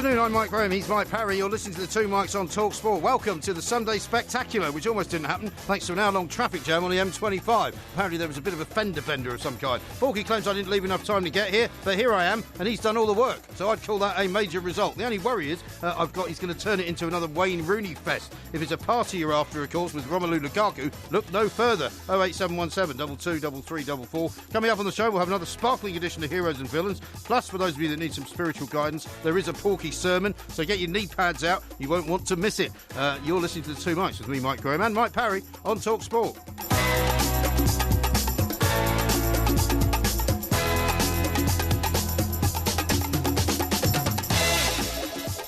afternoon, I'm Mike Graham, he's Mike Parry, you're listening to the Two Mics on Talk Sport. Welcome to the Sunday Spectacular, which almost didn't happen thanks to an hour-long traffic jam on the M25. Apparently there was a bit of a fender bender of some kind. Porky claims I didn't leave enough time to get here, but here I am, and he's done all the work, so I'd call that a major result. The only worry is he's going to turn it into another Wayne Rooney fest. If it's a party you're after, of course, with Romelu Lukaku, look no further. 08717 223344. Coming up on the show, we'll have another sparkling edition of Heroes and Villains, plus for those of you that need some spiritual guidance, there is a Porky sermon, so get your knee pads out, you won't want to miss it. You're listening to the Two Mics with me, Mike Graham, and Mike Parry on Talk Sport.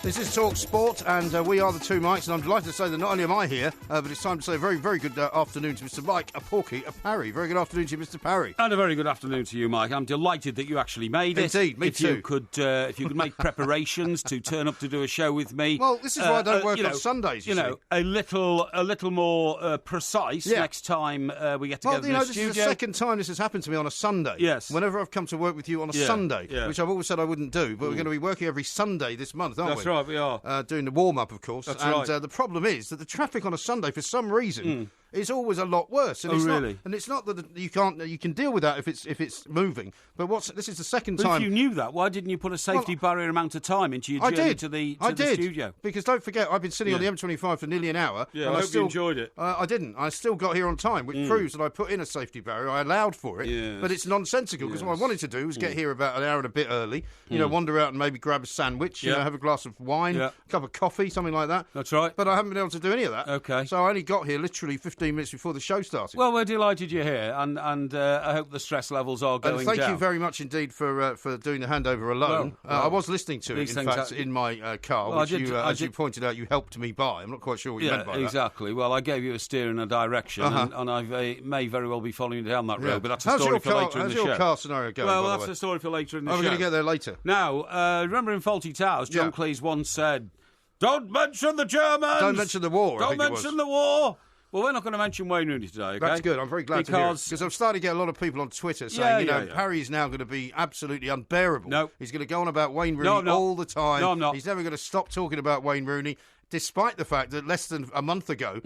This is Talk Sport, and we are the Two Mics, and I'm delighted to say that not only am I here, but it's time to say a very, very good afternoon to Mr. Mike, a Porky, a Parry. Very good afternoon to you, Mr. Parry. And a very good afternoon to you, Mike. I'm delighted that you actually made it. Indeed, me too. If you could make preparations to turn up to do a show with me. Well, this is why I don't work on Sundays, you see. A little more precise next time we get together in the studio. This is the second time this has happened to me on a Sunday. Yes. Whenever I've come to work with you on a Sunday, which I've always said I wouldn't do, but we're going to be working every Sunday this month, aren't we? That's right, we are. Doing the warm-up, of course. That's right. The problem is that the traffic on a Sunday, for some reason, is always a lot worse. And really? It's not that you can deal with that if it's moving. But this is the second time. If you knew that, why didn't you put a safety barrier amount of time into your journey to the studio? Because don't forget, I've been sitting on the M25 for nearly an hour. Yeah, and I hope you enjoyed it. I didn't. I still got here on time, which proves that I put in a safety barrier. I allowed for it. Yes. But it's nonsensical, because what I wanted to do was get here about an hour and a bit early, wander out and maybe grab a sandwich, have a glass of wine, a cup of coffee, something like that. That's right. But I haven't been able to do any of that. Okay. So I only got here literally 15 minutes before the show started. Well, we're delighted you're here, and I hope the stress levels are going down. Thank you very much indeed for doing the handover alone. I was listening to it, in fact, in my car, which you pointed out, you helped me buy. I'm not quite sure what you meant by that. Exactly. Well, I gave you a steer in a direction, and I may very well be following down that road, but that's a story for later in the show. How's your car scenario going, Well, that's a story for later in the show. We're going to get there later. Now, remember in Fawlty Towers, John Cleese once said, "Don't mention the Germans! Don't mention the war, Don't mention the war!" Well, we're not going to mention Wayne Rooney today, okay? That's good. I'm very glad to hear it. Because I'm starting to get a lot of people on Twitter saying, Parry's now going to be absolutely unbearable. No. He's going to go on about Wayne Rooney all the time. No, I'm not. He's never going to stop talking about Wayne Rooney, despite the fact that less than a month ago,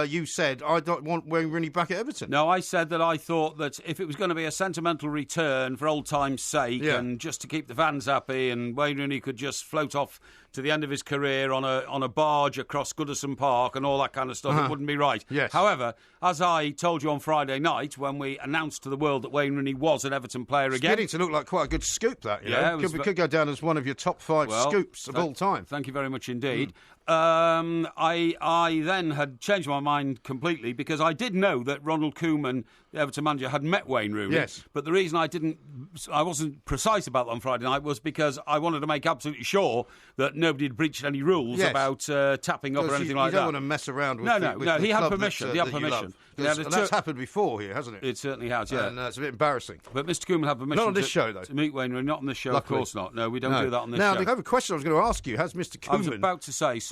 you said, I don't want Wayne Rooney back at Everton. No, I said that I thought that if it was going to be a sentimental return for old time's sake and just to keep the fans happy, and Wayne Rooney could just float off to the end of his career on a barge across Goodison Park and all that kind of stuff, it wouldn't be right. Yes. However, as I told you on Friday night when we announced to the world that Wayne Rooney was an Everton player again... It's beginning to look like quite a good scoop, that, you know? It could go down as one of your top 5 scoops of all time. Thank you very much indeed. I then had changed my mind completely because I did know that Ronald Koeman, the Everton manager, had met Wayne Rooney. Yes. But the reason I wasn't precise about that on Friday night was because I wanted to make absolutely sure that nobody had breached any rules about tapping up or anything like that. You don't want to mess around with No, he had permission. He had permission. That's happened before here, hasn't it? It certainly has, yeah. And it's a bit embarrassing. But Mr. Koeman had permission. Not on this show, though. To meet Wayne Rooney. Not on this show, Luckily. Of course not. No, we don't do that on this show. Now, I have a question I was going to ask you. Has Mr. Koeman...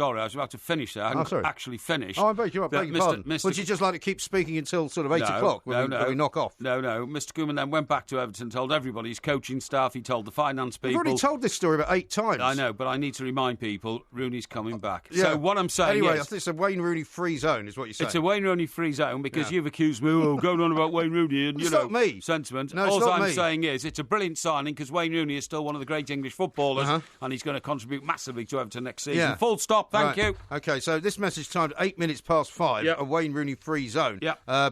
I was about to finish there. I hadn't actually finished. I beg your pardon. Would you just like to keep speaking until sort of 8 o'clock when we knock off? No. Mr. Koeman then went back to Everton, told everybody, his coaching staff, he told the finance people... You've already told this story about 8 times. I know, but I need to remind people, Rooney's coming back. So what I'm saying anyway, is... it's a Wayne Rooney free zone, is what you're saying. It's a Wayne Rooney free zone because you've accused me of going on about Wayne Rooney and, not me. Sentiment. No, it's All not I'm me. saying is it's a brilliant signing because Wayne Rooney is still one of the great English footballers and he's going to contribute massively to Everton next season. Yeah. Full stop, thank you. OK, so this message timed 8 minutes past 5, a Wayne Rooney free zone,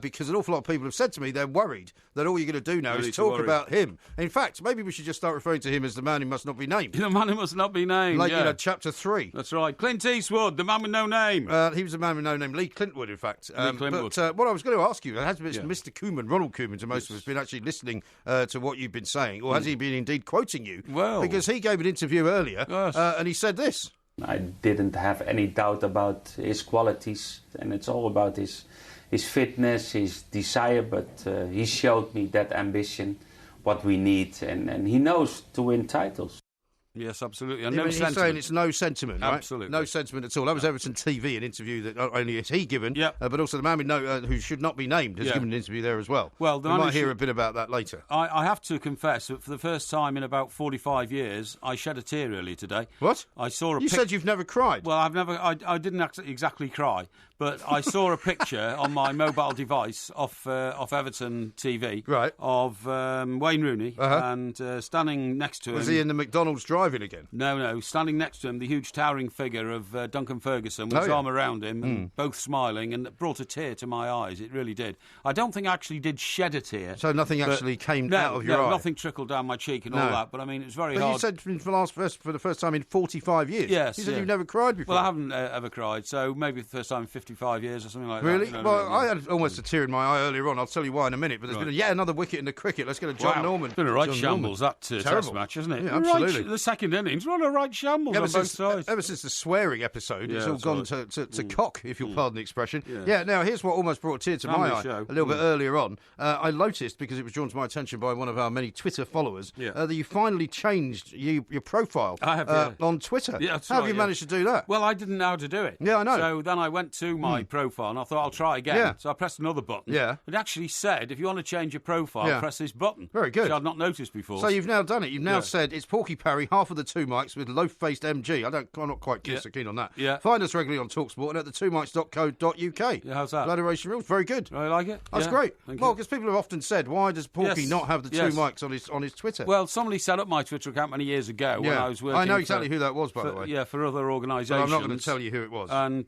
because an awful lot of people have said to me they're worried that all you're going to do now is talk about him. In fact, maybe we should just start referring to him as the man who must not be named. The man who must not be named, like, chapter 3. That's right. Clint Eastwood, the man with no name. He was a man with no name. Lee Clintwood, in fact. Lee Clintwood. But what I was going to ask you, has Mr. Koeman, Ronald Koeman, to most of us, been actually listening to what you've been saying, or has he been indeed quoting you? Well... Because he gave an interview earlier, and he said this. I didn't have any doubt about his qualities, and it's all about his fitness, his desire, but he showed me that ambition, what we need, and he knows to win titles. Yes, absolutely. And He's saying it's no sentiment, right? Absolutely. No sentiment at all. That was Everton TV, an interview that not only has he given, Yep. but also the man we know, who should not be named, has given an interview there as well. Well, we might hear a bit about that later. I have to confess that for the first time in about 45 years, I shed a tear earlier today. What? I saw a You said you've never cried. Well, I didn't exactly cry, but I saw a picture on my mobile device off Everton TV of Wayne Rooney, and standing next to him... Was he in the McDonald's driving again? No, standing next to him, the huge towering figure of Duncan Ferguson with his arm around him, and both smiling, and it brought a tear to my eyes. It really did. I don't think I actually did shed a tear. So nothing actually came out of your eye? Nothing trickled down my cheek and all that, but I mean, it was very hard. You said for the first time in 45 years? Yes. You said you've never cried before? Well, I haven't ever cried, so maybe the first time in 55 years or something like really? that. Well, I had almost a tear in my eye earlier on. I'll tell you why in a minute, but there's been yet another wicket in the cricket. Let's go to John Norman. It's been a right shambles, that test match, hasn't it? Yeah, absolutely. The second innings, what a right shambles on both sides. Ever since the swearing episode, it's all gone to cock, if you'll pardon the expression. Yeah, now here's what almost brought a tear to my eye a little bit earlier on. I noticed, because it was drawn to my attention by one of our many Twitter followers, that you finally changed your profile on Twitter. Yeah, how have you managed to do that? Well, I didn't know how to do it. Yeah, I know. So then I went to my profile and I thought I'll try again. Yeah. So I pressed another button. Yeah. It actually said, if you want to change your profile, press this button. Very good. Which I'd not noticed before. So you've now done it. You've now said it's Porky Parry, half of the two mics with loaf-faced MG. I'm not quite so keen on that. Yeah. Find us regularly on TalkSport and at the2mics.co.uk. Yeah, how's that? Alliteration rules. Very good. I like it. That's great. Well, because people have often said, why does Porky not have the two mics on his Twitter? Well, somebody set up my Twitter account many years ago when I was working. I know exactly who that was, by the way. Yeah, for other organisations. But I'm not going to tell you who it was. And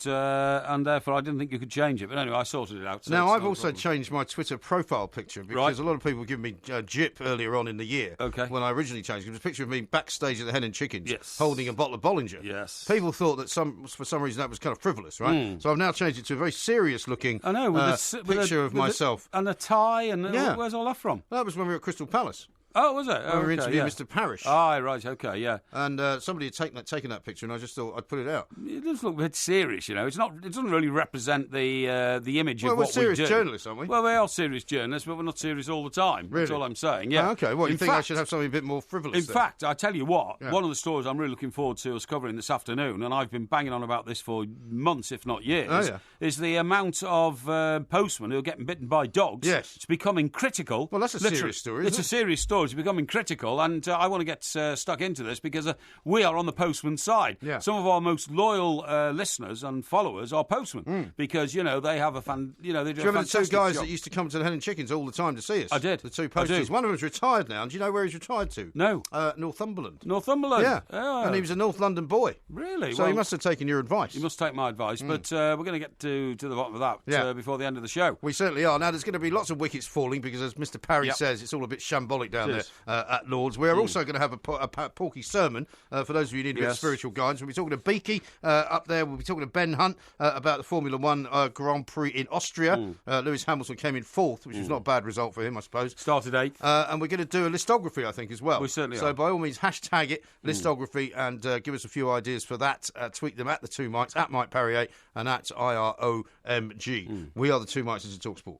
therefore I didn't think you could change it. But anyway, I sorted it out. So now, I've also changed my Twitter profile picture because a lot of people give me jip earlier on in the year. Okay. When I originally changed it. It was a picture of me backstage at the Hen and Chickens holding a bottle of Bollinger. Yes. People thought that for some reason that was kind of frivolous, right? So I've now changed it to a very serious looking picture of myself. And a tie, and where's all that from? That was when we were at Crystal Palace. Oh, was it? We were interviewing Mr. Parrish. Ah, right, okay, yeah. And somebody had taken that picture, and I just thought I'd put it out. It does look a bit serious, you know. It doesn't really represent the image of what we do. Well, we're serious journalists, aren't we? Well, we are serious journalists, but we're not serious all the time. Really? That's all I'm saying, yeah. Oh, okay, well, you think I should have something a bit more frivolous In fact, I tell you what, one of the stories I'm really looking forward to us covering this afternoon, and I've been banging on about this for months, if not years, is the amount of postmen who are getting bitten by dogs. Yes. It's becoming critical. Well, that's a serious story, It's a serious story. It's becoming critical. And I want to get stuck into this because we are on the postman's side. Yeah. Some of our most loyal listeners and followers are postmen because they have a fan. They do. Do you remember the two guys job. that used to come to the Hen and Chickens all the time to see us? I did. The two posters. One of them's retired now. And do you know where he's retired to? No. Northumberland. Northumberland. Yeah. Oh. And he was a North London boy. Really? So he must have taken your advice. He must take my advice. But we're going to get to the bottom of that before the end of the show. We certainly are. Now, there's going to be lots of wickets falling because, as Mr. Parry says, it's all a bit shambolic down there at Lord's. We're also going to have a Porky sermon for those of you who need a bit of spiritual guidance. We'll be talking to Beaky up there. We'll be talking to Ben Hunt about the Formula One Grand Prix in Austria. Lewis Hamilton came in fourth, which was not a bad result for him, I suppose. Started eighth. And we're going to do a listography, I think, as well. We certainly are. So by all means, hashtag it, listography, and give us a few ideas for that. Tweet them at the two mics, at Mike Parry 8 and at IROMG. We are the two mics as a TalkSport.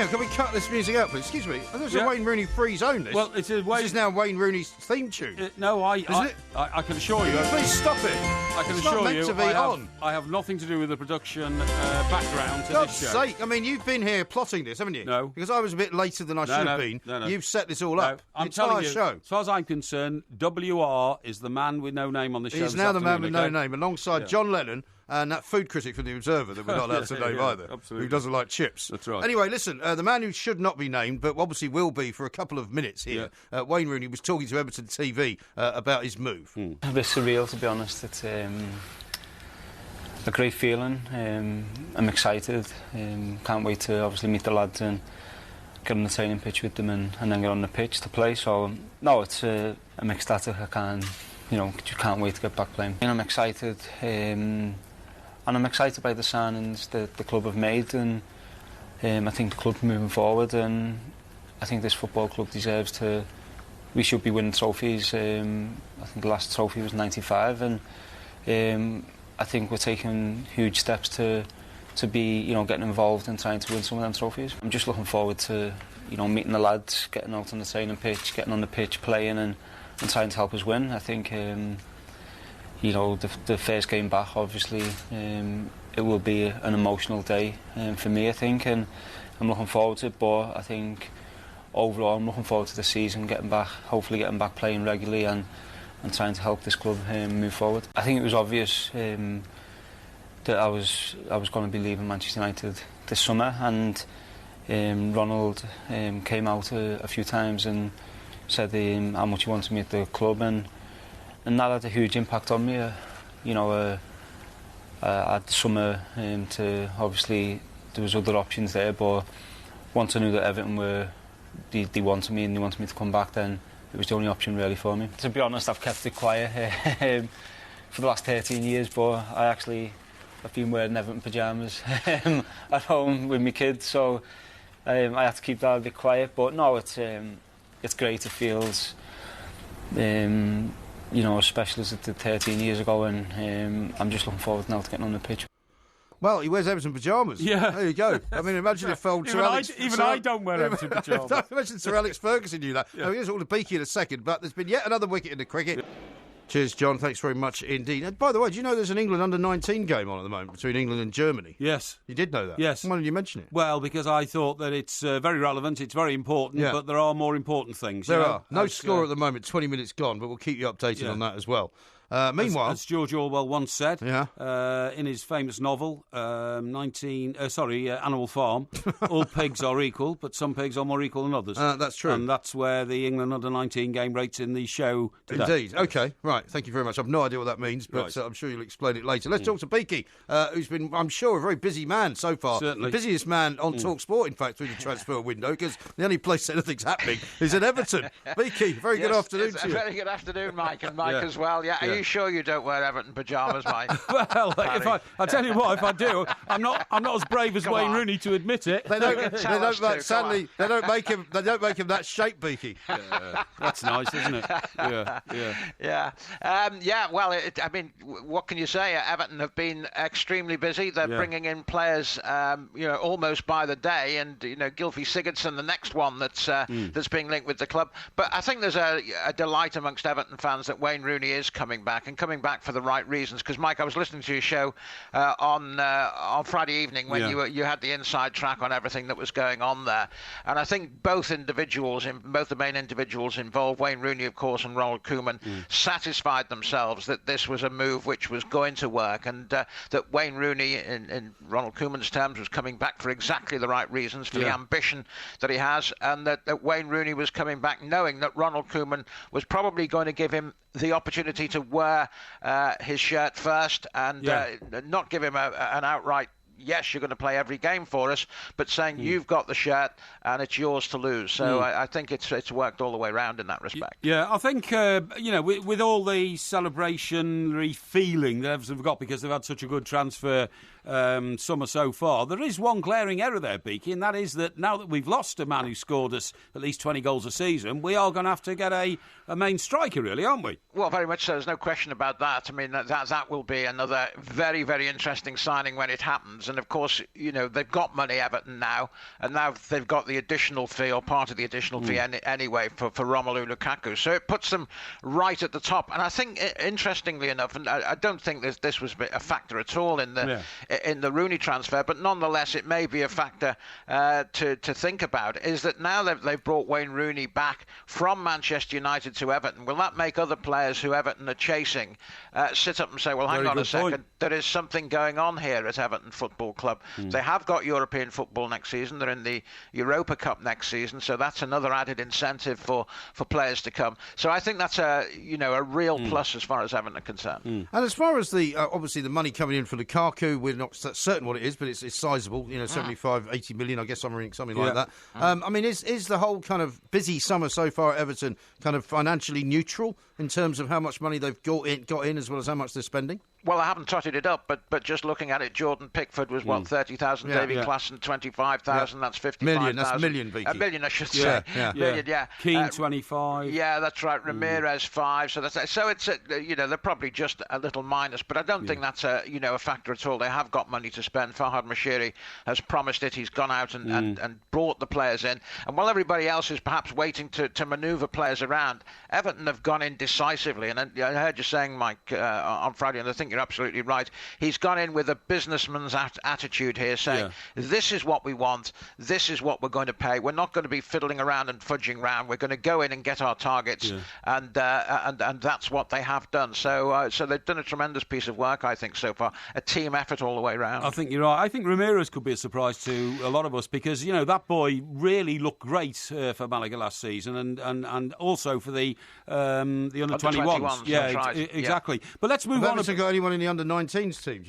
Can we cut this music out, please? Excuse me. There's a Wayne Rooney free zone, this. Well, this is now Wayne Rooney's theme tune. I can assure you. Please stop it. I can it's assure not meant you. To be on. I have nothing to do with the production background to God's this show. sake. I mean, you've been here plotting this, haven't you? No. Because I was a bit later than I should have been. No. You've set this all up. I'm the telling you, show. as far as I'm concerned, WR is the man with no name on the show. He's now the man with no name, alongside John Lennon and that food critic from The Observer that we're not allowed to name either, absolutely. who doesn't like chips. That's right. Anyway, listen, the man who should not be named, but obviously will be for a couple of minutes here, Wayne Rooney was talking to Everton TV about his move. A bit surreal, to be honest. It's a great feeling. I'm excited. Can't wait to obviously meet the lads and get on the training pitch with them and then get on the pitch to play. So, no, it's I'm ecstatic. I can't wait to get back playing. And I'm excited. And I'm excited by the signings the club have made, and I think the club moving forward, and I think this football club deserves to. We should be winning trophies. I think the last trophy was '95, and I think we're taking huge steps to be, getting involved and trying to win some of them trophies. I'm just looking forward to, meeting the lads, getting out on the training pitch, getting on the pitch, playing and trying to help us win. I think, the first game back, obviously, it will be an emotional day for me, I think, and I'm looking forward to it. But I think overall, I'm looking forward to the season, hopefully getting back playing regularly and trying to help this club move forward. I think it was obvious that I was going to be leaving Manchester United this summer, and Ronald came out a few times and said how much he wanted me at the club, and that had a huge impact on me. I had the summer to, obviously there was other options there, but once I knew that Everton they wanted me and they wanted me to come back, then it was the only option really for me. To be honest, I've kept it quiet for the last 13 years, but I've been wearing Everton pyjamas at home with my kids, so I had to keep that a bit quiet. But no, it's great. It feels, as special as it did 13 years ago, and I'm just looking forward now to getting on the pitch. Well, he wears Everton pyjamas. Yeah. There you go. I mean, imagine if old Sir Alex... I don't wear Everton pyjamas. Imagine Sir Alex Ferguson knew that. Yeah. I mean, here's all the Beaky in a second, but there's been yet another wicket in the cricket. Yeah. Cheers, John. Thanks very much indeed. And by the way, do you know there's an England under-19 game on at the moment between England and Germany? Yes. You did know that? Yes. Why didn't you mention it? Well, because I thought that it's very relevant, it's very important, but there are more important things. There are. No score at the moment, 20 minutes gone, but we'll keep you updated on that as well. Meanwhile, as George Orwell once said, in his famous novel, Animal Farm, all pigs are equal, but some pigs are more equal than others. That's true. And that's where the England under-19 game rates in the show today. Indeed. OK, right. Thank you very much. I've no idea what that means, but I'm sure you'll explain it later. Let's talk to Beaky, who's been, I'm sure, a very busy man so far. Certainly. The busiest man on Talk Sport, in fact, through the transfer window, because the only place anything's happening is at Everton. Beaky, very good afternoon to you. Very good afternoon, Mike, and Mike as well. Yeah. Are you sure you don't wear Everton pyjamas, Mike? Well, I tell you what, if I do, I'm not as brave as Wayne Rooney to admit it. They don't make him that shape, Beaky. That's nice, isn't it? Yeah. Well, what can you say? Everton have been extremely busy. They're bringing in players, almost by the day, and Gylfi Sigurdsson, the next one that's being linked with the club. But I think there's a delight amongst Everton fans that Wayne Rooney is coming back, and coming back for the right reasons. Because Mike, I was listening to your show on Friday evening when you had the inside track on everything that was going on there, and I think both the main individuals involved, Wayne Rooney, of course, and Ronald Koeman, satisfied themselves that this was a move which was going to work, and that Wayne Rooney, in Ronald Koeman's terms, was coming back for exactly the right reasons, for the ambition that he has, and that Wayne Rooney was coming back knowing that Ronald Koeman was probably going to give him the opportunity to wear his shirt first, and not give him an outright yes, you're going to play every game for us, but saying you've got the shirt and it's yours to lose. So I think it's worked all the way around in that respect. Yeah, I think, with all the celebrationary feeling that Everton have got because they've had such a good transfer summer so far, there is one glaring error there, Beaky, and that is that now that we've lost a man who scored us at least 20 goals a season, we are going to have to get a main striker, really, aren't we? Well, very much so. There's no question about that. I mean, that will be another very, very interesting signing when it happens. And, of course, they've got money, Everton, now, and now they've got the additional fee, or part of the additional fee anyway, for Romelu Lukaku. So it puts them right at the top. And I think, interestingly enough, and I don't think this was a factor at all in the Rooney transfer, but nonetheless it may be a factor to think about, is that now they've brought Wayne Rooney back from Manchester United to Everton. Will that make other players who Everton are chasing sit up and say, well, hang on a second, there is something going on here at Everton Football Club. They have got European football next season. They're in the Europa Cup next season, so that's another added incentive for players to come. So I think that's a real plus as far as Everton are concerned. And as far as the obviously the money coming in for Lukaku, we're not certain what it is, but it's sizable, 75, 80 million, I guess, something like that. I mean, is the whole kind of busy summer so far at Everton kind of financially neutral in terms of how much money they've got in as well as how much they're spending? Well, I haven't totted it up, but just looking at it, Jordan Pickford was, 30,000, Davy Klassen 25,000, that's 55,000. That's million, Vicky. A million, I should say. Million, Keane, 25. Yeah, that's right. Ramirez, 5. So it's they're probably just a little minus, but I don't think that's a factor at all. They have got money to spend. Farhad Moshiri has promised it. He's gone out and brought the players in. And while everybody else is perhaps waiting to manoeuvre players around, Everton have gone in decisively. And I heard you saying, Mike, on Friday, and I think you're absolutely right. He's gone in with a businessman's attitude here, saying, this is what we want, this is what we're going to pay. We're not going to be fiddling around and fudging around. We're going to go in and get our targets, and that's what they have done. So they've done a tremendous piece of work, I think, so far. A team effort all the way round. I think you're right. I think Ramirez could be a surprise to a lot of us because, that boy really looked great for Malaga last season and also for the under-21s. Yeah, right. Exactly. But let's move on. Got anyone in the under-19s team?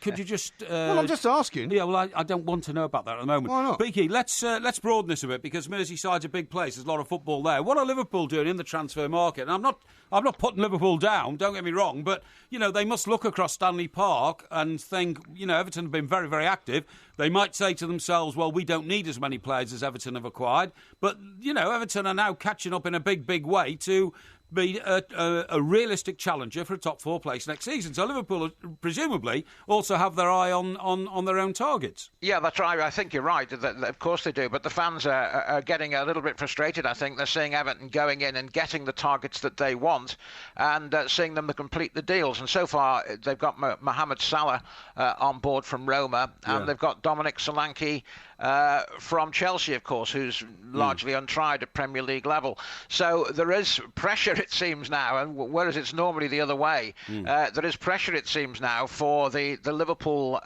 Could you just... well, I'm just asking. Yeah, well, I don't want to know about that at the moment. Why not? Beaky, let's broaden this a bit because Merseyside's a big place. There's a lot of football there. What are Liverpool doing in the transfer market? And I'm not putting Liverpool down, don't get me wrong, but, they must look across Stanley Park and think, Everton have been very, very active. They might say to themselves, well, we don't need as many players as Everton have acquired. But, Everton are now catching up in a big, big way to be a realistic challenger for a top 4 place next season. So Liverpool presumably also have their eye on their own targets. Yeah, that's right. I think you're right. Of course they do. But the fans are getting a little bit frustrated, I think. They're seeing Everton going in and getting the targets that they want and seeing them complete the deals. And so far, they've got Mohamed Salah on board from Roma, and they've got Dominic Solanke from Chelsea, of course, who's largely untried at Premier League level. So there is pressure, it seems now, and whereas it's normally the other way, there is pressure, it seems now, for the Liverpool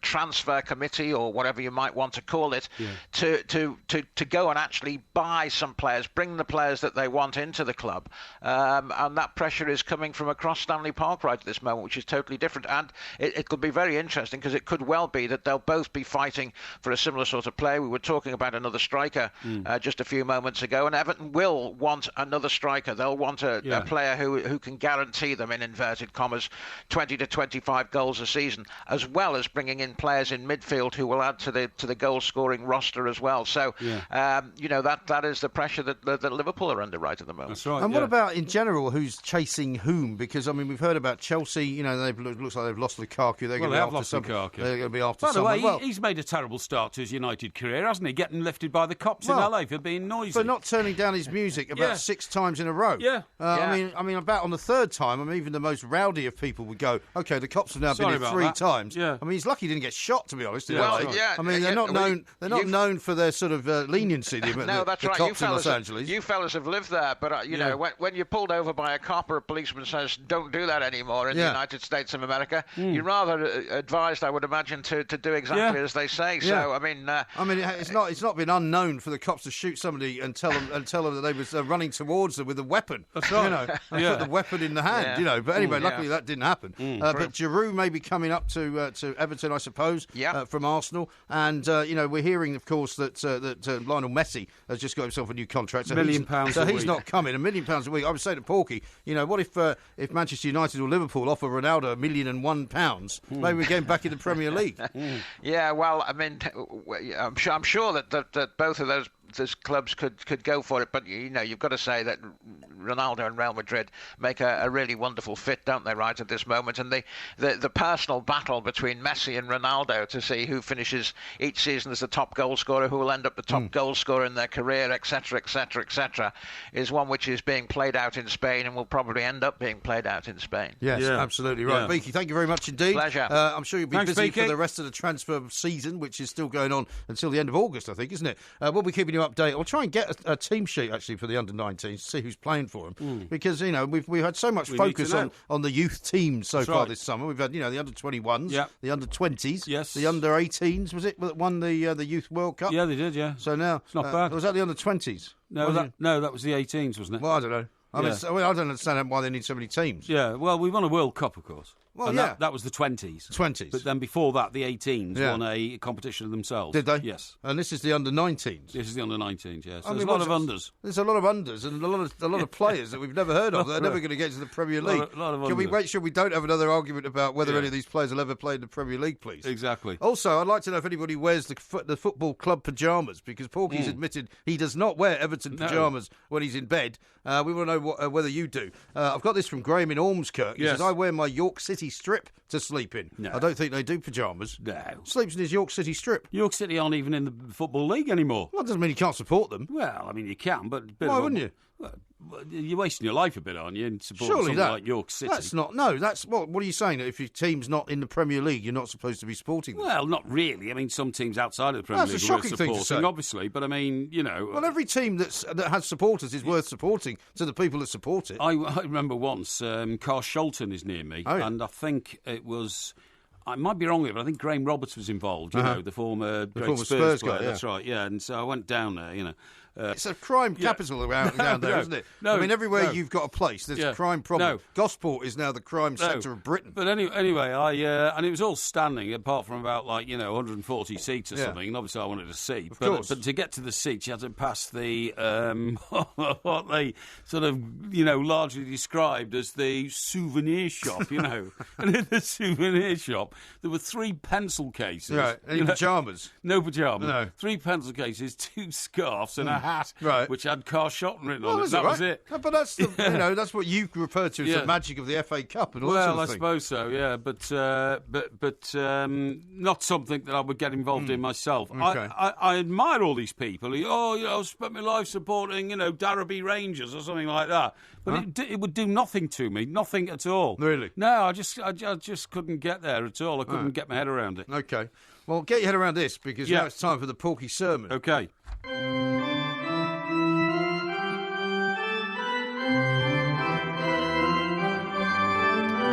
transfer committee, or whatever you might want to call it, to go and actually buy some players, bring the players that they want into the club. And that pressure is coming from across Stanley Park right at this moment, which is totally different. And it could be very interesting because it could well be that they'll both be fighting for a similar sort of player. We were talking about another striker just a few moments ago, and Everton will want another striker. They'll want a player who can guarantee them, in inverted commas, 20 to 25 goals a season, as well as bringing in players in midfield who will add to the goal-scoring roster as well. So, that is the pressure that Liverpool are under right at the moment. That's right. And what about, in general, who's chasing whom? Because, we've heard about Chelsea. It looks like they've lost Lukaku. They're going to be after someone. By the way, he's made a terrible start to his United career, hasn't he? Getting lifted by the cops in LA for being noisy. For not turning down his music about 6 times in a row. Yeah. About on the 3rd time, even the most rowdy of people would go, OK, the cops have now been here 3 times. Yeah. He's lucky he didn't get shot, to be honest. They're not known for their sort of leniency. No, that's the right. Cops in Los Angeles. You fellas have lived there, but when you're pulled over by a cop or a policeman says, don't do that anymore in the United States of America, you're rather advised, I would imagine, to do exactly as they say. So, it's not been unknown for the cops to shoot somebody and tell them that they was running towards them with a weapon. That's right. And put the weapon in the hand. But anyway, luckily that didn't happen. But Giroud may be coming up to Everton, I suppose, from Arsenal. And we're hearing, of course, that Lionel Messi has just got himself a new contract. So £1 million a so week. He's not coming. £1 million a week. I would say to Porky, what if Manchester United or Liverpool offer Ronaldo £1,001,000? Maybe we're getting back in the Premier League. Yeah, well, I'm sure that both of those clubs could go for it, but you've got to say that Ronaldo and Real Madrid make a really wonderful fit, don't they, right at this moment? And the personal battle between Messi and Ronaldo to see who finishes each season as the top goal scorer, who will end up the top goal scorer in their career, etc., etc., etc., is one which is being played out in Spain and will probably end up being played out in Spain. Yes, absolutely right. Yeah. Beaky, thank you very much indeed. Pleasure. I'm sure you'll be busy Beaky. for the rest of the transfer season, which is still going on until the end of August, I think, isn't it? We'll be keeping you updated. I'll try and get a team sheet, actually, for the under-19s to see who's playing for them. Because, we've had so much focus on the youth teams so far this summer. We've had, the under-21s, the under-20s, the under-18s, was it, that won the Youth World Cup? Yeah, they did, yeah. So now... It's not bad. Was that the under-20s? No, that was the 18s, wasn't it? Well, I don't know. I don't understand why they need so many teams. Yeah, well, we won a World Cup, of course. Well, and yeah. that was the 20s. 20s. But then before that, the 18s won a competition themselves. Did they? Yes. And this is the under-19s. This is the under-19s, yes. I There's mean, a lot of unders. There's a lot of unders and a lot of players that we've never heard of that are never going to get to the Premier League. A lot of Can we unders. make sure we don't have another argument about whether any of these players will ever play in the Premier League, please? Exactly. Also, I'd like to know if anybody wears the football club pyjamas, because Porky's admitted he does not wear Everton pyjamas when he's in bed. We want to know whether you do. I've got this from Graham in Ormskirk. He says, I wear my York City strip to sleep in. No. I don't think they do pyjamas. No. Sleeps in his York City strip. York City aren't even in the Football League anymore. Well, that doesn't mean you can't support them. Well, I mean, you can, but... Why wouldn't you? Well, you're wasting your life a bit, aren't you, in supporting Surely something that, like York City? That's not... No, that's... What are you saying? That if your team's not in the Premier League, you're not supposed to be supporting them? Well, not really. I mean, some teams outside of the Premier That's League a shocking worth thing to supporting, say. obviously. But, I mean, you know... Well, every team that has supporters is worth supporting to the people that support it. I remember once, Carl Sholton is near me, and I think it was... I might be wrong here, but I think Graham Roberts was involved, you know, the former Spurs player. guy, yeah. That's right, yeah. And so I went down there, you know. It's a crime capital around there, isn't it? No, I mean, everywhere you've got a place, there's a crime problem. No. Gosport is now the crime centre of Britain. But anyway, and it was all standing, apart from about 140 seats or something. And obviously, I wanted a seat. Of course. But to get to the seats, you had to pass the what they sort of largely described as the souvenir shop. And in the souvenir shop, there were 3 pencil cases. Right, any pyjamas? No pyjamas. No. 3 pencil cases, 2 scarves, and a hat, right, which had Carl Sholton written on it. That was it. No, but that's the, that's what you refer to as the magic of the FA Cup and all that sort of thing. I suppose so. Yeah, but not something that I would get involved in myself. Okay. I admire all these people. I've spent my life supporting Darrowby Rangers or something like that. But it would do nothing to me, nothing at all. Really? No, I just couldn't get there at all. I couldn't get my head around it. Okay. Well, get your head around this, because now it's time for the Porky sermon. Okay.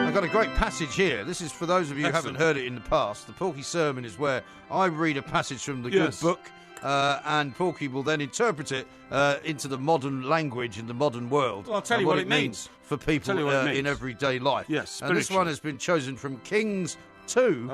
I've got a great passage here. This is for those of you who haven't heard it in the past. The Porky sermon is where I read a passage from the good book, and Porky will then interpret it into the modern language in the modern world. Well, I'll tell you what it means for people in everyday life. Yes, and this one has been chosen from Kings 2,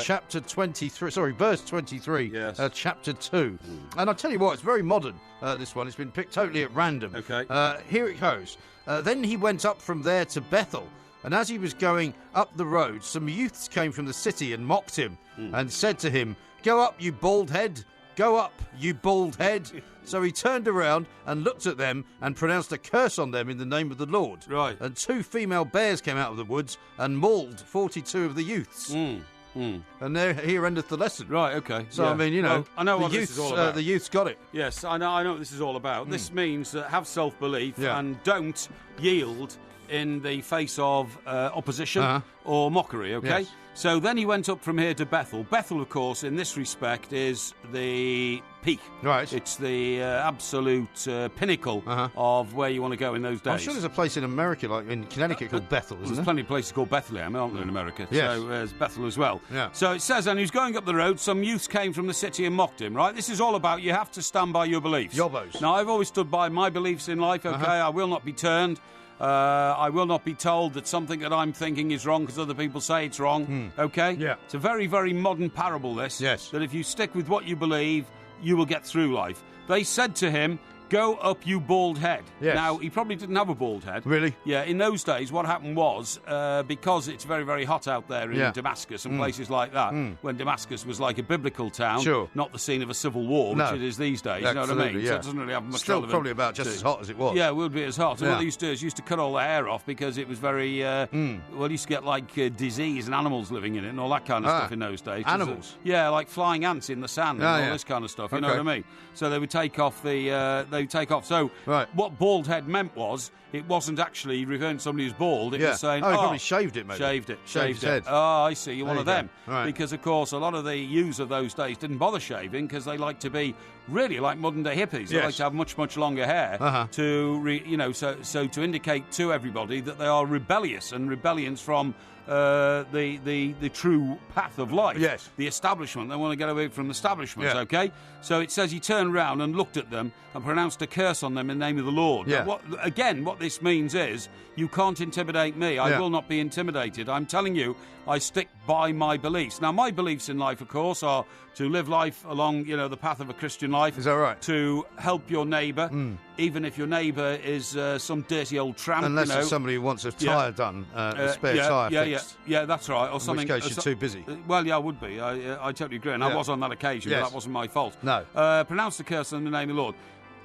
chapter 23. Sorry, verse 23. Yes. Chapter 2. And I'll tell you what, it's very modern. This one, it's been picked totally at random. Okay. Here it goes. Then he went up from there to Bethel. And as he was going up the road, some youths came from the city and mocked him and said to him, "Go up, you bald head! Go up, you bald head!" So he turned around and looked at them and pronounced a curse on them in the name of the Lord. Right. And 2 female bears came out of the woods and mauled 42 of the youths. And here endeth the lesson. Right, okay. So, I mean, I know the what youths, this is all about. The youths got it. Yes, I know what this is all about. This means that have self-belief and don't yield in the face of opposition or mockery, okay? Yes. So then he went up from here to Bethel. Bethel, of course, in this respect, is the peak. Right. It's the absolute pinnacle of where you want to go in those days. I'm sure there's a place in America, like in Connecticut, called Bethel, isn't There's there? plenty of places called Bethlehem, aren't there, in America? Yes. So there's Bethel as well. Yeah. So it says, and he was going up the road, some youths came from the city and mocked him, right? This is all about you have to stand by your beliefs. Yobbos. Now, I've always stood by my beliefs in life, okay? I will not be turned. I will not be told that something that I'm thinking is wrong because other people say it's wrong, okay? Yeah. It's a very, very modern parable, this. Yes. That if you stick with what you believe, you will get through life. They said to him, "Go up, you bald head." Yes. Now, he probably didn't have a bald head. Really? Yeah, in those days, what happened was, because it's very, very hot out there in Damascus and places like that, when Damascus was like a biblical town, not the scene of a civil war, which it is these days, you know what I mean? Yeah. So it doesn't really have much Still relevance probably about just as hot as it was. Yeah, it would be as hot. And Yeah. what they used to do is used to cut all the hair off because it was very, well, you used to get like disease and animals living in it and all that kind of stuff in those days. Animals? Yeah, like flying ants in the sand and all this kind of stuff, you know what I mean? So they would take off So what bald head meant was, it wasn't actually referring to somebody who's bald. It was saying, he probably shaved it, maybe. Shaved his it. head. Oh, I see. You're one of them. Right. Because, of course, a lot of the youths of those days didn't bother shaving because they like to be really like modern-day hippies. They like to have much, much longer hair so to indicate to everybody that they are rebellious, and rebellion's from the true path of life. Yes. The establishment. They want to get away from establishments, Yeah. okay? So it says he turned round and looked at them and pronounced a curse on them in the name of the Lord. Yeah. What this means is you can't intimidate me. I will not be intimidated. I'm telling you, I stick by my beliefs. Now, my beliefs in life, of course, are to live life along, the path of a Christian life. Is that right? To help your neighbour, even if your neighbour is some dirty old tramp. Unless it's somebody who wants a tyre done, a spare tyre fixed. Yeah, that's right. Or something. In which case you're too busy. Well, yeah, I would be. I totally agree. And I was on that occasion, but that wasn't my fault. No. Pronounce the curse in the name of the Lord.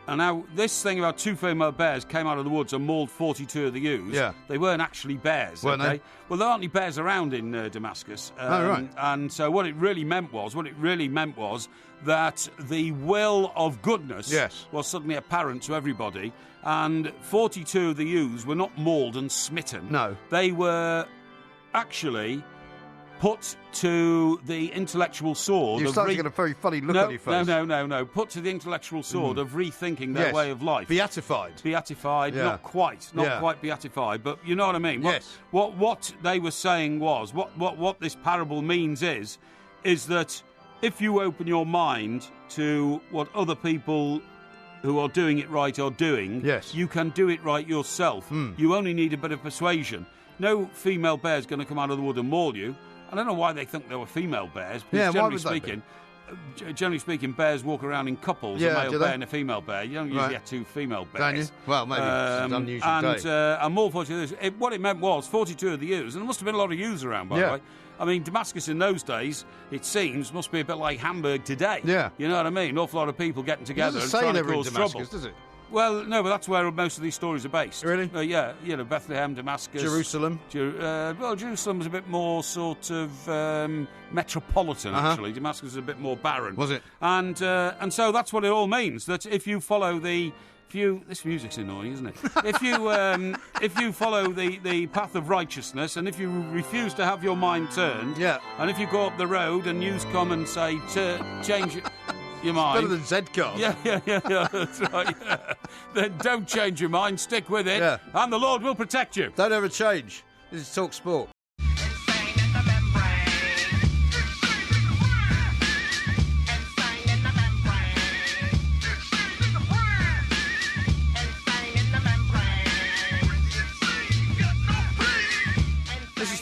And now, this thing about 2 female bears came out of the woods and mauled 42 of the ewes. Yeah. They weren't actually bears, weren't they? Well, there aren't any bears around in Damascus. Right. And so what it really meant was that the will of goodness was suddenly apparent to everybody. And 42 of the ewes were not mauled and smitten. No. They were actually put to the intellectual sword. You're starting to get a very funny look on your face. No. Put to the intellectual sword of rethinking their way of life. Beatified. Not quite beatified, but you know what I mean. What they were saying was what this parable means is that if you open your mind to what other people who are doing it right are doing, you can do it right yourself. You only need a bit of persuasion. No female bear is going to come out of the wood and maul you. I don't know why they think there were female bears. Because generally speaking, bears walk around in couples, a male bear and a female bear. You don't usually get 2 female bears. Don't you? Well, maybe it's an unusual day. And more 42 what it meant was 42 of the ewes, and there must have been a lot of ewes around, by the way. I mean, Damascus in those days, it seems, must be a bit like Hamburg today. Yeah. You know what I mean? An awful lot of people getting together and trying to cause trouble. Does it? Well, no, but that's where most of these stories are based. Really? Bethlehem, Damascus. Jerusalem? Jerusalem was a bit more sort of metropolitan, actually. Damascus is a bit more barren. Was it? And so that's what it all means, that if you follow this music's annoying, isn't it? If you follow the path of righteousness, and if you refuse to have your mind turned, and if you go up the road and news come and say, change your mind. Better than Z-Cars. Yeah, that's right. Then don't change your mind, stick with it, and the Lord will protect you. Don't ever change. This is Talk Sport.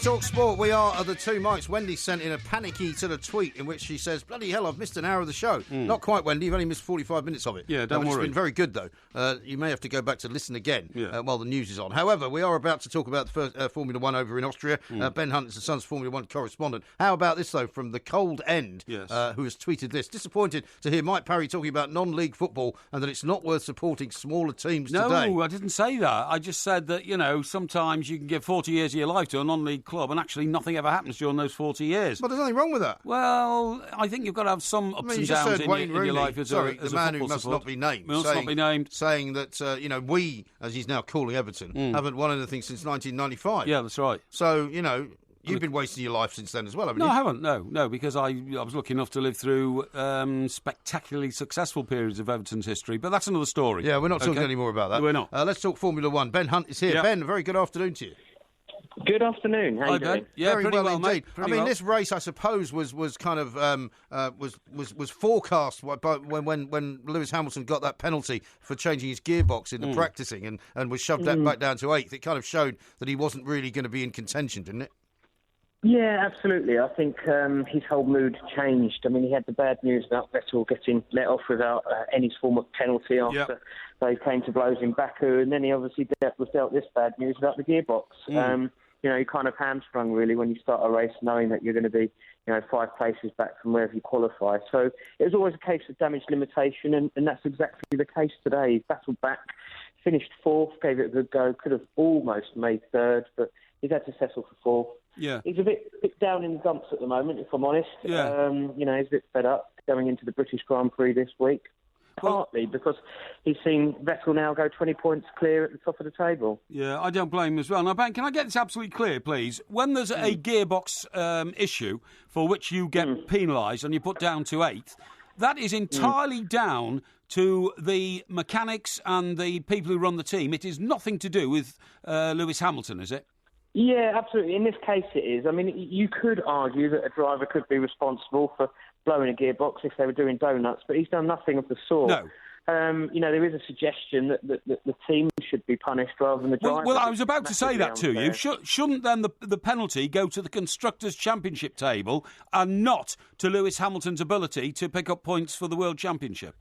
Talk Sport, we are the 2 mics. Wendy sent in a panicky sort of tweet in which she says, bloody hell, I've missed an hour of the show. Not quite, Wendy, you've only missed 45 minutes of it. Yeah, don't worry. It's been very good, though. You may have to go back to listen again while the news is on. However, we are about to talk about the first Formula 1 over in Austria. Ben Hunt is the Sun's Formula 1 correspondent. How about this, though, from the cold end, who has tweeted this. Disappointed to hear Mike Parry talking about non-league football and that it's not worth supporting smaller teams today. No, I didn't say that. I just said that, sometimes you can give 40 years of your life to a non-league club and actually nothing ever happens during those 40 years. Well, there's nothing wrong with that. Well, I think you've got to have some ups and downs in Wayne Rooney, your life as the man who must support. not be named. Must not be named. Saying that, we, as he's now calling Everton, haven't won anything since 1995. Yeah, that's right. So, you've been wasting your life since then as well, haven't you? No, I haven't. No, because I was lucky enough to live through spectacularly successful periods of Everton's history. But that's another story. Yeah, we're not talking any more about that. We're not. Let's talk Formula 1. Ben Hunt is here. Yeah. Ben, a very good afternoon to you. Good afternoon. How are you doing? Yeah, very well indeed. Mate. This race, I suppose, was kind of was forecast when Lewis Hamilton got that penalty for changing his gearbox in the practicing and was shoved back down to 8th. It kind of showed that he wasn't really going to be in contention, didn't it? Yeah, absolutely. I think his whole mood changed. I mean, he had the bad news about Vettel getting let off without any form of penalty after they came to blows in Baku, and then he obviously was dealt this bad news about the gearbox. You kind of hamstrung really when you start a race knowing that you're going to be 5 places back from wherever you qualify. So it was always a case of damage limitation, and that's exactly the case today. He battled back, finished 4th, gave it a good go, could have almost made 3rd, but he's had to settle for 4th. Yeah. He's a bit down in the dumps at the moment, if I'm honest. Yeah. He's a bit fed up going into the British Grand Prix this week. Partly because he's seen Vettel now go 20 points clear at the top of the table. Yeah, I don't blame him as well. Now, Ben, can I get this absolutely clear, please? When there's a gearbox issue for which you get penalised and you put down to 8th, that is entirely down to the mechanics and the people who run the team. It is nothing to do with Lewis Hamilton, is it? Yeah, absolutely. In this case it is. I mean, you could argue that a driver could be responsible for blowing a gearbox if they were doing donuts, but he's done nothing of the sort. No. there is a suggestion that the team should be punished rather than the driver. Well, I was about to say that to you. Shouldn't then the penalty go to the Constructors' Championship table and not to Lewis Hamilton's ability to pick up points for the World Championship?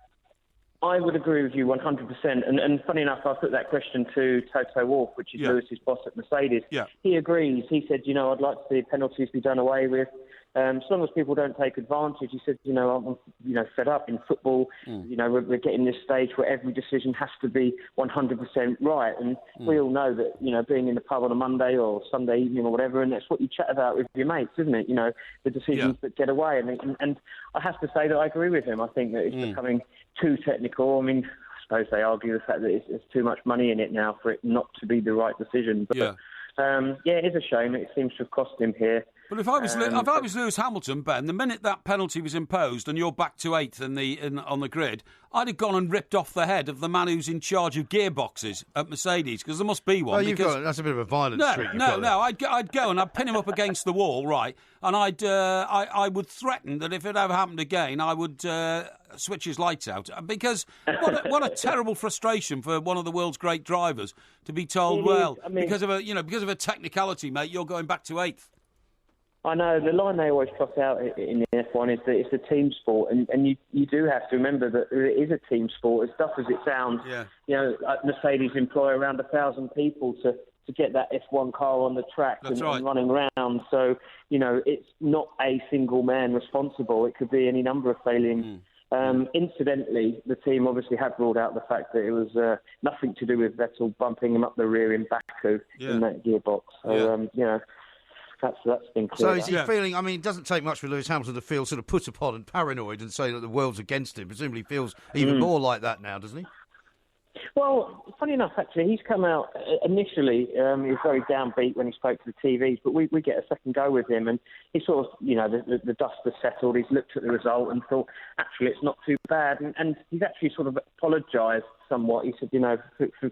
I would agree with you 100%. And funny enough, I put that question to Toto Wolff, which is Lewis's boss at Mercedes. Yeah. He agrees. He said, I'd like to see penalties be done away with. As long as people don't take advantage, he said, I'm fed up in football. We're getting this stage where every decision has to be 100% right. And we all know that, being in the pub on a Monday or Sunday evening or whatever, and that's what you chat about with your mates, isn't it? The decisions that get away. And I have to say that I agree with him. I think that it's becoming too technical. I mean, I suppose they argue the fact that there's too much money in it now for it not to be the right decision. But, it is a shame. It seems to have cost him here. But if I was Lewis Hamilton, Ben, the minute that penalty was imposed and you're back to 8th on the grid, I'd have gone and ripped off the head of the man who's in charge of gearboxes at Mercedes, because there must be one. Well, that's a bit of a violent streak. No, I'd go and I'd pin him up against the wall, right, and I would threaten that if it ever happened again, I would switch his lights out, because what a terrible frustration for one of the world's great drivers to be told, because of a technicality, mate, you're going back to 8th. I know, the line they always toss out in the F1 is that it's a team sport, and you do have to remember that it is a team sport, as tough as it sounds. Yeah. Mercedes employ around 1,000 people to get that F1 car on the track and running around. So, it's not a single man responsible. It could be any number of failings. Incidentally, the team obviously have ruled out the fact that it was nothing to do with Vettel bumping him up the rear in Baku in that gearbox. So, that's been clear. So is he feeling, it doesn't take much for Lewis Hamilton to feel sort of put upon and paranoid and say that the world's against him. Presumably he feels even more like that now, doesn't he? Well, funny enough, actually, he's come out initially. He was very downbeat when he spoke to the TVs, but we get a second go with him, and he sort of, the dust has settled. He's looked at the result and thought, actually, it's not too bad, and he's actually sort of apologised somewhat. He said,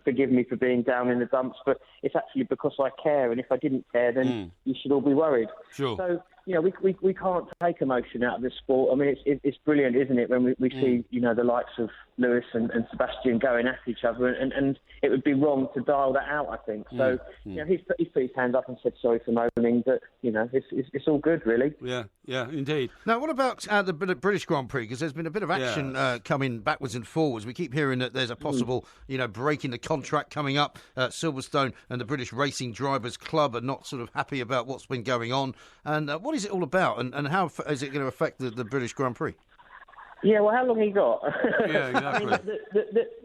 forgive me for being down in the dumps, but it's actually because I care, and if I didn't care, then you should all be worried. Sure. So, we can't take emotion out of this sport. I mean, it's brilliant, isn't it, when we see, the likes of Lewis and Sebastian going at each other, and it would be wrong to dial that out, I think. So, he's put his hands up and said sorry for moaning, but, it's all good, really. Yeah, indeed. Now, what about the British Grand Prix? Because there's been a bit of action coming backwards and forwards. We keep hearing that there's a possible, break in the contract coming up. Silverstone and the British Racing Drivers Club are not sort of happy about what's been going on. And what is it all about? And how is it going to affect the British Grand Prix? Yeah, well, how long have you got? Yeah, exactly.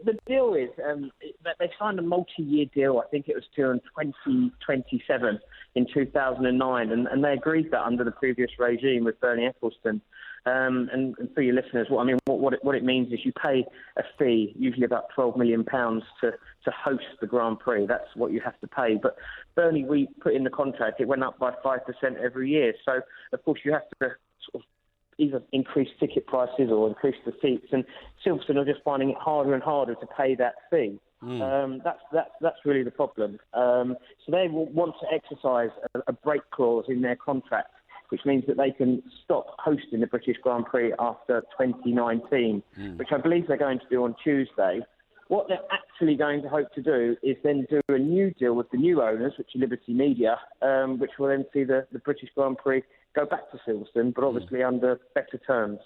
The deal is that they signed a multi-year deal. I think it was till 2027 in 2009, and they agreed that under the previous regime with Bernie Ecclestone. And for your listeners, what it means is you pay a fee, usually about £12 million, to host the Grand Prix. That's what you have to pay. But Bernie, we put in the contract, it went up by 5% every year. So, of course, you have to sort of either increase ticket prices or increase the seats. And Silverstone are just finding it harder and harder to pay that fee. That's really the problem. So they will want to exercise a break clause in their contract, which means that they can stop hosting the British Grand Prix after 2019, which I believe they're going to do on Tuesday. What they're actually going to hope to do is then do a new deal with the new owners, which are Liberty Media, which will then see the British Grand Prix go back to Silverstone, but obviously under better terms.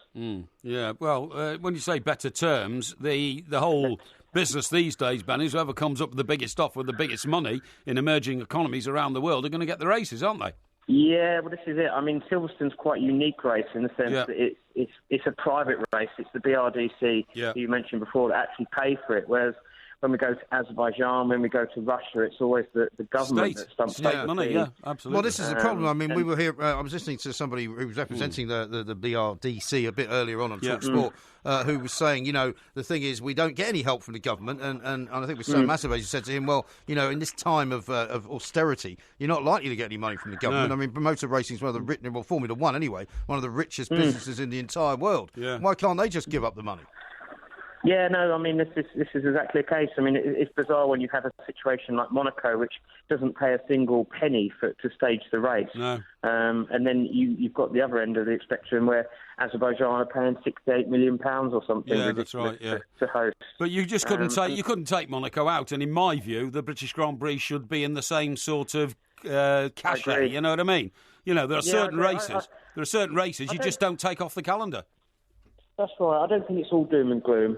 Yeah, well, when you say better terms, the whole business these days, Ben, is whoever comes up with the biggest offer with the biggest money in emerging economies around the world are going to get the races, aren't they? Yeah, well, this is it. I mean, Silverstone's quite a unique race in the sense that it's a private race. It's the BRDC you mentioned before that actually pay for it, whereas when we go to Azerbaijan, when we go to Russia, it's always the government that stumps money. Yeah, absolutely. Well, this is the problem. I mean, we were here. I was listening to somebody who was representing the BRDC a bit earlier on TalkSport, who was saying, the thing is, we don't get any help from the government, and I think it was Sam Massabase who said to him, well, in this time of austerity, you're not likely to get any money from the government. No. I mean, motor racing is one of the Formula One anyway, one of the richest businesses in the entire world. Yeah. Why can't they just give up the money? Yeah, no, I mean, this is exactly the case. I mean, it's bizarre when you have a situation like Monaco, which doesn't pay a single penny to stage the race. No. And then you've got the other end of the spectrum where Azerbaijan are paying £68 million or something. Yeah, that's right, yeah. To host. But you just couldn't take Monaco out, and in my view, the British Grand Prix should be in the same sort of cachet, you know what I mean? You know, there are certain races. There are certain races you just don't take off the calendar. That's right. I don't think it's all doom and gloom.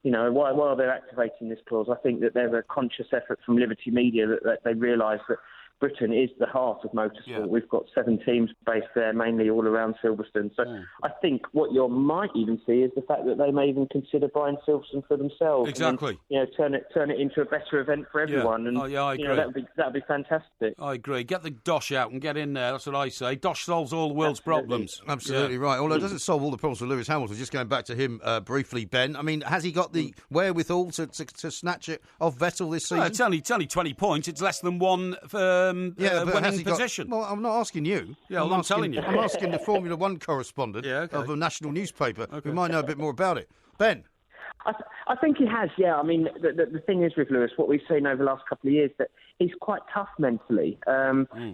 You know, while they're activating this clause, I think that there's a conscious effort from Liberty Media that they realise that Britain is the heart of motorsport. Yeah. We've got 7 teams based there, mainly all around Silverstone. So I think what you might even see is the fact that they may even consider buying Silverstone for themselves. Exactly. And then, turn it into a better event for everyone. Yeah. And, I agree. That'd be fantastic. I agree. Get the dosh out and get in there. That's what I say. Dosh solves all the world's problems. Absolutely right. Although it doesn't solve all the problems for Lewis Hamilton. Just going back to him briefly, Ben. I mean, has he got the wherewithal to snatch it off Vettel this season? Well, it's only 20 points. It's less than one winning position. Well, I'm not asking you. Yeah, I'm telling you. I'm asking the Formula One correspondent of a national newspaper who might know a bit more about it. Ben? I think he has, yeah. I mean, the thing is with Lewis, what we've seen over the last couple of years, that he's quite tough mentally.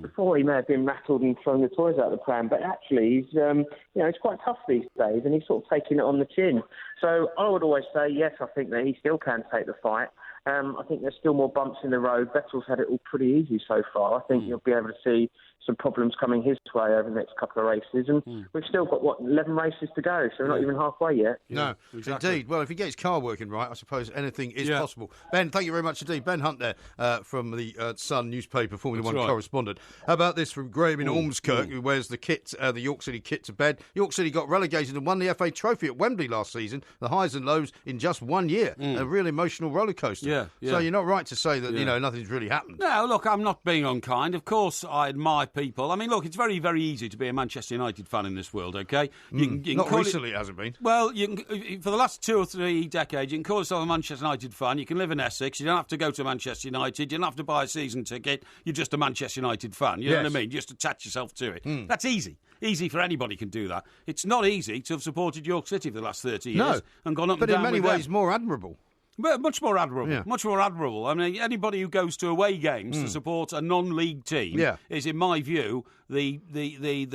Before he may have been rattled and thrown the toys out of the pram, but actually he's quite tough these days, and he's sort of taking it on the chin. So I would always say, yes, I think that he still can take the fight. I think there's still more bumps in the road. Vettel's had it all pretty easy so far. I think you'll be able to see some problems coming his way over the next couple of races. And we've still got, 11 races to go, so we're not even halfway yet. No, exactly. Indeed. Well, if he gets his car working right, I suppose anything is possible. Ben, thank you very much indeed. Ben Hunt there from the Sun newspaper, Formula One correspondent. How about this from Graham in Ormskirk, who wears the kit, the York City kit to bed. York City got relegated and won the FA Trophy at Wembley last season, the highs and lows in just 1 year. A real emotional roller coaster. Yeah. So you're not right to say that, nothing's really happened. No, look, I'm not being unkind. Of course, I admire people. I mean, look, it's very, very easy to be a Manchester United fan in this world, OK? You can not recently, it hasn't been. Well, for the last 2 or 3 decades, you can call yourself a Manchester United fan. You can live in Essex. You don't have to go to Manchester United. You don't have to buy a season ticket. You're just a Manchester United fan. You know what I mean? Just attach yourself to it. That's easy. Easy for anybody can do that. It's not easy to have supported York City for the last 30 years and gone up and down. But in many ways, more admirable. Well, much more admirable. Much more admirable. I mean, anybody who goes to away games to support a non-league team is, in my view, the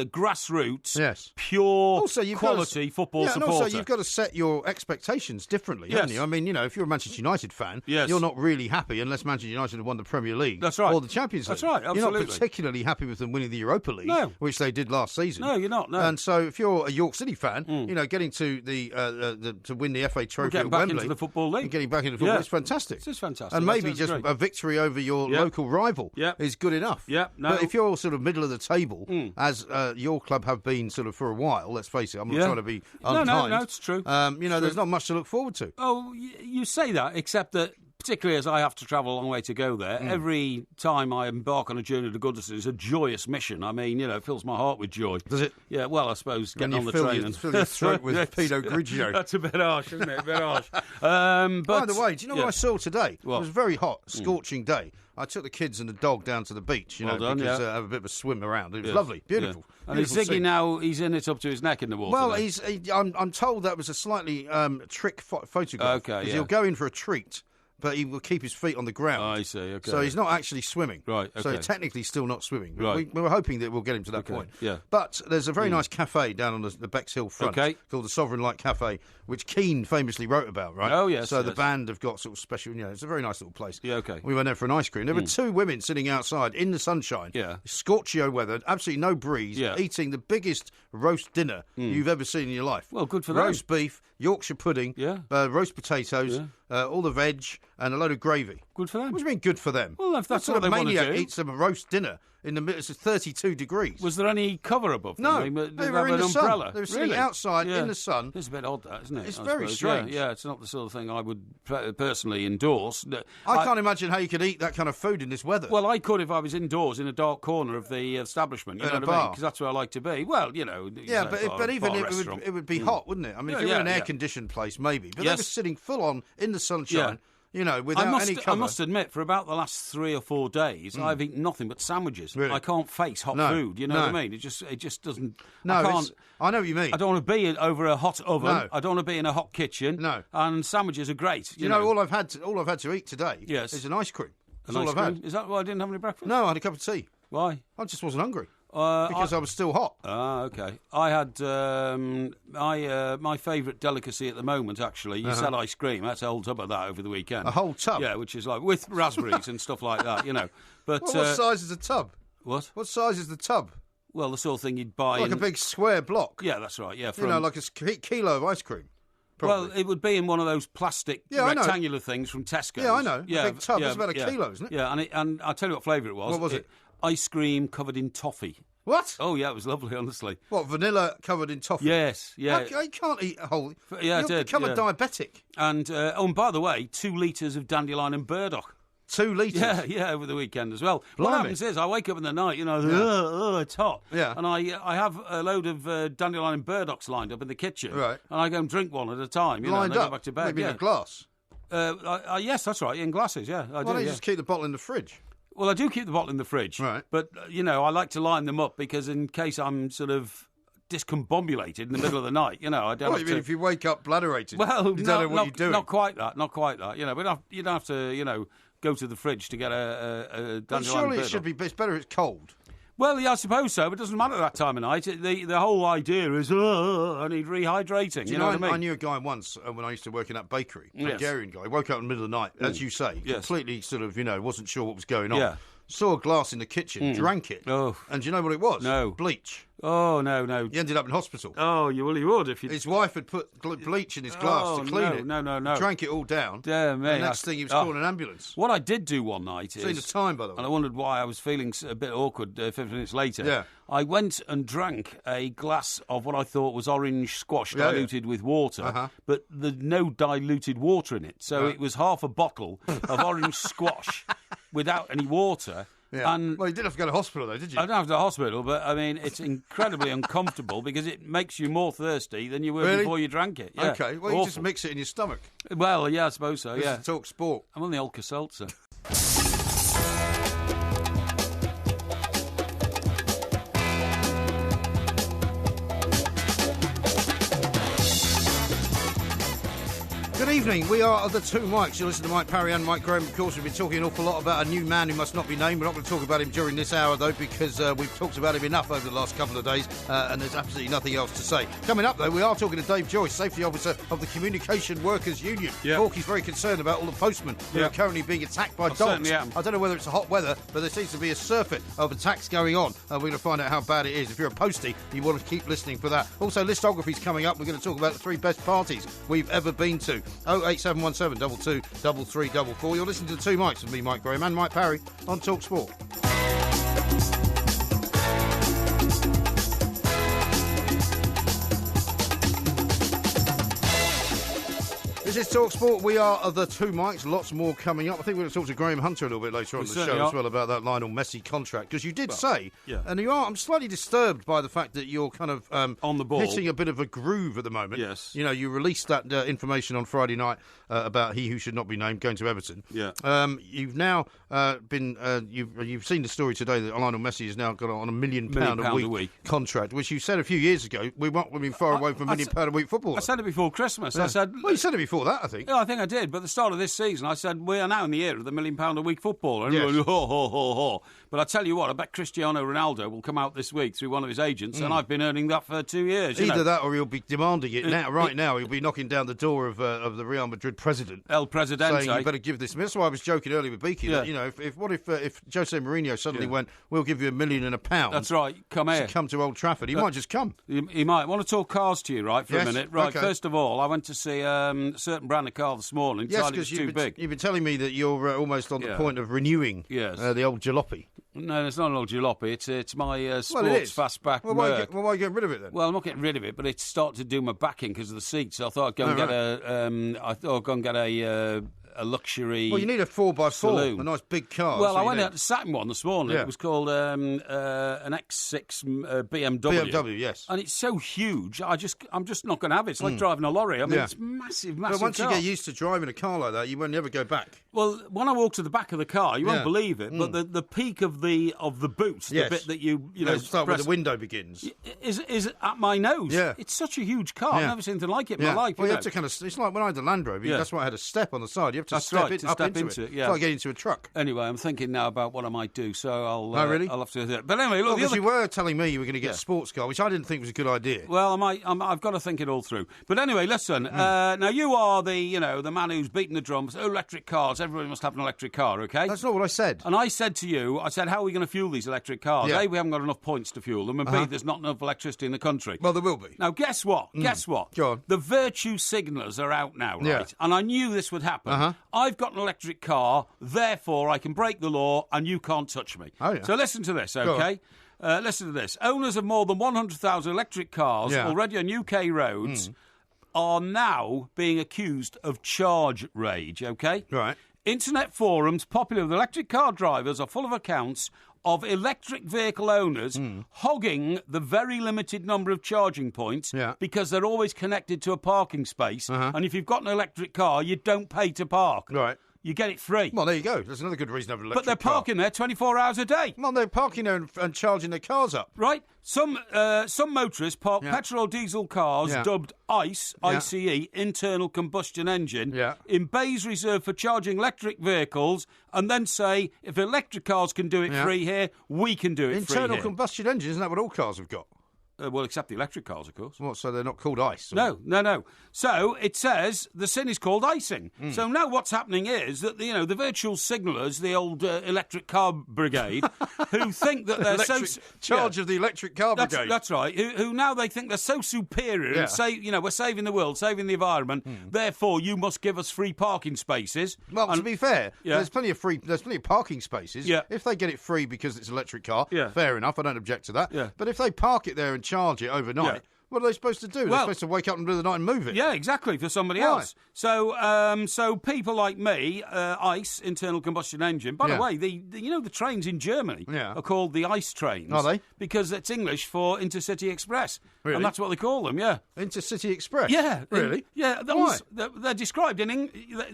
grassroots, pure quality football supporter. And also, you've got to set your expectations differently, haven't you? I mean, if you're a Manchester United fan, you're not really happy unless Manchester United have won the Premier League or the Champions League. That's right, absolutely. You're not particularly happy with them winning the Europa League, which they did last season. No, you're not. No. And so, if you're a York City fan, getting to to win the FA Trophy at Wembley, into the Football League, getting back into football, it's fantastic. It's fantastic. And maybe just a victory over your local rival is good enough. But if you're sort of middle of the table, as your club have been sort of for a while, let's face it, I'm not trying to be unkind. No, it's true. There's not much to look forward to. Oh, you say that, except that, particularly as I have to travel a long way to go there, every time I embark on a journey to Goodison, it's a joyous mission. I mean, it fills my heart with joy. Does it? Yeah, well, I suppose getting on the train and fill your throat with Pinot Grigio. That's a bit harsh, isn't it? A bit harsh. But by the way, do you know what I saw today? What? It was a very hot, scorching day. I took the kids and the dog down to the beach, because have a bit of a swim around. It was lovely, beautiful. Yeah. And Ziggy now, he's in it up to his neck in the water. Well, I'm told that was a slightly trick photograph. Okay, he'll go in for a treat, but he will keep his feet on the ground. I see, okay. So he's not actually swimming. Right, okay. So technically still not swimming. Right. We were hoping that we'll get him to that point. Yeah. But there's a very nice cafe down on the Bexhill front called the Sovereign Light Cafe, which Keane famously wrote about, right? Oh, yes. So the band have got sort of special, it's a very nice little place. Yeah, okay. We went there for an ice cream. There were 2 women sitting outside in the sunshine, scorchio weather, absolutely no breeze, eating the biggest roast dinner you've ever seen in your life. Well, good for them. Roast beef, Yorkshire pudding, roast potatoes, all the veg, and a load of gravy. Good for them. What do you mean good for them? Well, if that's what what they want to do. Maniac eats a roast dinner in the middle. It's 32 degrees. Was there any cover above them? No, they were in the umbrella. sun. They were sitting outside in the sun. It's a bit odd, that, isn't it? It's very strange. Yeah, it's not the sort of thing I would personally endorse. I can't imagine how you could eat that kind of food in this weather. Well, I could if I was indoors in a dark corner of the establishment. You know what I mean? Because that's where I like to be. Well, Yeah, but even it would be hot, wouldn't it? I mean, if you're in an air-conditioned place, maybe. But they were sitting full on in the sunshine. without any cover. I must admit, for about the last 3 or 4 days, I've eaten nothing but sandwiches. Really? I can't face hot food. You know what I mean? It just doesn't. No, I know what you mean. I don't want to be over a hot oven. No. I don't want to be in a hot kitchen. No. And sandwiches are great. You know, all I've had to eat today is an ice cream. That's all I've had. Is that why I didn't have any breakfast? No, I had a cup of tea. Why? I just wasn't hungry. Because I was still hot. Ah, okay. I had my favourite delicacy at the moment, actually. You said ice cream. That's a whole tub of that over the weekend. A whole tub? Yeah, which is like with raspberries and stuff like that, But what size is the tub? What? What size is the tub? Well, the sort of thing you'd buy like a big square block. Yeah, that's right. Yeah, like a kilo of ice cream. Probably. Well, it would be in one of those plastic rectangular things from Tesco. Yeah, I know. Yeah, a big tub. It's about a kilo, isn't it? Yeah, and I'll tell you what flavour it was. What was it? Ice cream covered in toffee. What? Oh, yeah, it was lovely, honestly. What, vanilla covered in toffee? Yes, yeah. You can't eat a whole... Yeah, You'll become a diabetic. And, and by the way, 2 litres of dandelion and burdock. 2 litres? Yeah, over the weekend as well. Blimey. What happens is I wake up in the night, it's hot. Yeah. And I have a load of dandelion and burdocks lined up in the kitchen. Right. And I go and drink one at a time, lined and I up? go back to bed. Maybe in a glass? Yes, that's right, in glasses, yeah. Why don't you just keep the bottle in the fridge? Well, I do keep the bottle in the fridge. Right. But, I like to line them up because in case I'm sort of discombobulated in the middle of the night, I don't have What, you mean if you wake up bladderated? Well, you don't know what you're doing? Not quite that, but you don't have to, go to the fridge to get a dandelion. But surely it should be. It's better if it's cold. Well, yeah, I suppose so, but it doesn't matter that time of night. The whole idea is, I need rehydrating. You know what I mean? I knew a guy once when I used to work in that bakery, a Hungarian guy. He woke up in the middle of the night, as you say, completely sort of, wasn't sure what was going on. Yeah. Saw a glass in the kitchen, drank it. Oh. And do you know what it was? No. Bleach. Oh, no. He ended up in hospital. Oh, you would if you... His wife had put bleach in his glass to clean it. No. Drank it all down. Dear me. And next thing he was calling an ambulance. What I did do one night is... Seen the time, by the way. And I wondered why I was feeling a bit awkward 15 minutes later. Yeah. I went and drank a glass of what I thought was orange squash diluted with water, but there's no diluted water in it. So it was half a bottle of orange squash without any water. Yeah. And well, you didn't have to go to hospital, though, did you? I didn't have to go to hospital, but, I mean, it's incredibly uncomfortable because it makes you more thirsty than you were before you drank it. Yeah. Okay, well, you just mix it in your stomach. Well, yeah, I suppose so, This is Talk Sport. I'm on the Alka-Seltzer. Good evening. We are the two Mikes. You listen to Mike Parry and Mike Graham. Of course, we've been talking an awful lot about a new man who must not be named. We're not going to talk about him during this hour, though, because we've talked about him enough over the last couple of days, and there's absolutely nothing else to say. Coming up, though, we are talking to Dave Joyce, Safety Officer of the Communication Workers Union. Yeah. Porky's very concerned about all the postmen who are currently being attacked by dogs. Certainly am. I don't know whether it's a hot weather, but there seems to be a surfeit of attacks going on. We're going to find out how bad it is. If you're a postie, you want to keep listening for that. Also, listography's coming up. We're going to talk about the 3 best parties we've ever been to. 08717 22 3344. You're listening to the two Mikes with me, Mike Graham, and Mike Parry on Talk Sport. This is Talk Sport. We are the two Mikes. Lots more coming up. I think we're going to talk to Graham Hunter a little bit later on in the show as well about that Lionel Messi contract. Because you did say, and I'm slightly disturbed by the fact that you're kind of on the ball, hitting a bit of a groove at the moment. Yes. You know, you released that information on Friday night about he who should not be named going to Everton. Yeah. You've now you've seen the story today that Lionel Messi has now got on £1 million a week contract, which you said a few years ago we won't be far away from £1 million a week football. I said it before Christmas. Yeah. I said, well, you said it before that, I think. Yeah, I think I did. But at the start of this season, I said we are now in the era of the £1 million a week footballer. And yes. Went, ho, ho, ho, ho. But I tell you what, I bet Cristiano Ronaldo will come out this week through one of his agents, and I've been earning that for 2 years. Either that, or he'll be demanding it now. Right now, he'll be knocking down the door of the Real Madrid president, El Presidente, saying you better give this. That's why I was joking earlier with Beaky. That, you know, if Jose Mourinho suddenly went, we'll give you £1 million. That's right. Come here. Come to Old Trafford. He might just come. He might. Want to talk cars to you, right, for a minute? Right. Okay. First of all, I went to see a certain brand of car this morning. Yes, because you've been telling me that you're almost on the point of renewing the old jalopy. No, it's not an old jalopy. It's my sports fastback. Well, why are you getting rid of it then? Well, I'm not getting rid of it, but it's starting to do my backing because of the seats. So I thought I'd go and get a a luxury. Well, you need a 4x4, saloon. a nice big car. Well, I went out to sat in one this morning. Yeah. It was called an X6 BMW. BMW, yes. And it's so huge. I'm just not going to have it. It's like driving a lorry. I mean, it's massive. But once you get used to driving a car like that, you won't never go back. Well, when I walk to the back of the car, you won't believe it, but the peak of the boot, the bit that you know, start where the window begins, is at my nose. Yeah. It's such a huge car. I've never seen anything like it in my life. Well, you have to kind of. It's like when I had the Land Rover. That's why I had a step on the side. You have to step up into it. Yeah. It's like getting into a truck. Anyway, I'm thinking now about what I might do, so I'll have to do it. But anyway, look, because you were telling me you were going to get a sports car, which I didn't think was a good idea. Well, I've got to think it all through. But anyway, listen. Now you are the man who's beating the drums. Electric cars. Everybody must have an electric car. Okay. That's not what I said. And I said to you, how are we going to fuel these electric cars? A, we haven't got enough points to fuel them, and B, there's not enough electricity in the country. Well, there will be. Now, guess what? Guess what? Go on. The virtue signallers are out now, right? Yeah. And I knew this would happen. I've got an electric car, therefore I can break the law and you can't touch me. Oh, yeah. So listen to this, okay? Listen to this. Owners of more than 100,000 electric cars already on UK roads are now being accused of charge rage, okay? Right. Internet forums popular with electric car drivers are full of accounts of electric vehicle owners hogging the very limited number of charging points because they're always connected to a parking space. And if you've got an electric car, you don't pay to park. Right. You get it free. Well, there you go. There's another good reason to have an electric car. But they're parking there 24 hours a day. Well, they're parking there and charging their cars up. Right. Some motorists park petrol or diesel cars dubbed ICE, ICE, internal combustion engine, in bays reserved for charging electric vehicles, and then say, if electric cars can do it free here, we can do it free here. Internal combustion engine, isn't that what all cars have got? Well, except the electric cars, of course. What, so they're not called ICE? Or... No. So it says the sin is called icing. So now what's happening is that, the virtual signallers, the old electric car brigade, who think that they're charge of the electric car brigade. That's right. Who now they think they're so superior and say, we're saving the world, saving the environment. Therefore, you must give us free parking spaces. Well, to be fair, there's plenty of parking spaces. Yeah. If they get it free because it's an electric car, fair enough. I don't object to that. Yeah. But if they park it there and charge it overnight, what are they supposed to do? They're supposed to wake up in the middle of the night and move it. Yeah, exactly, for somebody else. So people like me, ICE, internal combustion engine. By the way, the trains in Germany are called the ICE trains. Are they? Because it's English for Intercity Express. Really? And that's what they call them, yeah. Intercity Express? Yeah. Really? Why? They're described in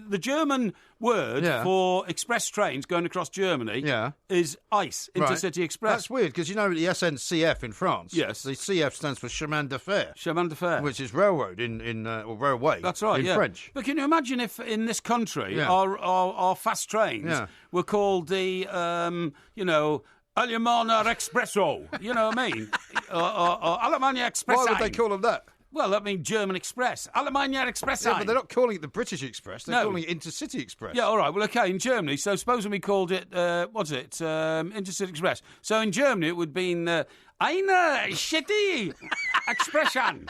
the German word for express trains going across Germany is ICE, Intercity Express. That's weird, because the SNCF in France, the CF stands for Chemin de Fer. Chemin de Fer. Which is railroad or railway. That's right, in French. But can you imagine if in this country our fast trains were called the, Alemania Expresso, you know what I mean? or Alemania Express. Why would they call them that? Well, that means German Express. Alemania Express. Yeah, but they're not calling it the British Express. They're calling it Intercity Express. Yeah, all right. Well, okay, in Germany. So supposing we called it, Intercity Express. So in Germany it would be eine shitty Expression,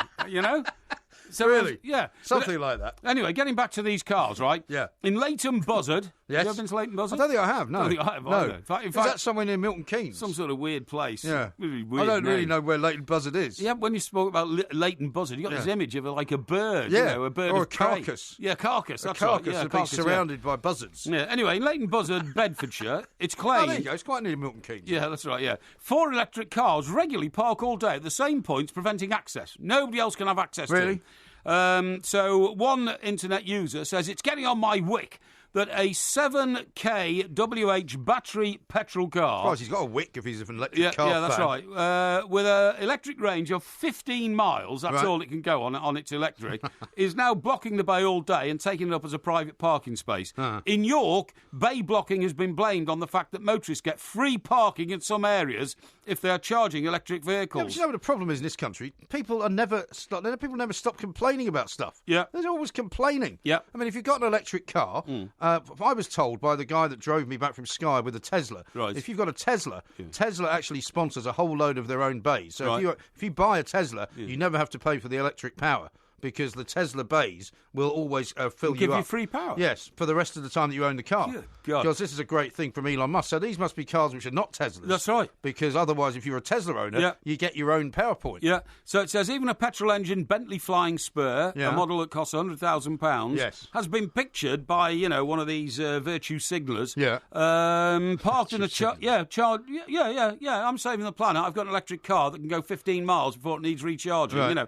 So, really? Yeah. Something like that. Anyway, getting back to these cars, right? Yeah. In Leighton Buzzard. Yes. Have you ever been to Leighton Buzzard? I don't think I have, no. I don't think I have no. either. In fact, is that somewhere near Milton Keynes? Some sort of weird place. Yeah. Really weird I don't really name. know where Leighton Buzzard is. Yeah, when you spoke about Leighton Buzzard, you got this image of a bird. Yeah. A bird or of a carcass. Prey. Yeah, carcass. A That's carcass right. Yeah, being surrounded by buzzards. Yeah. Anyway, in Leighton Buzzard, Bedfordshire, it's claimed... Oh, there you go. It's quite near Milton Keynes. Yeah, that's right, yeah. 4 electric cars regularly park all day at the same points, preventing access. Nobody else can have access to them. So one internet user says, it's getting on my wick that a 7K WH battery petrol car... Christ, he's got a wick if he's an electric car Yeah, that's fan. right. With an electric range of 15 miles, that's all it can go on its electric, is now blocking the bay all day and taking it up as a private parking space. In York, bay blocking has been blamed on the fact that motorists get free parking in some areas if they are charging electric vehicles. Yeah, but you know what the problem is in this country? People never stop complaining about stuff. Yeah. They're always complaining. Yeah. I mean, if you've got an electric car... I was told by the guy that drove me back from Skye with a Tesla, if you've got a Tesla, Tesla actually sponsors a whole load of their own bays. So if you buy a Tesla, you never have to pay for the electric power. because the Tesla bays will always fill you up. Give you free power? Yes, for the rest of the time that you own the car. Good God. Because this is a great thing from Elon Musk. So these must be cars which are not Teslas. That's right. Because otherwise, if you're a Tesla owner, you get your own PowerPoint. Yeah. So it says even a petrol engine Bentley Flying Spur, a model that costs £100,000, has been pictured by, one of these virtue signallers. Yeah. Parked in a I'm saving the planet. I've got an electric car that can go 15 miles before it needs recharging. Right.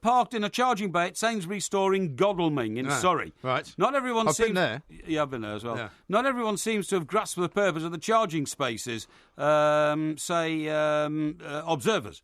Parked in a charging bay at Sainsbury's store in Godalming in Surrey. Right. Not everyone I've been there. Yeah, I've been there as well. Yeah. Not everyone seems to have grasped the purpose of the charging spaces, observers.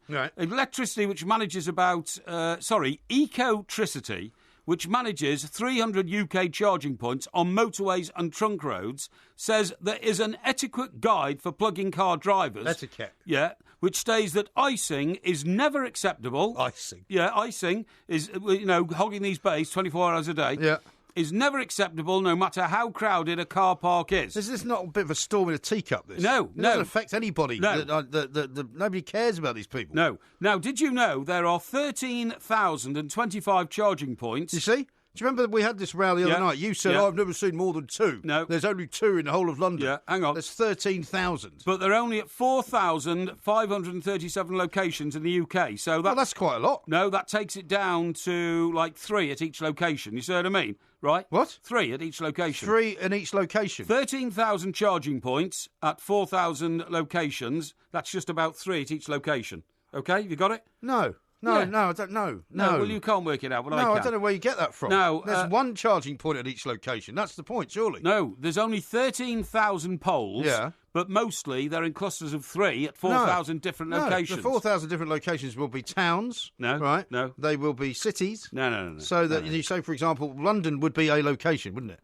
Right. Electricity, which manages Ecotricity, which manages 300 UK charging points on motorways and trunk roads, says there is an etiquette guide for plug-in car drivers. Etiquette? Yeah, which states that icing is never acceptable. Icing? Yeah, icing is, hogging these bays 24 hours a day. Yeah. Is never acceptable, no matter how crowded a car park is. Is this not a bit of a storm in a teacup, this? No, It doesn't affect anybody. No. Nobody cares about these people. No. Now, did you know there are 13,025 charging points? You see? Do you remember we had this row the other night? You said, I've never seen more than 2. No. There's only 2 in the whole of London. Yeah, hang on. There's 13,000. But they're only at 4,537 locations in the UK. So that's quite a lot. No, that takes it down to like 3 at each location. You see what I mean? Right? What? 3 at each location. 3 in each location. 13,000 charging points at 4,000 locations. That's just about 3 at each location. Okay, you got it? No, I don't know. No. Well, you can't work it out, but I can. No, I don't know where you get that from. No, there's one charging point at each location. That's the point, surely. No, there's only 13,000 poles. Yeah. But mostly they're in clusters of 3 at 4,000 different locations. The 4,000 different locations will be towns. No. Right? No. They will be cities. No. So that you say, for example, London would be a location, wouldn't it?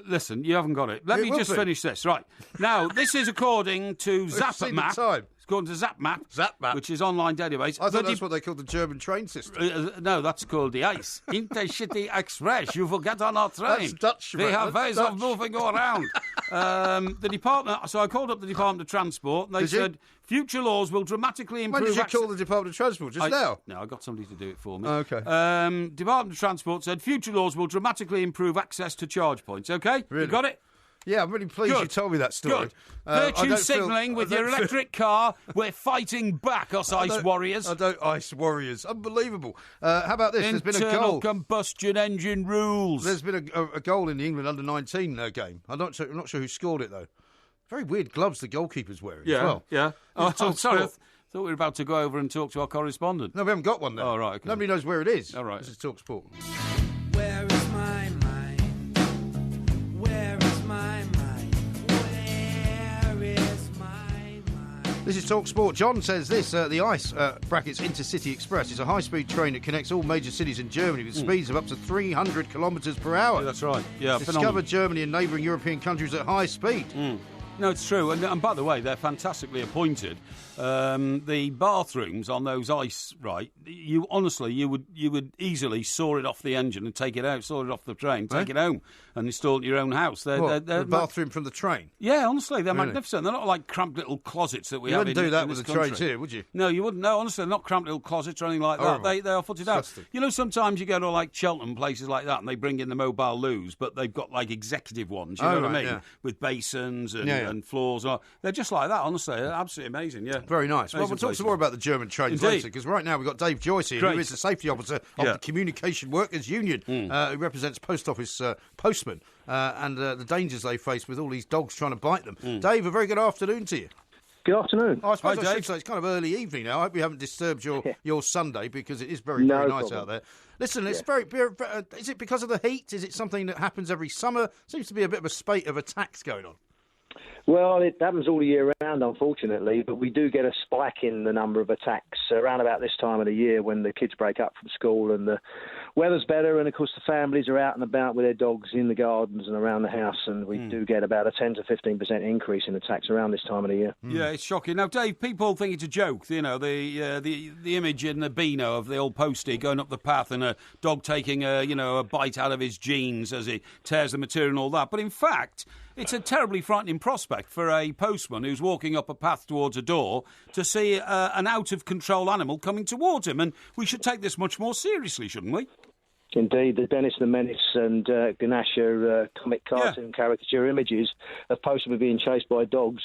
Listen, you haven't got it. Let me just finish this. Right. Now, this is according to ZapMap. According to ZapMap, which is online database. I thought that's what they called the German train system. No, that's called the ICE. Intercity Express. You will get on our train. That's Dutch. They have ways of moving around. The department. So I called up the Department of Transport, and they said future laws will dramatically improve. When did you call the Department of Transport? Just now? No, I got somebody to do it for me. Oh, okay. Department of Transport said future laws will dramatically improve access to charge points. Okay, really? You got it. Yeah, I'm really pleased you told me that story. Good. Virtue signalling with your electric car. We're fighting back, us ice warriors. Ice warriors. Unbelievable. How about this? There's been a goal. Combustion engine rules. There's been a goal in the England under-19 game. I'm not sure who scored it, though. Very weird gloves the goalkeeper's wearing as well. Yeah. Oh, sorry. I thought we were about to go over and talk to our correspondent. No, we haven't got one there. Oh, right. Okay. Nobody knows where it is. All right. This is Talk Sport. Where is my mind? Where is my mind? Where is my mind? This is Talk Sport. John says this, the ICE, brackets Intercity Express, is a high-speed train that connects all major cities in Germany with speeds of up to 300 kilometres per hour. Yeah, that's right. Yeah, Discovered Germany and neighbouring European countries at high speed. No, it's true. And by the way, they're fantastically appointed. The bathrooms on those ICE, right? You honestly, you would easily saw it off the engine and take it out, saw it off the train, take it home and install it in your own house. They're the bathroom from the train? Yeah, honestly, they're magnificent. They're not like cramped little closets that we have in this country. You wouldn't do that with the trains here, would you? No, you wouldn't. No, honestly, they're not cramped little closets or anything like that. They are footed out. You know, sometimes you go to like Cheltenham, places like that, and they bring in the mobile loos, but they've got like executive ones, you know what I mean? Yeah. With basins and floors. They're just like that, honestly. They're absolutely amazing, yeah. Very nice. Well, we'll talk some more about the German trains later, because right now we've got Dave Joyce here, who is the safety officer of the Communication Workers Union, who represents post office postmen and the dangers they face with all these dogs trying to bite them. Dave, a very good afternoon to you. Good afternoon. I suppose I should say it's kind of early evening now. I hope we haven't disturbed your Sunday, because it is very, very nice out there. Listen, it's is it because of the heat? Is it something that happens every summer? Seems to be a bit of a spate of attacks going on. Well, it happens all year round, unfortunately, but we do get a spike in the number of attacks around about this time of the year when the kids break up from school and the weather's better, and of course the families are out and about with their dogs in the gardens and around the house, and we do get about a 10 to 15% increase in attacks around this time of the year. Yeah, it's shocking. Now, Dave, people think it's a joke, you know, the image in the Beano of the old postie going up the path and a dog taking a bite out of his jeans as he tears the material and all that. But in fact, it's a terribly frightening prospect for a postman who's walking up a path towards a door to see an out-of-control animal coming towards him. And we should take this much more seriously, shouldn't we? Indeed, the Dennis the Menace and Ganasha comic cartoon caricature images of postmen being chased by dogs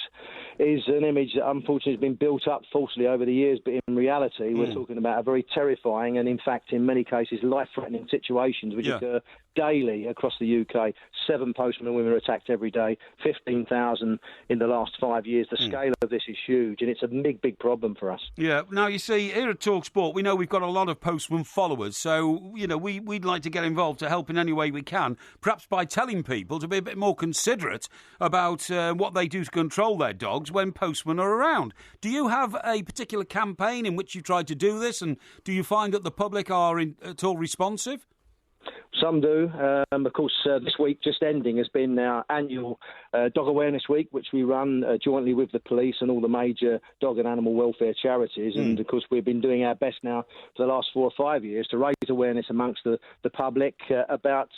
is an image that unfortunately has been built up falsely over the years, but in reality we're talking about a very terrifying and in fact in many cases life-threatening situations which occur daily across the UK. 7 postmen and women are attacked every day, 15,000 in the last 5 years. The scale of this is huge and it's a big problem for us. Yeah, now you see, here at TalkSport we know we've got a lot of postman followers, so you know we'd like to get involved to help in any way we can, perhaps by telling people to be a bit more considerate about what they do to control their dogs when postmen are around. Do you have a particular campaign in which you try to do this, and do you find that the public are at all responsive? Some do. Of course, this week just ending has been our annual Dog Awareness Week, which we run jointly with the police and all the major dog and animal welfare charities. And, of course, we've been doing our best now for the last 4 or 5 years to raise awareness amongst the public about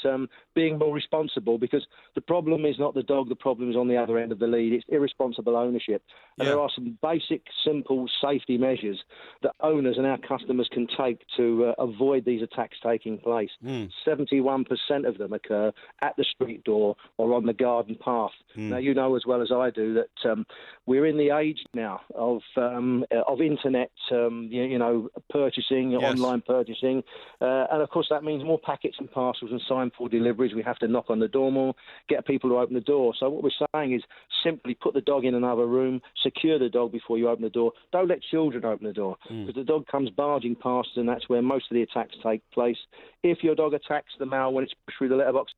being more responsible, because the problem is not the dog, the problem is on the other end of the lead. It's irresponsible ownership. And there are some basic, simple safety measures that owners and our customers can take to avoid these attacks taking place. 71% of them occur at the street door or on the garden path. Now, you know as well as I do that we're in the age now of internet, purchasing, online purchasing, and of course that means more packets and parcels and signed for deliveries. We have to knock on the door more, get people to open the door. So what we're saying is simply put the dog in another room, secure the dog before you open the door. Don't let children open the door, because the dog comes barging past and that's where most of the attacks take place. If your dog attacks the mail when it's pushed through the letterbox,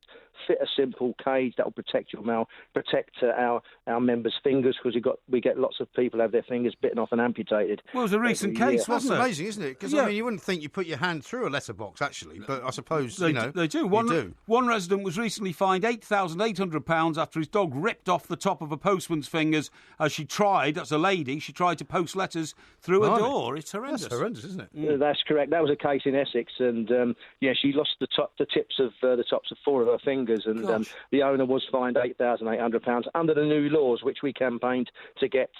fit a simple cage that will protect your mail, protect our members' fingers, because we get lots of people have their fingers bitten off and amputated. Well, it was a recent case, wasn't it? That's amazing, isn't it? Because I mean, you wouldn't think you put your hand through a letterbox actually, but I suppose they do. One resident was recently fined £8,800 after his dog ripped off the top of a postman's fingers as she tried. That's a lady. She tried to post letters through a door. It's horrendous. That's horrendous, isn't it? That's correct. That was a case in Essex, and she lost the tops of 4 of her fingers, and the owner was fined £8,800 under the new laws, which we campaigned to get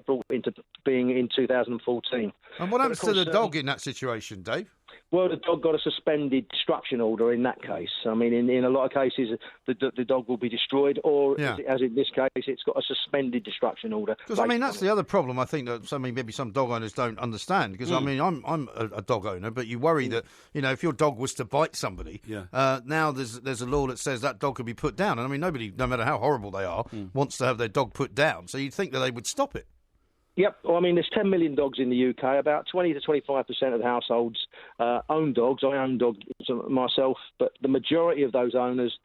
brought into being in 2014. And what happens to the dog in that situation, Dave? Well, the dog got a suspended destruction order in that case. I mean, in a lot of cases, the dog will be destroyed, or as in this case, it's got a suspended destruction order. Because, I mean, that's the other problem I think that maybe some dog owners don't understand. Because, I mean, I'm a dog owner, but you worry that, if your dog was to bite somebody, now there's a law that says that dog could be put down. And, I mean, nobody, no matter how horrible they are, wants to have their dog put down. So you'd think that they would stop it. Yep. Well, I mean, there's 10 million dogs in the UK. About 20 to 25% of the households own dogs. I own dogs myself, but the majority of those owners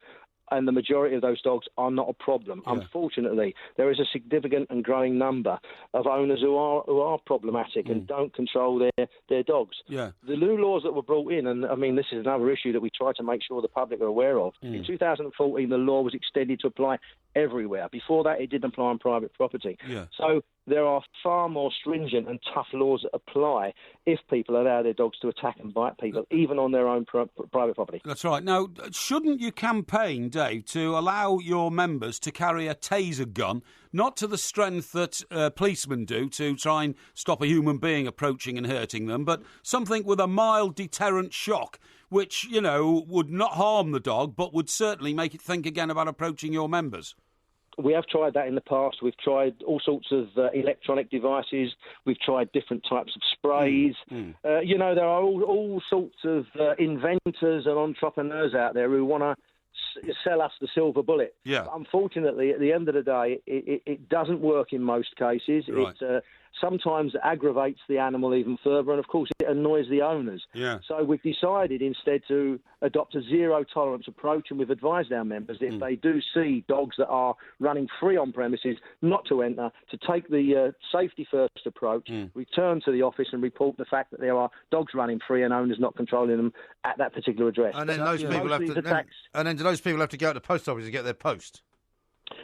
and the majority of those dogs are not a problem. Yeah. Unfortunately, there is a significant and growing number of owners who are problematic and don't control their dogs. Yeah. The new laws that were brought in, and I mean, this is another issue that we try to make sure the public are aware of. In 2014, the law was extended to apply everywhere. Before that, it didn't apply on private property. Yeah. So there are far more stringent and tough laws that apply if people allow their dogs to attack and bite people, even on their own private property. That's right. Now, shouldn't you campaign, Dave, to allow your members to carry a taser gun, not to the strength that policemen do to try and stop a human being approaching and hurting them, but something with a mild deterrent shock, which, would not harm the dog, but would certainly make it think again about approaching your members? We have tried that in the past. We've tried all sorts of electronic devices. We've tried different types of sprays. There are all sorts of inventors and entrepreneurs out there who want to sell us the silver bullet. Yeah. But unfortunately, at the end of the day, it doesn't work in most cases. Right. It sometimes aggravates the animal even further, and of course it annoys the owners. Yeah. So we've decided instead to adopt a zero-tolerance approach, and we've advised our members that if they do see dogs that are running free on premises, not to enter, to take the safety-first approach, return to the office and report the fact that there are dogs running free and owners not controlling them at that particular address. And then do those people have to go to the post office to get their post?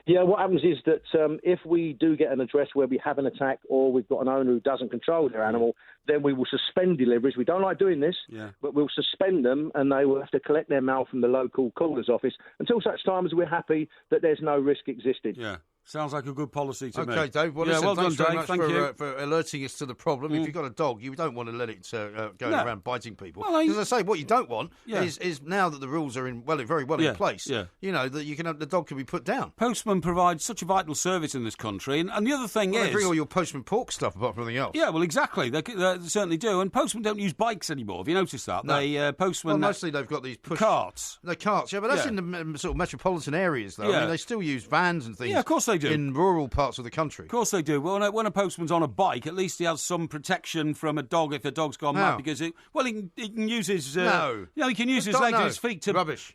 Yeah, what happens is that if we do get an address where we have an attack or we've got an owner who doesn't control their animal, then we will suspend deliveries. We don't like doing this, but we'll suspend them and they will have to collect their mail from the local caller's office until such time as we're happy that there's no risk existing. Yeah. Sounds like a good policy to me. Okay, Dave. Well, listen, thanks done, very Dave. much for alerting us to the problem. If you've got a dog, you don't want to let it go around biting people. Well, as I say, what you don't want is now that the rules are very well in place, you know, that you can have, the dog can be put down. Postmen provide such a vital service in this country, and the other thing is... They bring all your postman pork stuff apart from anything else. Yeah, well, exactly. They certainly do. And postmen don't use bikes anymore. Have you noticed that? No. Postmen... Well, mostly they've got these carts. The carts, yeah, but that's in the sort of metropolitan areas, though. Yeah. I mean, they still use vans and things. Yeah, of course they do. In rural parts of the country. Of course they do. Well, when a postman's on a bike, at least he has some protection from a dog if a dog's gone mad, because he can use his he can use his legs and his feet to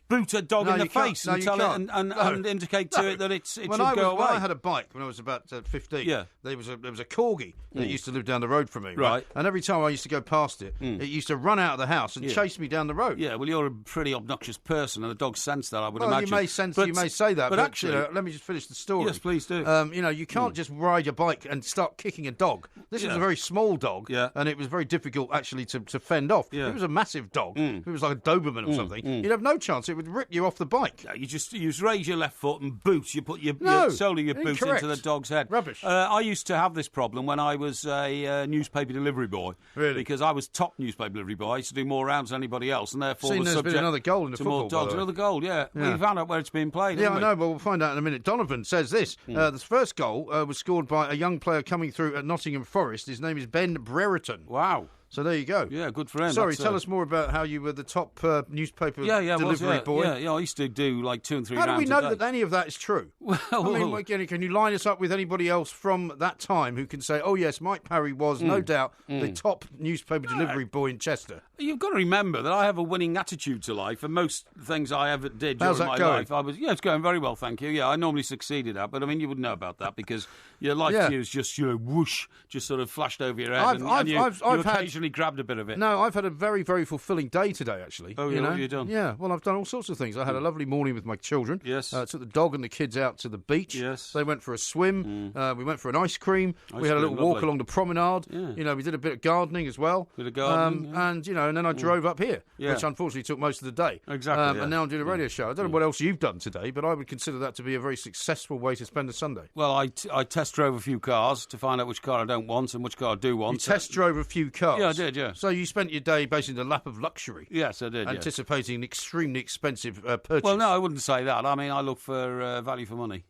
boot a dog in the face and tell it and indicate to it that it should go away. When I had a bike when I was about 15, there was a corgi that used to live down the road from me, right? And every time I used to go past it, it used to run out of the house and chase me down the road. Yeah, well, you're a pretty obnoxious person, and the dog sensed that, I would imagine. You may say that, but actually, let me just finish the story. Yes, please do. You can't just ride a bike and start kicking a dog. This was a very small dog, and it was very difficult actually to fend off. If it was a massive dog, if it was like a Doberman or something, you'd have no chance. It would rip you off the bike. Yeah, you raise your left foot and boot. You put your sole of your boot into the dog's head. Rubbish. I used to have this problem when I was a newspaper delivery boy. Really? Because I was top newspaper delivery boy. I used to do more rounds than anybody else, and therefore there's subject been another goal in the to football, more dogs. Another goal, yeah. We found out where it's being played. Yeah, I know, but we'll find out in a minute. Donovan says this. The first goal was scored by a young player coming through at Nottingham Forest. His name is Ben Brereton. Wow. So there you go. Yeah, good for him. Sorry, tell us more about how you were the top newspaper delivery boy. Yeah, I used to do like 2 and 3 rounds. How do we know that any of that is true? Well, can you line us up with anybody else from that time who can say, oh yes, Mike Parry was no doubt the top newspaper delivery boy in Chester? You've got to remember that I have a winning attitude to life, and most things I ever did during my life, it's going very well, thank you. Yeah, I normally succeeded at, but I mean, you wouldn't know about that because your life to you is just whoosh, just sort of flashed over your head, and you occasionally grabbed a bit of it. No, I've had a very, very fulfilling day today, actually. Oh, yeah, what have you done? Yeah, well, I've done all sorts of things. I had a lovely morning with my children. Yes. Took the dog and the kids out to the beach. Yes. They went for a swim. We went for an ice cream. We had a little walk along the promenade. Yeah. We did a bit of gardening as well. Bit of gardening, and then I drove up here, which unfortunately took most of the day. Exactly. And now I'm doing a radio show. I don't know what else you've done today, but I would consider that to be a very successful way to spend a Sunday. Well, I test drove a few cars to find out which car I don't want and which car I do want. You test drove a few cars? Yeah, I did, yeah. So you spent your day basically in the lap of luxury? Yes, I did, anticipating an extremely expensive purchase? Well, no, I wouldn't say that. I mean, I look for value for money.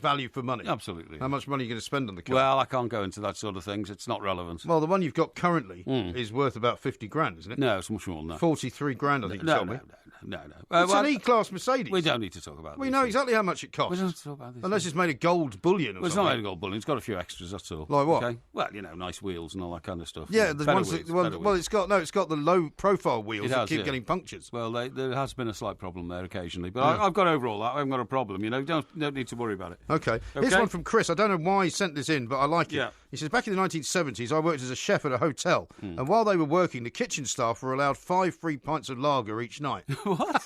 Value for money? Absolutely. How much money are you going to spend on the car? Well, I can't go into that sort of things. It's not relevant. Well, the one you've got currently is worth about 50 grand, isn't it? No, it's much more than that. 43 grand, I think you told me. No. It's an E-Class Mercedes. We don't need to talk about this. We know exactly how much it costs. We don't need to talk about this. Unless it's made of gold bullion or something. It's not made of gold bullion. It's got a few extras, that's all. Like what? Okay? Well, nice wheels and all that kind of stuff. Yeah, the ones it's got the low-profile wheels that keep getting punctures. Well, there has been a slight problem there occasionally, but I've got over all that. I haven't got a problem. Don't need to worry about it. Okay. Here's one from Chris. I don't know why he sent this in, but I like it. Yeah. He says, back in the 1970s, I worked as a chef at a hotel, and while they were working, the kitchen staff were allowed 5 free pints of lager each night. What?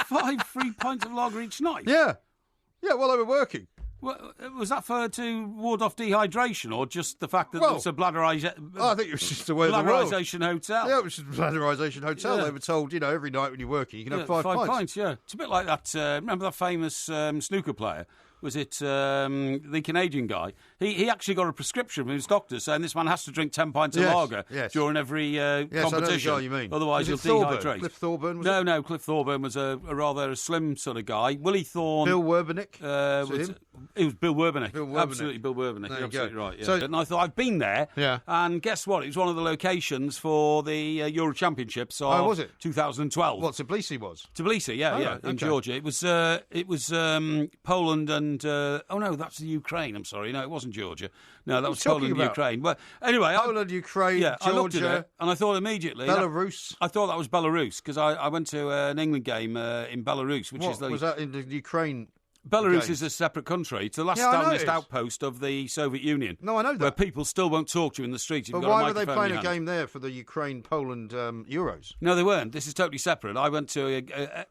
5 free pints of lager each night? Yeah. Yeah, while they were working. Well, was that to ward off dehydration, or just the fact that it's a bladderisation? I think it was just the way of the world. Bladderisation hotel. Yeah, it was just a bladderisation hotel. Yeah. They were told, every night when you're working, you can have 5 pints. Yeah. It's a bit like that. Remember that famous snooker player? Was it the Canadian guy? He actually got a prescription from his doctor saying this man has to drink 10 pints of lager during every competition. I know the guy you mean. Otherwise he'll dehydrate. Cliff Thorburn, was it? No, Cliff Thorburn was a rather slim sort of guy. Willie Thorne. Bill Werbenick? It was Bill Werbenick. Bill Werbenick. Absolutely Bill Werbenick. You're absolutely right. Yeah. So, and I thought, I've been there. Yeah. And guess what? It was one of the locations for the Euro Championships of was it? 2012. What, Tbilisi was? Tbilisi, in Georgia. It was Poland and... that's the Ukraine. I'm sorry. No, it wasn't Georgia. No, that was Poland and Ukraine. Well, anyway, Poland, Ukraine, Georgia, I looked at it and I thought immediately Belarus. I thought that was Belarus because I went to an England game in Belarus, which is was that in the Ukraine? Belarus is a separate country. It's the last stalinist outpost of the Soviet Union. No, I know that. Where people still won't talk to you in the streets. But why were they playing a game there for the Ukraine-Poland Euros? No, they weren't. This is totally separate. I went to...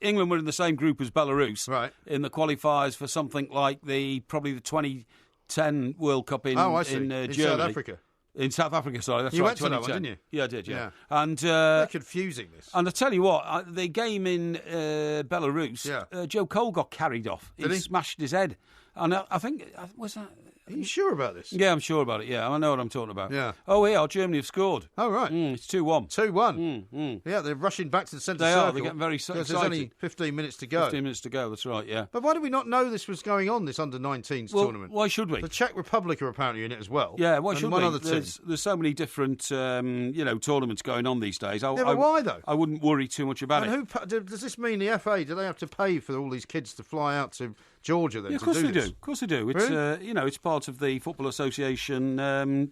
England were in the same group as Belarus in the qualifiers for something like probably the 2010 World Cup in Germany. South Africa. In South Africa, sorry, that's you right. Went to that one, didn't you? Yeah, I did. Yeah. And they're confusing this. And I tell you what, the game in Belarus, Joe Cole got carried off. He smashed his head, and I think was that. Are you sure about this? Yeah, I'm sure about it. Yeah, I know what I'm talking about. Yeah. Oh, yeah, Germany have scored. Oh, right. It's 2-1. 2-1. Yeah, they're rushing back to the centre circle. They are. They're getting very excited. There's only 15 minutes to go. 15 minutes to go. That's right. Yeah. But why did we not know this was going on? This under-19s tournament. Why should we? The Czech Republic are apparently in it as well. Yeah. Why should we? Other there's so many different tournaments going on these days. But why though? I wouldn't worry too much about it. Does this mean the FA? Do they have to pay for all these kids to fly out to Georgia then? Yeah, of course they do. Of course they do. It's really? It's part of the Football Association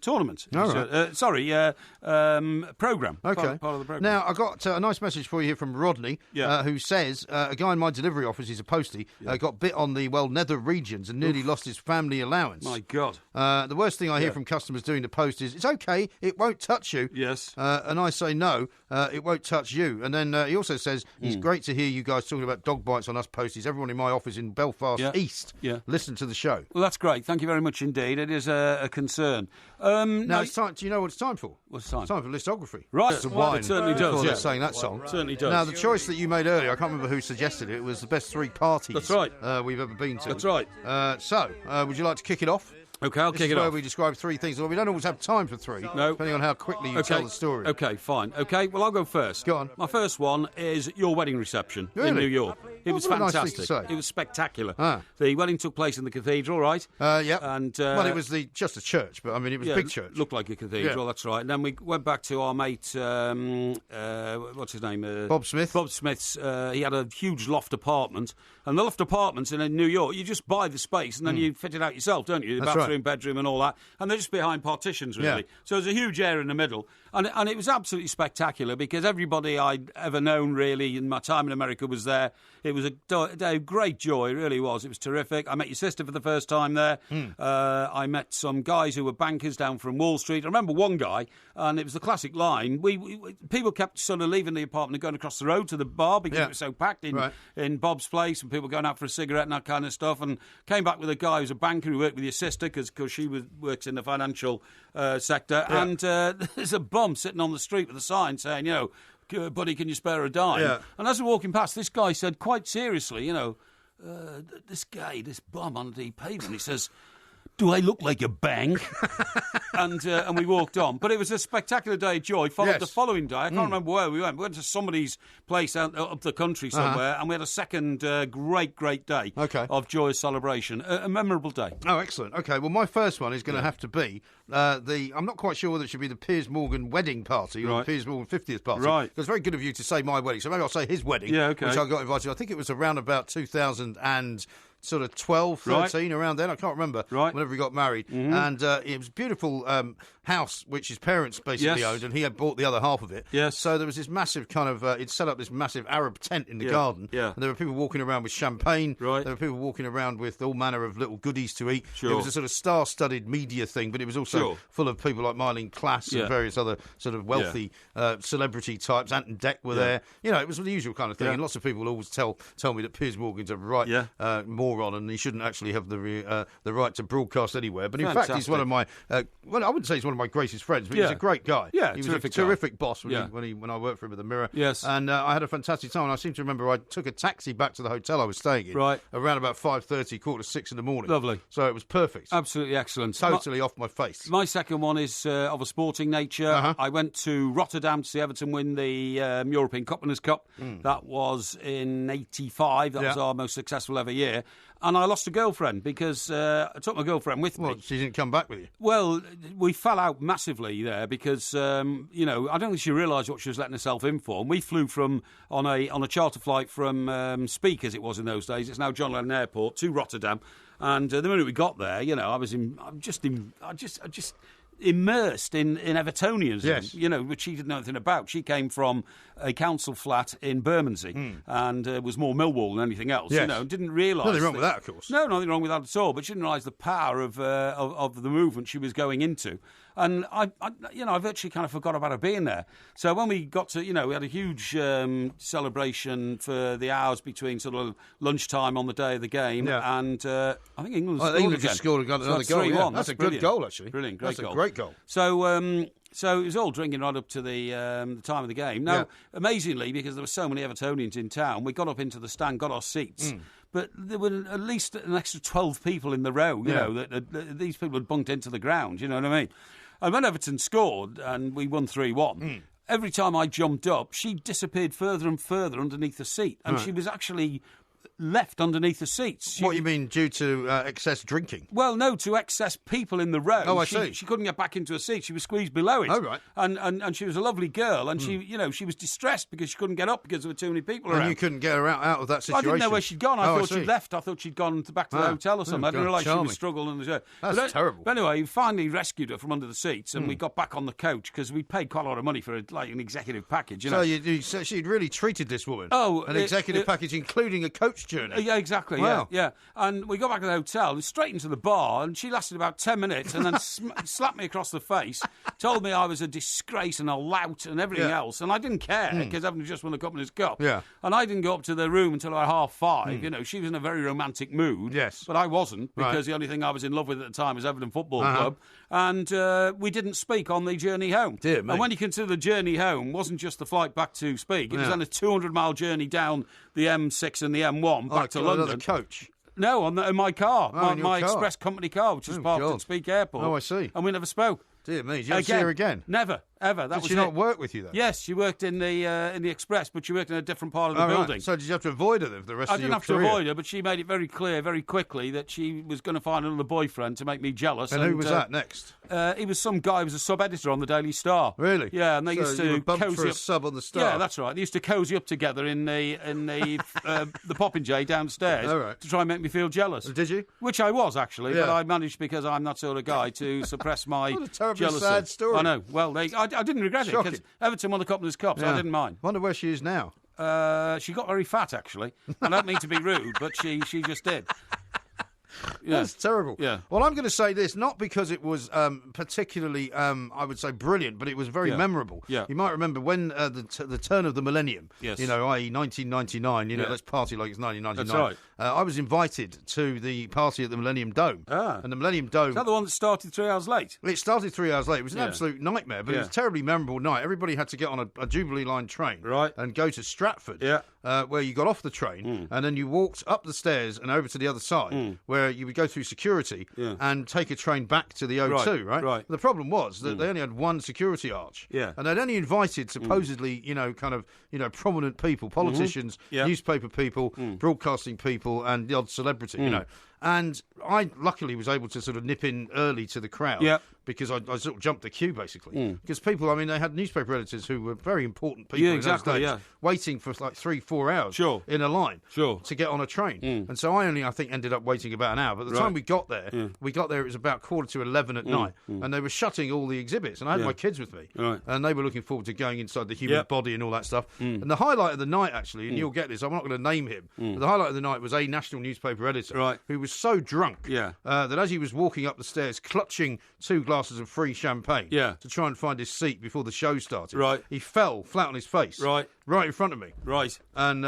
tournament. Right. Program. Okay. Part of the program. Now I got a nice message for you here from Rodney, who says a guy in my delivery office, he's a postie, got bit on the nether regions and nearly lost his family allowance. My God. The worst thing I hear from customers doing the post is, it's okay, it won't touch you. Yes. And I say no, it won't touch you. And then he also says it's great to hear you guys talking about dog bites on us posties. Everyone in my office in Belfast East listen to the show. Well, that's great. Thank you very much indeed. It is a concern. Now it's time. Do you know what it's time for? What's time? It's time for lithography. Right. It's a wine. It certainly does. They're saying that song. Certainly does. Now the choice that you made earlier, I can't remember who suggested it. It was the best 3 parties. That's right. We've ever been to. That's right. So, would you like to kick it off? Okay, I'll kick it off. This is where we describe 3 things. Well, we don't always have time for 3, depending on how quickly you tell the story. Okay, fine. Okay, well, I'll go first. Go on. My first one is your wedding reception in New York. It was fantastic. Nice thing to say. It was spectacular. The wedding took place in the cathedral, right? Yep. And, well, it was just a church, but I mean, it was a big church. Looked like a cathedral, that's right. And then we went back to our mate, what's his name? Bob Smith. Bob Smith's. He had a huge loft apartment. And the loft apartments in New York, you just buy the space and then you fit it out yourself, don't you? The bathroom, bedroom and all that. And they're just behind partitions, really. Yeah. So there's a huge area in the middle. And it was absolutely spectacular because everybody I'd ever known, really, in my time in America was there. It was a day of great joy, it really was. It was terrific. I met your sister for the first time there. I met some guys who were bankers down from Wall Street. I remember one guy, and it was the classic line. People kept sort of leaving the apartment and going across the road to the bar because it was so packed in Bob's place, and people going out for a cigarette and that kind of stuff, and came back with a guy who's a banker who worked with your sister because she works in the financial sector, and there's a bum sitting on the street with a sign saying, buddy, can you spare a dime? Yeah. And as we're walking past, this guy said quite seriously, this bum on the pavement, he says, do I look like a bank? and we walked on. But it was a spectacular day of joy. Followed the following day. I can't remember where we went. We went to somebody's place up the country somewhere, and we had a second great day of joyous celebration. A memorable day. Oh, excellent. Okay, well, my first one is going to have to be I'm not quite sure whether it should be the Piers Morgan wedding party or the Piers Morgan 50th party. Right. It's very good of you to say my wedding, so maybe I'll say his wedding, which I got invited to. I think it was around about 2012, 13, around then. I can't remember. Whenever he got married. Mm-hmm. And it was a beautiful house, which his parents basically owned, and he had bought the other half of it. Yes. So there was this massive kind of, he'd set up this massive Arab tent in the garden. Yeah. And there were people walking around with champagne. Right. There were people walking around with all manner of little goodies to eat. Sure. It was a sort of star-studded media thing, but it was also full of people like Marlene Klass and various other sort of wealthy celebrity types. Anton Deck were there. It was the usual kind of thing. And lots of people always tell me that Piers Morgan's a moron and he shouldn't actually have the right to broadcast anywhere. But in fact, he's one of my I wouldn't say he's one of my greatest friends, but he's a great guy. Yeah, he was a terrific boss when I worked for him at the Mirror. Yes, and I had a fantastic time. And I seem to remember I took a taxi back to the hotel I was staying in around about 5:30, 5:45 in the morning. Lovely. So it was perfect. Absolutely excellent. Totally off my face. My second one is of a sporting nature. I went to Rotterdam to see Everton win the European Cup Winners' Cup. That was in '85. That was our most successful ever year. And I lost a girlfriend because I took my girlfriend with me. Well, she didn't come back with you? Well, we fell out massively there because, I don't think she realised what she was letting herself in for. And we flew on a charter flight from Speke, as it was in those days. It's now John Lennon Airport, to Rotterdam. And the minute we got there, immersed in Evertonianism, Yes. Which she didn't know anything about. She came from a council flat in Bermondsey and was more Millwall than anything else. Yes. Didn't realise Nothing wrong with that, of course. No, nothing wrong with that at all. But she didn't realise the power of the movement she was going into. And I virtually kind of forgot about her being there. So when we got to, we had a huge celebration for the hours between sort of lunchtime on the day of the game, and I think England scored another goal. 3-1. Yeah. That's a good goal, actually. Brilliant, great That's goal. a great goal. So it was all drinking right up to the time of the game. Now, amazingly, because there were so many Evertonians in town, we got up into the stand, got our seats. But there were at least an extra 12 people in the row, that these people had bunked into the ground, you know what I mean? And when Everton scored and we won 3-1, every time I jumped up, she disappeared further and further underneath the seat. And she was actually left underneath the seats. What you mean, due to excess drinking? Well, no, to excess people in the row. Oh, I see. She couldn't get back into a seat. She was squeezed below it. Oh, right. And she was a lovely girl, and she was distressed because she couldn't get up because there were too many people around. And you couldn't get her out of that situation? I didn't know where she'd gone. I thought she'd left. I thought she'd gone back to the hotel or something. I didn't realise she was struggling. That's terrible. But anyway, we finally rescued her from under the seats, and we got back on the coach because we paid quite a lot of money for an executive package. So she'd really treated this woman. Oh, an executive package, including a coach journey. Yeah, exactly. Wow. Yeah. And we got back to the hotel and straight into the bar, and she lasted about 10 minutes and then slapped me across the face, told me I was a disgrace and a lout and everything else, and I didn't care because Everton just won the Company's Cup. Yeah. And I didn't go up to the room until about 5:30. She was in a very romantic mood. Yes. But I wasn't, because the only thing I was in love with at the time was Everton Football Club, and we didn't speak on the journey home. Dear me. And when you consider the journey home wasn't just the flight back to Speak, it was then a 200-mile journey down the M6 and the M1 back to London. Another coach? No, in my car, my car. Express company car, which was parked at Speak Airport. Oh, I see. And we never spoke. Dear me, did you ever see her again? Never, ever. Did she not work with you then? Yes, she worked in the Express, but she worked in a different part of the building. Right. So did you have to avoid her then for the rest of your career? I didn't have to avoid her, but she made it very clear very quickly that she was going to find another boyfriend to make me jealous. And who was that next? He was some guy who was a sub-editor on the Daily Star. Really? Yeah, and they used to you were bumped cozy for a up. sub on the Star? Yeah, that's right. They used to cozy up together in the Popinjay downstairs to try and make me feel jealous. Did you? Which I was, actually, but I managed, because I'm that sort of guy, to suppress my What a terribly jealousy. sad story. I know. Well, I didn't regret it, because Everton won the Company's Cup, so I didn't mind. Wonder where she is now. She got very fat, actually. I don't mean to be rude, but she just did. Yeah. That's terrible. Yeah. Well, I'm going to say this, not because it was particularly, I would say, brilliant, but it was very memorable. Yeah. You might remember when the turn of the millennium, yes. i.e. 1999, let's party like it's 1999. That's right. I was invited to the party at the Millennium Dome. And the Millennium Dome... Is that the one that started 3 hours late? It started 3 hours late. It was an absolute nightmare, but it was a terribly memorable night. Everybody had to get on a Jubilee Line train and go to Stratford, where you got off the train, and then you walked up the stairs and over to the other side, where you would go through security and take a train back to the O2, right? The problem was that they only had one security arch, and they'd only invited supposedly, prominent people, politicians, newspaper people, broadcasting people, and the odd celebrity, And I luckily was able to sort of nip in early to the crowd because I sort of jumped the queue, basically. Because people, they had newspaper editors who were very important people in those days, waiting for like 3-4 hours in a line to get on a train. And so I think, ended up waiting about an hour. But the time we got there, it was about 11:15 at night, and they were shutting all the exhibits. And I had my kids with me, and they were looking forward to going inside the human body and all that stuff. And the highlight of the night, actually, and you'll get this, I'm not going to name him, but the highlight of the night was a national newspaper editor who was so drunk that as he was walking up the stairs, clutching 2 glasses of free champagne to try and find his seat before the show started, he fell flat on his face right in front of me. And,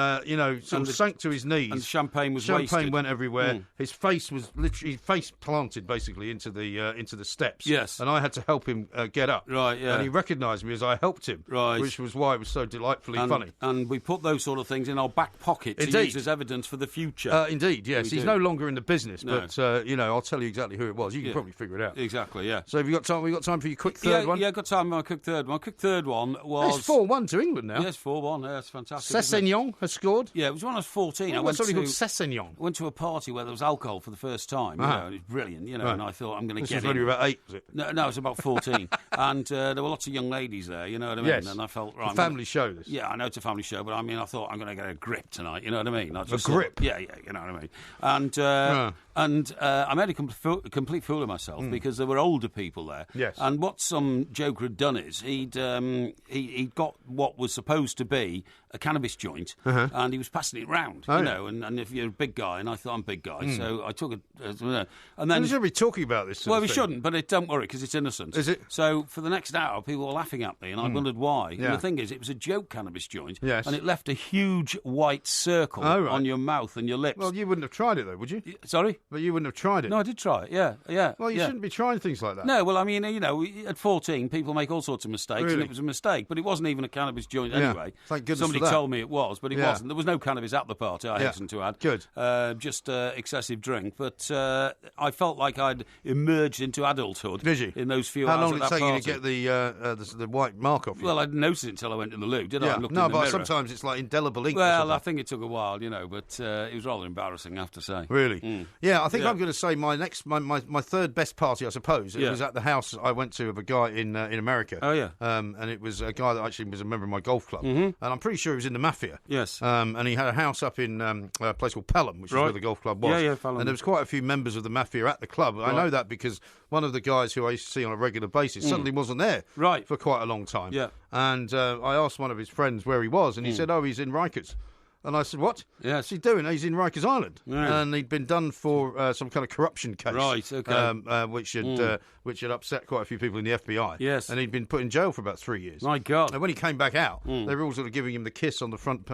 sort of sank to his knees. And champagne was Champagne wasted. went everywhere. His face was literally planted basically into the steps. Yes. And I had to help him get up. And he recognised me as I helped him. Which was why it was so delightfully funny. And we put those sort of things in our back pocket to use as evidence for the future. Indeed, yes. He's no longer in the business, but, I'll tell you exactly who it was. You can probably figure it out. Exactly, yeah. So have you got time? We got time for your quick third one? Yeah, got time for my quick third one. My quick third one was... It's 4-1 to England now. Yes, 4-1. 1. That's fantastic. Sessegnon has scored? Yeah, it was when I was 14. I went somebody called Sessegnon. Went to a party where there was alcohol for the first time, you know, and it was brilliant, you know, and I thought, I'm going to get This was when you were about 8, was it? No, it was about 14. And there were lots of young ladies there, you know what I mean? Yes. And I felt, right, It's a family show, this. Yeah, I know it's a family show, but I mean, I thought I'm going to get a grip tonight, you know what I mean? Grip? Yeah, you know what I mean? And I made a complete fool of myself because there were older people there. Yes. And what some joker had done is he'd got what was supposed to be a cannabis joint, and he was passing it round, you know. And if you're a big guy, and I thought I'm a big guy, so I took it. And then we shouldn't be talking about this. Well, we shouldn't, but don't worry because it's innocent. Is it? So for the next hour, people were laughing at me, and I wondered why. Yeah. And the thing is, it was a joke cannabis joint, yes, and it left a huge white circle on your mouth and your lips. Well, you wouldn't have tried it though, would you? Sorry? But you wouldn't have tried it. No, I did try it. Yeah. Well, you shouldn't be trying things like that. No, well, I mean, you know, at 14, people make all sorts of mistakes, and it was a mistake. But it wasn't even a cannabis joint anyway. Thank goodness Somebody for that. told me it was, but it wasn't. There was no cannabis at the party, I hasten to add. Good. Just excessive drink. But I felt like I'd emerged into adulthood in those few How hours long at did it that take you to get the white mark off you? Well, I didn't notice it until I went to the loo, did I? And looked in the mirror. Sometimes it's like indelible ink. Well, I think it took a while, you know, but it was rather embarrassing, I have to say. Really? Yeah, I think I'm going to say my third best party, I suppose. It was at the house I went to of a guy in America. Oh, yeah. And it was a guy that actually was a member of my golf club. And I'm pretty sure he was in the Mafia. Yes. And he had a house up in a place called Pelham, which is where the golf club was. Yeah, Pelham. And there was quite a few members of the Mafia at the club. I know that because one of the guys who I used to see on a regular basis suddenly wasn't there for quite a long time. Yeah. And I asked one of his friends where he was, and he said, he's in Rikers. And I said, what? Yes. What's he doing? He's in Rikers Island. Yeah. And he'd been done for some kind of corruption case. Right, okay. Which had upset quite a few people in the FBI. Yes. And he'd been put in jail for about 3 years. My God. And when he came back out, they were all sort of giving him the kiss on the front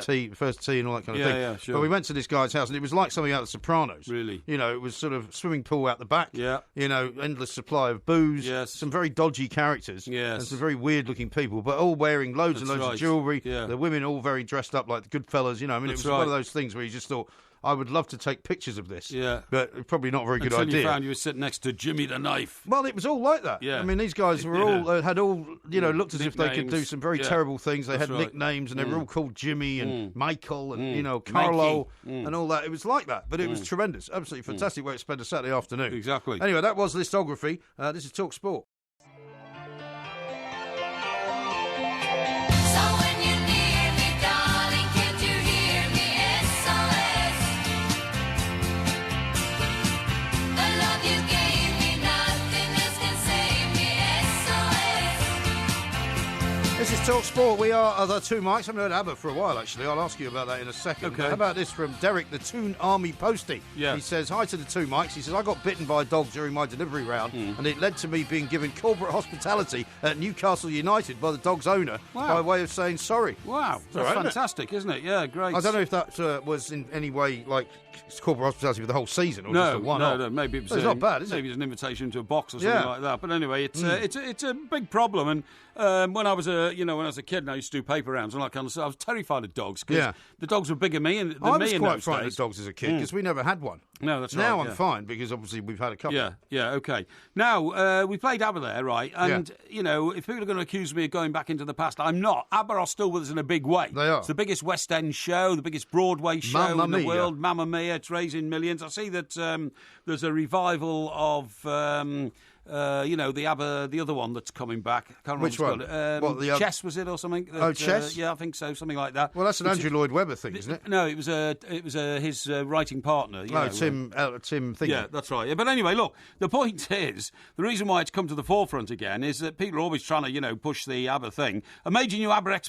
tee, first tee and all that kind of thing. Yeah, sure. But we went to this guy's house, and it was like something out of The Sopranos. Really? You know, it was sort of swimming pool out the back. Yeah. You know, endless supply of booze. Yes. Some very dodgy characters. Yes. And some very weird-looking people, but all wearing loads and loads of jewellery. Yeah. The women all very dressed up like the good fellas. You know, I mean, it was one of those things where you just thought, I would love to take pictures of this. Yeah. But probably not a very good idea. Until you found you were sitting next to Jimmy the Knife. Well, it was all like that. Yeah. I mean, these guys were all had all, you know, looked as if they could do some very terrible things. They had nicknames, and they were all called Jimmy and Michael and, you know, Carlo and all that. It was like that, but it was tremendous. Absolutely fantastic way to spend a Saturday afternoon. Exactly. Anyway, that was Listography. This is Talk Sport. This is Talk Sport. We are the two mics. I haven't heard ABBA for a while, actually. I'll ask you about that in a second. Okay. How about this from Derek, the Toon Army Postie? Yeah. He says, hi to the two mics. He says, I got bitten by a dog during my delivery round, and it led to me being given corporate hospitality at Newcastle United by the dog's owner by way of saying sorry. Wow. That's fantastic, isn't it? Yeah, great. I don't know if that was in any way like corporate hospitality for the whole season or just a one-off. No. Maybe it was it's not bad, is it? Maybe it's an invitation to a box or something like that. But anyway, it's a big problem. And when I was a kid, and I used to do paper rounds and all that kind of stuff, I was terrified of dogs because the dogs were bigger than me in those days. I was quite frightened of dogs as a kid because we never had one. No, that's right. Now I'm fine because obviously we've had a couple. Yeah, okay. Now, we played ABBA there, right? And, you know, if people are going to accuse me of going back into the past, I'm not. ABBA are still with us in a big way. They are. It's the biggest West End show, the biggest Broadway show in the world. Mamma Mia, it's raising millions. I see that there's a revival of... the ABBA, the other one that's coming back. I can't remember Which one? Chess, was it, or something? Chess? Yeah, I think so, something like that. Well, that's an Andrew Lloyd Webber thing, isn't it? No, it was his writing partner. Tim Thingy. Yeah, that's right. Yeah, but anyway, look, the point is, the reason why it's come to the forefront again is that people are always trying to, push the ABBA thing. A major new ABBA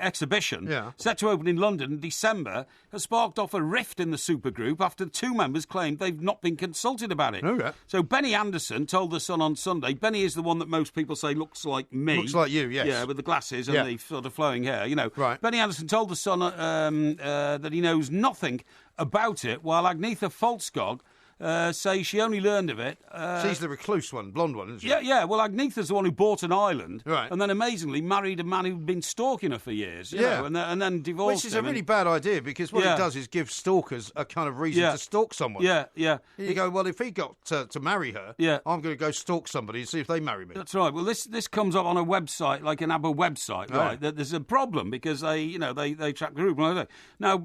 exhibition, set to open in London in December, has sparked off a rift in the supergroup after two members claimed they've not been consulted about it. Okay. So Benny Anderson told the Sun on Sunday. Benny is the one that most people say looks like me. Looks like you, yes. Yeah, with the glasses and the sort of flowing hair, Right. Benny Anderson told the Sun that he knows nothing about it, while Agnetha Faltskog say she only learned of it. She's the recluse one, blonde one, isn't she? Yeah. Well, Agnetha's the one who bought an island, right, and then amazingly married a man who'd been stalking her for years. You know, and then divorced. Which is a really bad idea, because what it does is give stalkers a kind of reason to stalk someone. Yeah. You go, well, if he got to marry her, I'm going to go stalk somebody and see if they marry me. That's right. Well, this comes up on a website, like an ABBA website, right? That there's a problem because they track the group. Now,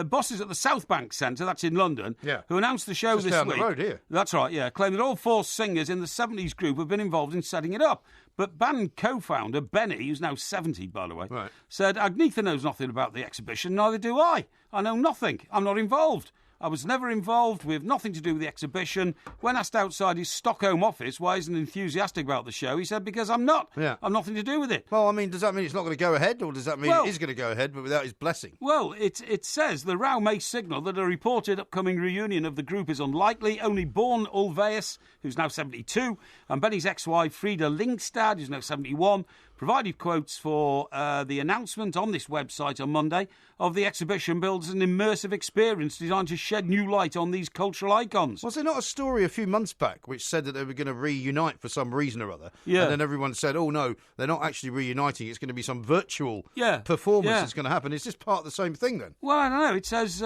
bosses at the South Bank Centre, that's in London, who announced the show just this down week. The road here. That's right. Yeah, claim that all 4 singers in the 70s group have been involved in setting it up. But band co-founder Benny, who's now 70, by the way, said, Agnetha knows nothing about the exhibition, neither do I. I know nothing. I'm not involved. I was never involved. We have nothing to do with the exhibition. When asked outside his Stockholm office why he's enthusiastic about the show, he said, because I'm not. Yeah. I've nothing to do with it. Well, I mean, does that mean it's not going to go ahead, or does that mean it is going to go ahead, but without his blessing? Well, it says the row may signal that a reported upcoming reunion of the group is unlikely. Only Born Ulvaeus, who's now 72, and Benny's ex-wife Frida Lindstad, who's now 71, provided quotes for the announcement on this website on Monday of the exhibition builds an immersive experience designed to shed new light on these cultural icons. Was there not a story a few months back which said that they were going to reunite for some reason or other? Yeah. And then everyone said, oh, no, they're not actually reuniting. It's going to be some virtual performance that's going to happen. Is this part of the same thing then? Well, I don't know. It says...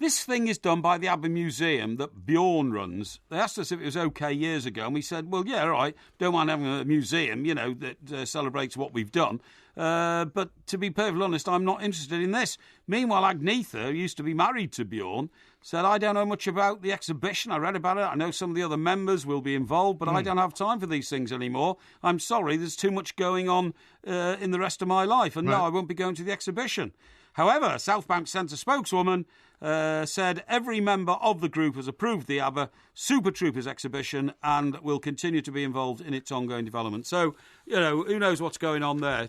this thing is done by the ABBA Museum that Bjorn runs. They asked us if it was okay years ago, and we said, well, yeah, all right, don't mind having a museum, that celebrates what we've done. But to be perfectly honest, I'm not interested in this. Meanwhile, Agnetha, who used to be married to Bjorn, said, I don't know much about the exhibition. I read about it. I know some of the other members will be involved, but I don't have time for these things anymore. I'm sorry, there's too much going on in the rest of my life, and no, I won't be going to the exhibition. However, South Bank Centre spokeswoman said every member of the group has approved the ABBA Super Troopers exhibition and will continue to be involved in its ongoing development. So, who knows what's going on there?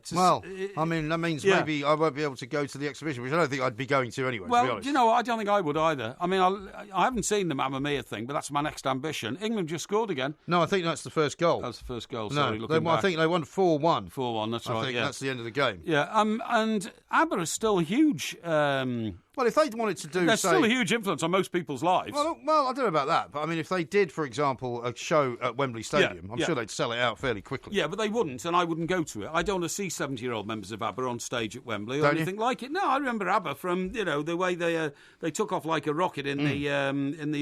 I mean, that means maybe I won't be able to go to the exhibition, which I don't think I'd be going to anyway, to be honest. I don't think I would either. I mean, I haven't seen the Mamma Mia thing, but that's my next ambition. England just scored again. No, I think that's the first goal. That's the first goal, I think they won 4-1. 4-1, that's right, I think that's the end of the game. Yeah, and ABBA is still huge... well, if they wanted to do... There's still a huge influence on most people's lives. Well, I don't know about that, but I mean, if they did, for example, a show at Wembley Stadium, I'm sure they'd sell it out fairly quickly. Yeah, but they wouldn't, and I wouldn't go to it. I don't want to see 70-year-old members of ABBA on stage at Wembley or anything like it. No, I remember ABBA from, the way they took off like a rocket in the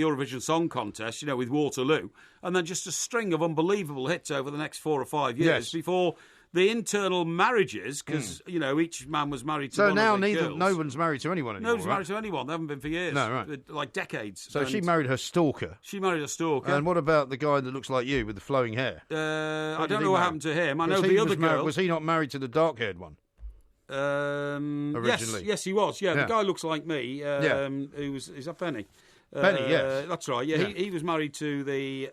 Eurovision Song Contest, with Waterloo, and then just a string of unbelievable hits over the next 4 or 5 years before... The internal marriages, because, each man was married to one of the girls. No one's married to anyone anymore, No one's married to anyone. They haven't been for years. No, right. Like decades. So she married her stalker. She married a stalker. And what about the guy that looks like you with the flowing hair? I don't know what happened to him. I know the other girl. Was he not married to the dark-haired one? Originally? Yes, he was. Yeah, the guy looks like me. Is that Benny? Benny, yes. That's right. Yeah, he was married to the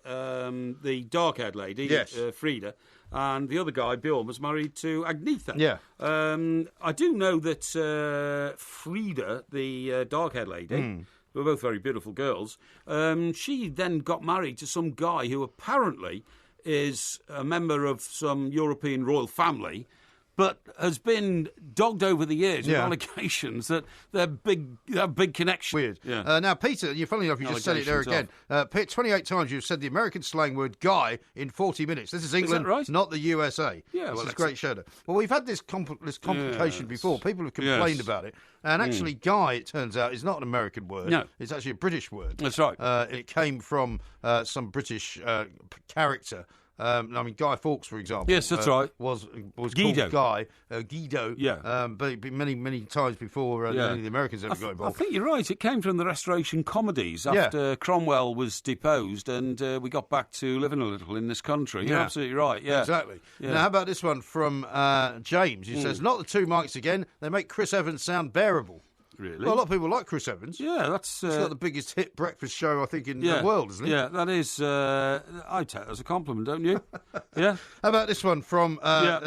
dark-haired lady, Frida. And the other guy, Bjorn, was married to Agnetha. Yeah. I do know that Frida, the dark-haired lady, who were both very beautiful girls, she then got married to some guy who apparently is a member of some European royal family, but has been dogged over the years with allegations that they're big connections. Weird. Yeah. Now, Peter, funny enough, you just said it there again. 28 times you've said the American slang word guy in 40 minutes. This is England, not the USA. Yeah, this is a great show. Well, we've had this complication before. People have complained about it. And actually, guy, it turns out, is not an American word. No. It's actually a British word. That's right. It came from some British character. Guy Fawkes, for example. Yes, that's right. Was Guido. Called Guido. Yeah. But many times before any of the Americans ever got involved. I think you're right. It came from the Restoration comedies after Cromwell was deposed, and we got back to living a little in this country. You're absolutely right. Yeah. Exactly. Yeah. Now, how about this one from James? He says, "Not the two mics again. They make Chris Evans sound bearable." Really? Well, a lot of people like Chris Evans. Yeah, that's... He's got the biggest hit breakfast show, I think, in the world, isn't he? Yeah, that is... I take that as a compliment, don't you? Yeah. How about this one from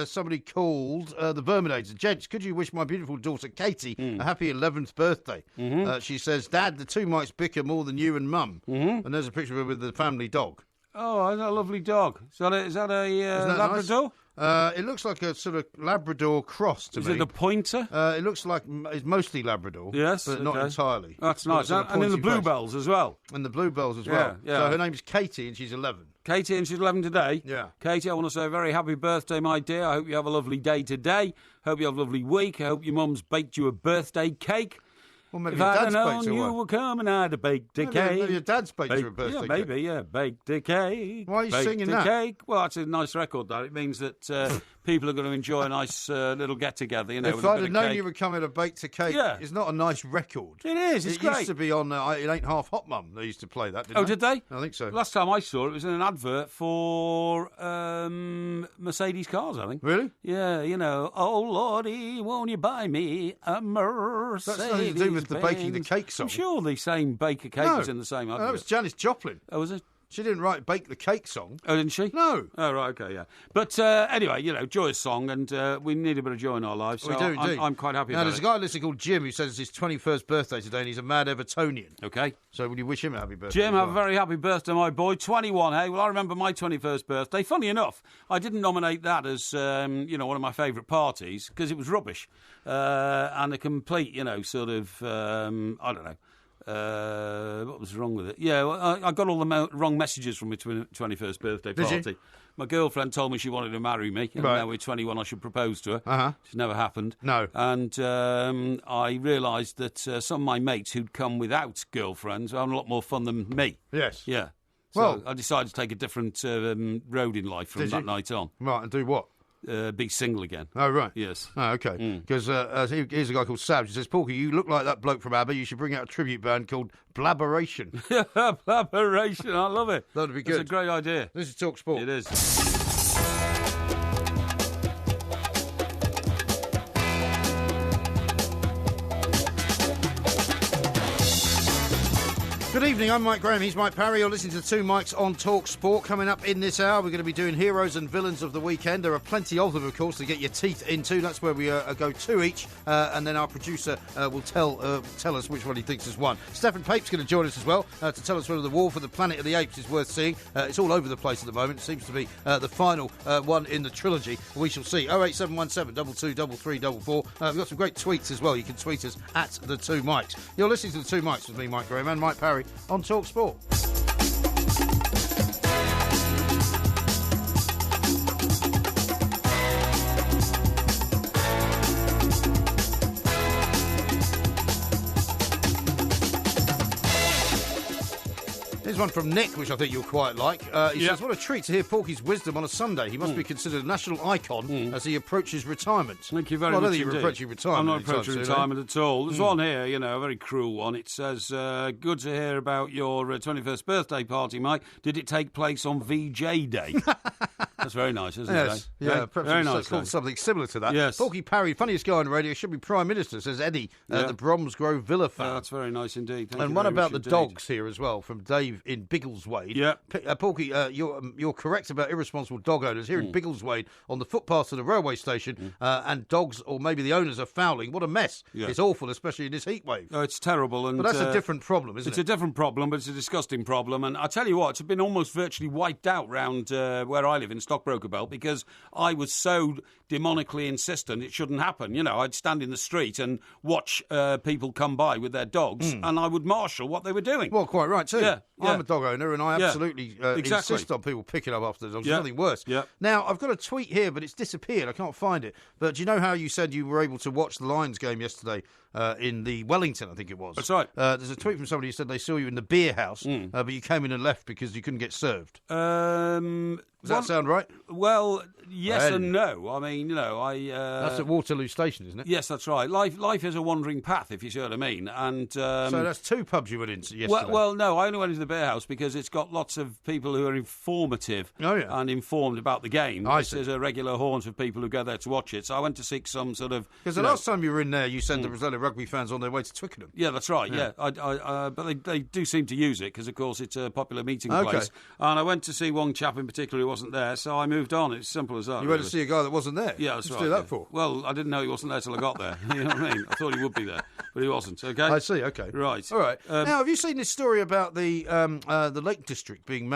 somebody called the Verminators? Gents, could you wish my beautiful daughter, Katie, a happy 11th birthday? She says, Dad, the two mics bicker more than you and Mum. And there's a picture of her with the family dog. Oh, isn't that a lovely dog? Is that a Labrador? Nice? It looks like a sort of Labrador cross to me. Is it a pointer? It looks like it's mostly Labrador. Yes, but not entirely. That's nice. And in the Bluebells as well. And the Bluebells as well. Yeah. So her name's Katie and she's 11. Katie, and she's 11 today. Yeah. Katie, I want to say a very happy birthday, my dear. I hope you have a lovely day today. Hope you have a lovely week. I hope your mum's baked you a birthday cake. Well, maybe if your I'd dad's known baked her you one. were coming, I'd have baked a cake. Maybe your dad's baked you a birthday cake. Maybe, yeah. Baked a cake. Why are you baked singing a that? Cake. Well, that's a nice record, that. It means that people are going to enjoy a nice little get-together, you know, If with I'd a bit have of known cake. you were coming to Baked a Cake, Yeah. it's not a nice record. It is, it's It great. used to be on It Ain't Half Hot Mum. They used to play that, didn't they? Oh, did they? I think so. Last time I saw it was in an advert for Mercedes cars, I think. Really? Yeah, you know, oh, Lordy, won't you buy me a Mercedes? That's nothing to do with the Baking the Cake song. I'm sure the same Bake a Cake was in the same advert. No, that was Janis Joplin. Oh, was it? She didn't write Bake the Cake song. Oh, didn't she? No. Oh, right, okay, yeah. But anyway, you know, joyous song, and we need a bit of joy in our lives. So We do, indeed. I'm quite happy Now, about there's a it. guy listening called Jim who says it's his 21st birthday today and he's a mad Evertonian. Okay. So will you wish him a happy birthday? Jim, as have a well? very happy birthday, my boy. 21, hey? Well, I remember my 21st birthday. Funny enough, I didn't nominate that as, you know, one of my favourite parties because it was rubbish and a complete, you know, sort of, I don't know. What was wrong with it? Yeah, well, I got all the wrong messages from my 21st birthday Did you? party. My girlfriend told me she wanted to marry me, and Right. now we're 21, I should propose to her. Uh-huh. It's never happened. No. And I realised that some of my mates who'd come without girlfriends were having a lot more fun than me. Yes. Yeah. So Well- I decided to take a different road in life from Did that you? night on. Right, and do what? Be single again. Oh, right. Yes. Oh, okay. Because here's a guy called Sab. He says, Porky, you look like that bloke from ABBA. You should bring out a tribute band called Blabberation. Collaboration. I love it. That'd be It's good. a great idea. This is Talk Sport. It is. Good evening, I'm Mike Graham, he's Mike Parry. You're listening to the Two Mics on Talk Sport. Coming up in this hour, we're going to be doing heroes and villains of the weekend. There are plenty of them, of course, to get your teeth into. That's where we go two each, and then our producer will tell us which one he thinks has won. Stephen Pape's going to join us as well to tell us whether the War for the Planet of the Apes is worth seeing. It's all over the place at the moment. It seems to be the final one in the trilogy. We shall see. 08717 223344. We've got some great tweets as well. You can tweet us at the Two Mics. You're listening to the Two Mics with me, Mike Graham, and Mike Parry on Talk Sport. Here's one from Nick, which I think you'll quite like. He says, what a treat to hear Porky's wisdom on a Sunday. He must be considered a national icon as he approaches retirement. Thank you very well, much I don't think indeed. you're approaching retirement. I'm not anytime approaching soon, retirement at all. There's one here, you know, a very cruel one. It says, good to hear about your 21st birthday party, Mike. Did it take place on VJ Day? That's very nice, isn't Yes, it? yeah, Very- perhaps very it's nice. called something similar to that. Yes. Porky Parry, funniest guy on the radio, should be Prime Minister, says Eddie, the Bromsgrove Villa fan. That's very nice indeed. Thank And you what very about much the indeed. dogs here as well, from Dave in Biggleswade? Yeah. Porky, you're correct about irresponsible dog owners. Here in Biggleswade, on the footpath to the railway station, and dogs, or maybe the owners, are fouling. What a mess. Yeah. It's awful, especially in this heat wave. Oh, it's terrible. And, But that's a different problem, isn't It's it? a different problem, but it's a disgusting problem. And I tell you what, it's been almost virtually wiped out round where I live in Stockbroker Belt because I was so demonically insistent it shouldn't happen. You know, I'd stand in the street and watch people come by with their dogs and I would marshal what they were doing. Well, quite right, too. Yeah, I'm yeah. a dog owner, and I Yeah, absolutely exactly. insist on people picking up after the dogs. Yeah, There's nothing worse. yeah. Now, I've got a tweet here, but it's disappeared. I can't find it. But do you know how you said you were able to watch the Lions game yesterday in the Wellington, I think it was? That's right. There's a tweet from somebody who said they saw you in the beer house, but you came in and left because you couldn't get served. Does that sound right? Well, yes Well. and no. I mean, you know, That's at Waterloo Station, isn't it? Yes, that's right. Life is a wandering path, if you see what I mean. And So that's two pubs you went into yesterday. well, no, I only went into the beer house because it's got lots of people who are informative and informed about the game. I This see. is a regular haunt of people who go there to watch it. So I went to seek some sort of... Because the last time you were in there, you said there was a lot of rugby fans on their way to Twickenham. Yeah, that's right, yeah. But they do seem to use it because, of course, it's a popular meeting Okay. place. And I went to see one chap in particular who wasn't there, so I moved on. It's simple as that. You went really. to see a guy that wasn't there. there. Yeah, that's What'd right. you do that for? Well, I didn't know he wasn't there till I got there. You know what I mean? I thought he would be there, but he wasn't. Okay. I see. Okay. Right. All right. Now, have you seen this story about the Lake District being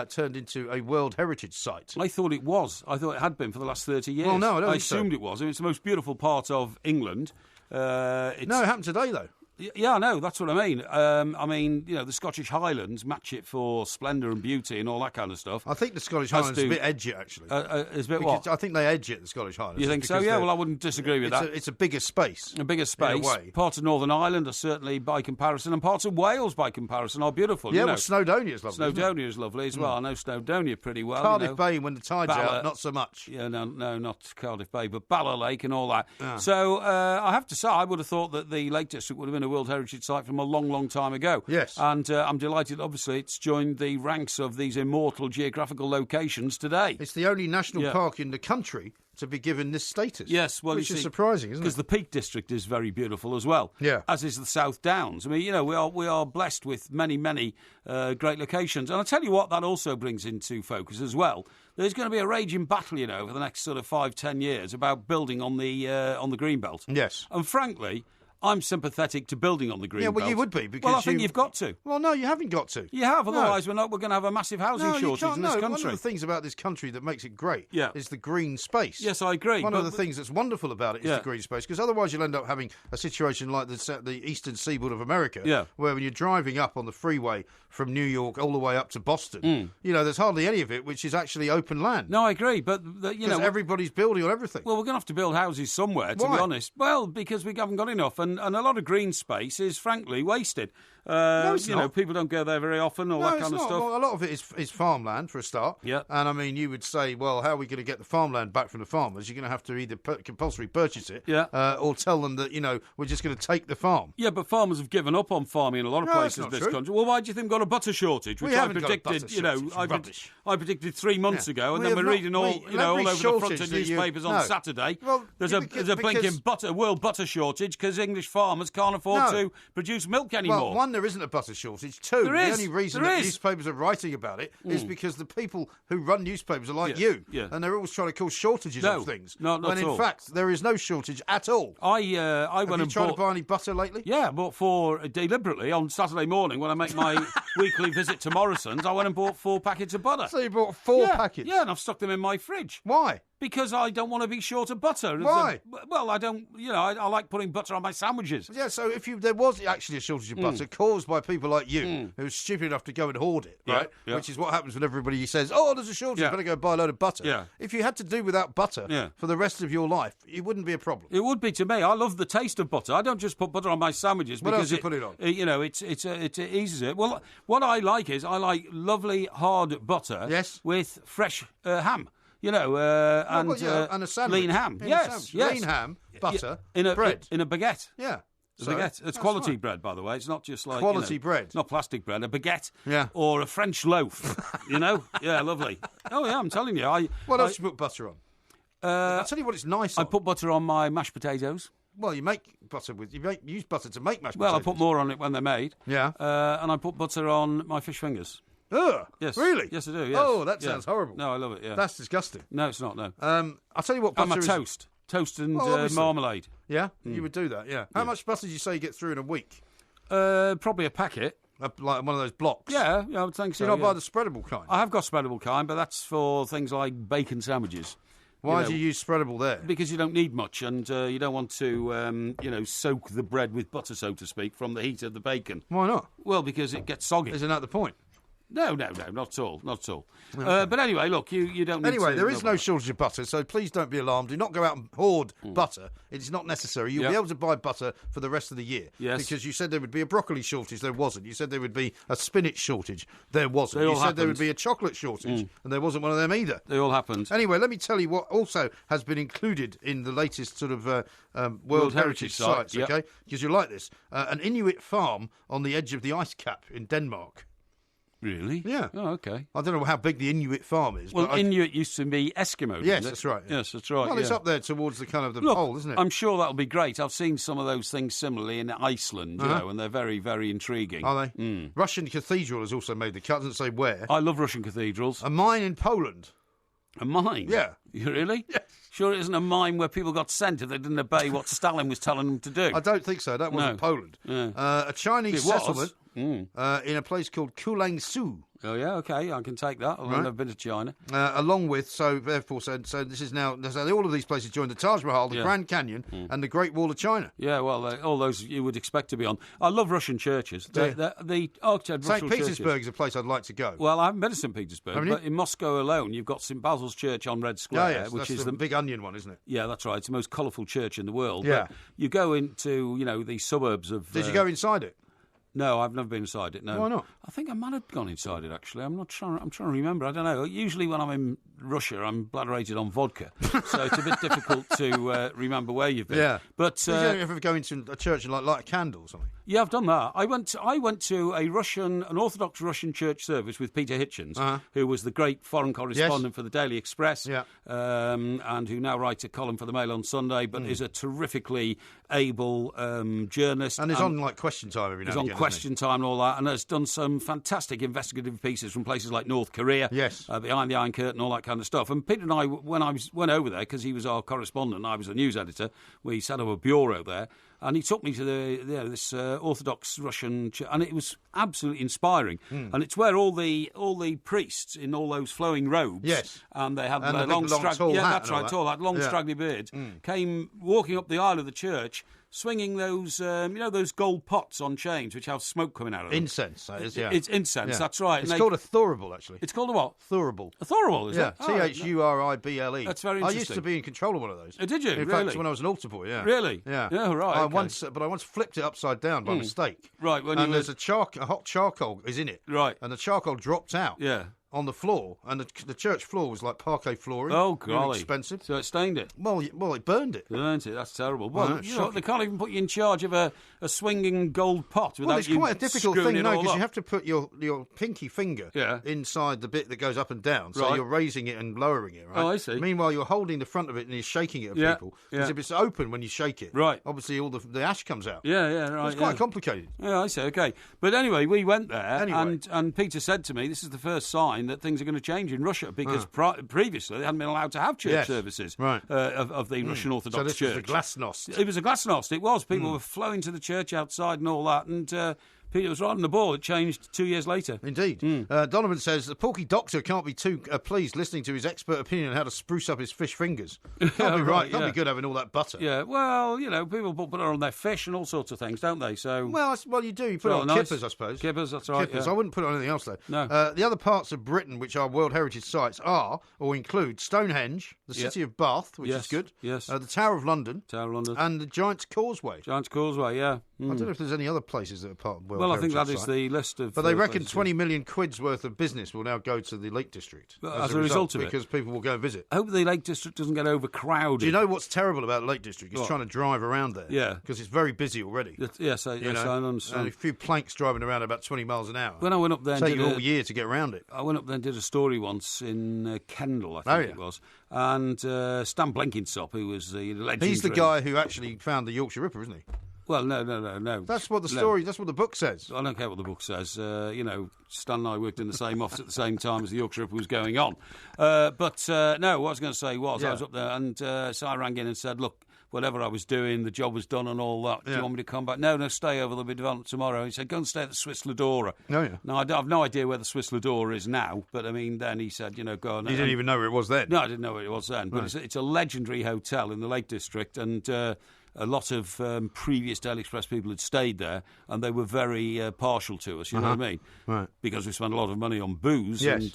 turned into a World Heritage Site? I thought it was. I thought it had been for the last 30 years. Well, no, I don't I think so. assumed it was. I mean, it's the most beautiful part of England. No, it happened today, though. Yeah, I know. That's what I mean. The Scottish Highlands match it for splendour and beauty and all that kind of stuff. I think the Scottish Highlands is a bit edgy, actually. Is a bit what? I think they edge it, the Scottish Highlands. You think so? Yeah, well, I wouldn't disagree with that. It's a bigger space. A bigger space. In a way. Parts of Northern Ireland are certainly, by comparison, and parts of Wales, by comparison, are beautiful. Yeah, well, Snowdonia is lovely. Snowdonia is lovely as well. I know Snowdonia pretty well. Cardiff Bay, when the tide's out, not so much. Yeah, no, not Cardiff Bay, but Bala Lake and all that. Yeah. So I have to say, I would have thought that the Lake District would have been a World Heritage Site from a long, long time ago. Yes. And I'm delighted, obviously, it's joined the ranks of these immortal geographical locations today. It's the only national park in the country to be given this status. Yes, well, which is surprising, isn't it? Because the Peak District is very beautiful as well. Yeah. As is the South Downs. I mean, we are blessed with many, many great locations. And I'll tell you what, that also brings into focus as well. There's going to be a raging battle, over the next sort of 5-10 years about building on the Greenbelt. Yes. And frankly, I'm sympathetic to building on the Greenbelt. Yeah, well, you would be because I think you've got to. Well, no, you haven't got to. You have, otherwise we're going to have a massive housing shortage in this country. One of the things about this country that makes it great is the green space. Yes, I agree. One of the things that's wonderful about it is the green space, because otherwise you'll end up having a situation like the eastern seaboard of America, where when you're driving up on the freeway from New York all the way up to Boston, there's hardly any of it which is actually open land. No, I agree, but everybody's building on everything. Well, we're going to have to build houses somewhere, to be honest. Well, because we haven't got enough, and a lot of green space is frankly wasted. No, it's not. People don't go there very often, all that kind of stuff. Well, a lot of it is farmland for a start. Yeah. And I mean, you would say, well, how are we going to get the farmland back from the farmers? You're going to have to either compulsory purchase it, or tell them that we're just going to take the farm. Yeah, but farmers have given up on farming in a lot of places in this country. Well, why do you think we've got a butter shortage? Which I predicted, I predicted 3 months ago, and then we're reading all over the front of newspapers on Saturday. Well, there's a blinking world butter shortage because English farmers can't afford to produce milk anymore. Well, one, there isn't a butter shortage. Two, the only reason that newspapers are writing about it is because the people who run newspapers are like you, and they're always trying to cause shortages of things. Not when in fact there is no shortage at all. Have you tried to buy any butter lately? Yeah, but deliberately on Saturday morning when I make my weekly visit to Morrison's, I went and bought 4 packets of butter. So you bought 4 packets? Yeah, and I've stuck them in my fridge. Why? Because I don't want to be short of butter. Why? Well, I don't. I like putting butter on my sandwiches. Yeah. So if there was actually a shortage of butter caused by people like you who are stupid enough to go and hoard it, right? Yeah. Which is what happens when everybody says, "Oh, there's a shortage. Better go buy a load of butter." Yeah. If you had to do without butter for the rest of your life, it wouldn't be a problem. It would be to me. I love the taste of butter. I don't just put butter on my sandwiches what because else you put it on. It eases it. Well, what I like is lovely hard butter. Yes. With fresh ham. And a sandwich. Lean ham. Yes. Lean ham, butter, bread. In a baguette. Yeah. Baguette. It's quality bread, by the way. It's not just like quality bread. It's not plastic bread. A baguette. Yeah. Or a French loaf. Yeah, lovely. Oh yeah, I'm telling you. What else do you put butter on? I'll tell you what it's nice on. I put butter on my mashed potatoes. Well, you use butter to make mashed potatoes. Well, I put more on it when they're made. Yeah. And I put butter on my fish fingers. Ugh. Yes. Really? Yes, I do. Yes. Oh, that sounds horrible. No, I love it. Yeah. That's disgusting. No, it's not. No. I'll tell you what butter is. Toast and marmalade. Yeah, you would do that. Yeah. How much butter do you say you get through in a week? Probably a packet. Like one of those blocks. Yeah, I would think so. You're not buy the spreadable kind. I have got spreadable kind, but that's for things like bacon sandwiches. Why do you use spreadable there? Because you don't need much, and you don't want to, soak the bread with butter, so to speak, from the heat of the bacon. Why not? Well, because it gets soggy. Isn't that the point? No, not at all. Okay. But anyway, look, you don't need Anyway, there is no shortage of butter, so please don't be alarmed. Do not go out and hoard butter. It's not necessary. You'll be able to buy butter for the rest of the year. Yes. Because you said there would be a broccoli shortage. There wasn't. You said there would be a spinach shortage. There wasn't. You said there would be a chocolate shortage, and there wasn't one of them either. They all happened. Anyway, let me tell you what also has been included in the latest sort of World Heritage sites, okay? Because you like this. An Inuit farm on the edge of the ice cap in Denmark. Really? Yeah. Oh, okay. I don't know how big the Inuit farm is. Well, Inuit used to be Eskimo. Yes, that's right. Yeah. Yes, that's right. Well, it's up there towards the kind of the pole, isn't it? I'm sure that'll be great. I've seen some of those things similarly in Iceland, and they're very, very intriguing. Are they? Mm. Russian cathedral has also made the cut. Doesn't say where. I love Russian cathedrals. A mine in Poland. A mine? Yeah. Really? Yes. Sure it isn't a mine where people got sent if they didn't obey what Stalin was telling them to do. I don't think so. That wasn't Poland. Yeah. A Chinese settlement in a place called Kulangsu. Oh, yeah, OK, I can take that. I've never been to China. Along with, so this is now, all of these places join the Taj Mahal, the Grand Canyon, and the Great Wall of China. Yeah, well, all those you would expect to be on. I love Russian churches. The architecture St. Petersburg is a place I'd like to go. Well, I haven't been to St. Petersburg, but in Moscow alone, you've got St. Basil's Church on Red Square, which is the big onion one, isn't it? Yeah, that's right. It's the most colourful church in the world. Yeah. But you go into, the suburbs of... Did you go inside it? No, I've never been inside it, no. Why not? I think I might have gone inside it, actually. I'm trying to remember. I don't know. Usually when I'm in Russia, I'm bladderated on vodka. So it's a bit difficult to remember where you've been. Yeah. But did you ever go into a church and light a candle or something? Yeah, I've done that. I went to an Orthodox Russian church service with Peter Hitchens, who was the great foreign correspondent for the Daily Express, and who now writes a column for the Mail on Sunday, but is a terrifically able journalist. And is on like Question Time every now and again. Question Time and all that, and has done some fantastic investigative pieces from places like North Korea, Behind the Iron Curtain, all that kind of stuff. And Peter and I, when I went over there, because he was our correspondent and I was the news editor, we set up a bureau there, and he took me to this Orthodox Russian church, and it was absolutely inspiring. And it's where all the priests in all those flowing robes, and they had long straggly beards, came walking up the aisle of the church, swinging those, those gold pots on chains which have smoke coming out of them. Incense, that is, It's incense, that's right. It's called a thurible, actually. It's called a what? Thurible. A thurible, is it? Thurible. That's very interesting. I used to be in control of one of those. Did you? In fact, when I was an altar boy, yeah. Really? Yeah. Yeah, right. I once flipped it upside down by mistake. Right. There's a hot charcoal is in it. Right. And the charcoal dropped out. Yeah. On the floor, and the church floor was like parquet flooring. Oh, golly. Really expensive. So it stained it? Well, it burned it. Burnt it, that's terrible. Well, they can't even put you in charge of a swinging gold pot without it's quite a difficult thing, because you have to put your pinky finger inside the bit that goes up and down, so you're raising it and lowering it, right? Oh, I see. Meanwhile, you're holding the front of it and you're shaking it at people, because if it's open when you shake it, obviously all the ash comes out. Yeah, right. It's quite complicated. Yeah, I see, OK. But anyway, we went there, and Peter said to me, this is the first sign that things are going to change in Russia, because previously they hadn't been allowed to have church services of the Russian Orthodox so this Church. Was the glasnost. It was a glasnost. It was. People were flowing to the church outside and all that, and Peter was right on the ball. It changed 2 years later. Indeed. Donovan says the Porky doctor can't be too pleased listening to his expert opinion on how to spruce up his fish fingers. Can't be right. Can't be good having all that butter. Yeah, well, people put butter on their fish and all sorts of things, don't they? So well, you do. You put it on kippers, I suppose. Kippers, that's right. Kippers. Yeah. I wouldn't put it on anything else, though. No. The other parts of Britain which are World Heritage Sites are, or include, Stonehenge, the City of Bath, which is good. Yes. The Tower of London. And the Giant's Causeway. Giant's Causeway, yeah. I don't know if there's any other places that are part of World Heritage Heritage. Well, I think that Site. is the list of... But they reckon 20 million quid's worth of business will now go to the Lake District. As a result of it. Because people will go and visit. I hope the Lake District doesn't get overcrowded. Do you know what's terrible about Lake District? It's trying to drive around there. Yeah. Because it's very busy already. Yes, I understand. And a few planks driving around about 20 miles an hour. When I went up there and take you all year to get around it. I went up there and did a story once in Kendal, I think it was. And Stan Blenkinsop, who was the legendary... He's the guy who actually found the Yorkshire Ripper, isn't he? Well, no. That's what the story. That's what the book says. I don't care what the book says. Stan and I worked in the same office at the same time as the Yorkshire Ripper was going on. No, what I was going to say was I was up there, and so I rang in and said, "Look, whatever I was doing, the job was done and all that. Do you want me to come back?" No, stay over. There'll be development tomorrow. He said, "Go and stay at the Swiss Ladora." Oh, yeah. Now, I've no idea where the Swiss Ladora is now, but I mean, then he said, go on. You didn't even know where it was then? No, I didn't know where it was then. But it's a legendary hotel in the Lake District, and a lot of previous Daily Express people had stayed there, and they were very partial to us, you know what I mean? Right. Because we spent a lot of money on booze and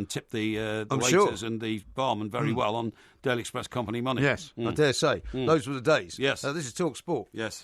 tipped the waiters and the barman very well on Daily Express company money. Yes, I dare say. Those were the days. Yes. This is Talk Sport. Yes.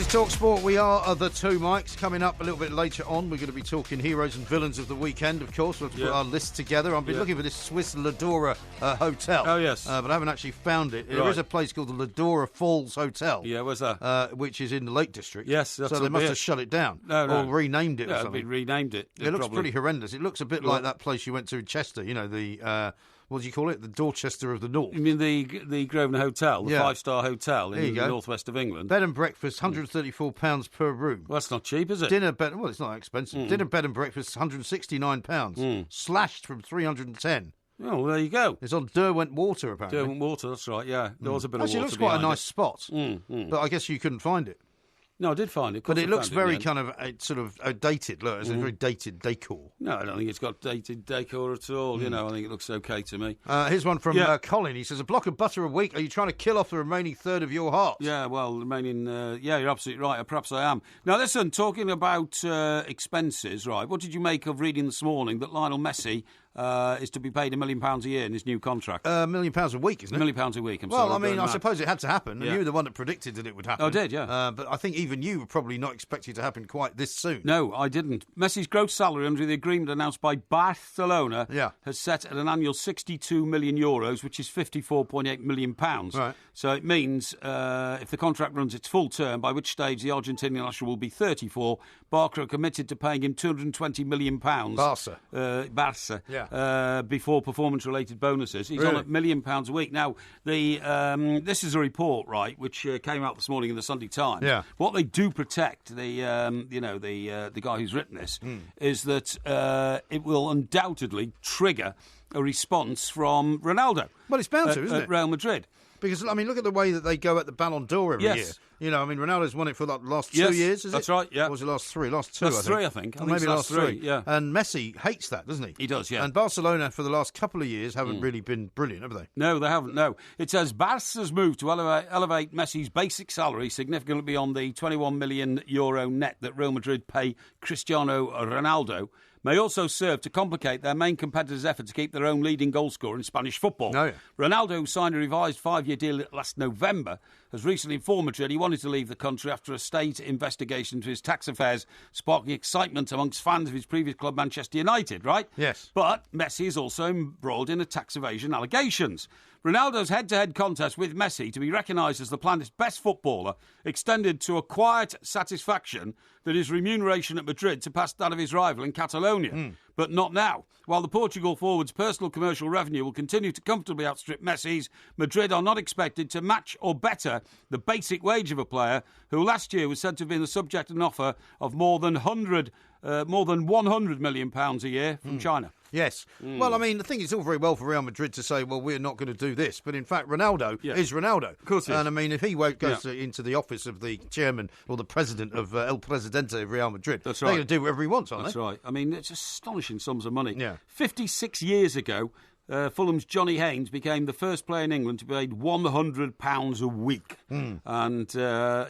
is TalkSport. We are the two mics. Coming up a little bit later on, we're going to be talking heroes and villains of the weekend, of course. We'll have to put our list together. I've been looking for this Swiss Ladora hotel. Oh, yes. But I haven't actually found it. There is a place called the Ladora Falls Hotel. Yeah, where's that? Which is in the Lake District. Yes, that's so they must have shut it down. No. Or renamed it or something. They renamed it. It looks pretty horrendous. It looks a bit like that place you went to in Chester, you know, the... what do you call it? The Dorchester of the North. You mean the Grosvenor Hotel, the five-star hotel in the northwest of England? Bed and breakfast, £134 per room. Well, that's not cheap, is it? Dinner, bed... Well, it's not expensive. Dinner, bed and breakfast, £169. Slashed from £310. Oh, well, there you go. It's on Derwent Water, apparently. Derwent Water, that's right, yeah. There was a bit of water. Actually, it looks quite a nice it. spot. But I guess you couldn't find it. No, I did find it. But it looks very kind of sort of dated. Look, it's a very dated decor. No, I don't think it's got dated decor at all. You know, I think it looks okay to me. Here's one from Colin. He says, a block of butter a week. Are you trying to kill off the remaining third of your heart? Yeah, well, you're absolutely right. Perhaps I am. Now, listen, talking about expenses, right, what did you make of reading this morning that Lionel Messi is to be paid £1 million a year in his new contract? £1 million a week, isn't it? £1 million a week. Well, I mean, I suppose it had to happen. And you were the one that predicted that it would happen. I did, yeah. But I think even you were probably not expecting it to happen quite this soon. No, I didn't. Messi's gross salary under the agreement announced by Barcelona has set at an annual €62 million, which is £54.8 million. Right. So it means if the contract runs its full term, by which stage the Argentinian national will be 34, Barca are committed to paying him £220 million. Barca. Before performance-related bonuses. He's on £1 million a week. Now, this is a report, right, which came out this morning in the Sunday Times. Yeah. What they do protect, the guy who's written this, is that it will undoubtedly trigger a response from Ronaldo. Well, it's bound to, isn't it? At Real Madrid. Because, I mean, look at the way that they go at the Ballon d'Or every year. You know, I mean, Ronaldo's won it for the last 2 years, is it? That's right, yeah. Or was it last three? Last two, last I think. Or maybe last three, yeah. And Messi hates that, doesn't he? He does, yeah. And Barcelona, for the last couple of years, haven't really been brilliant, have they? No, they haven't, no. It says Barca's move to elevate Messi's basic salary significantly beyond the €21 million net that Real Madrid pay Cristiano Ronaldo may also serve to complicate their main competitor's effort to keep their own leading goalscorer in Spanish football. Oh, yeah. Ronaldo, who signed a revised 5-year deal last November, has recently informed Madrid he wanted to leave the country after a state investigation into his tax affairs, sparking excitement amongst fans of his previous club, Manchester United, right? Yes. But Messi is also embroiled in a tax evasion allegations. Ronaldo's head-to-head contest with Messi to be recognised as the planet's best footballer extended to a quiet satisfaction that his remuneration at Madrid surpassed that of his rival in Catalonia. But not now. While the Portugal forward's personal commercial revenue will continue to comfortably outstrip Messi's, Madrid are not expected to match or better the basic wage of a player who last year was said to have been the subject of an offer of more than £100 million a year from China. Yes. Well, I mean, the thing is, it's all very well for Real Madrid to say, well, we're not going to do this. But in fact, Ronaldo is Ronaldo. Of course he is. And I mean, if he goes into the office of the chairman or the president of El Presidente of Real Madrid, that's they're right. going to do whatever he wants, aren't That's they? right. I mean, it's astonishing sums of money. Yeah. 56 years ago, Fulham's Johnny Haynes became the first player in England to be paid £100 a week. And, that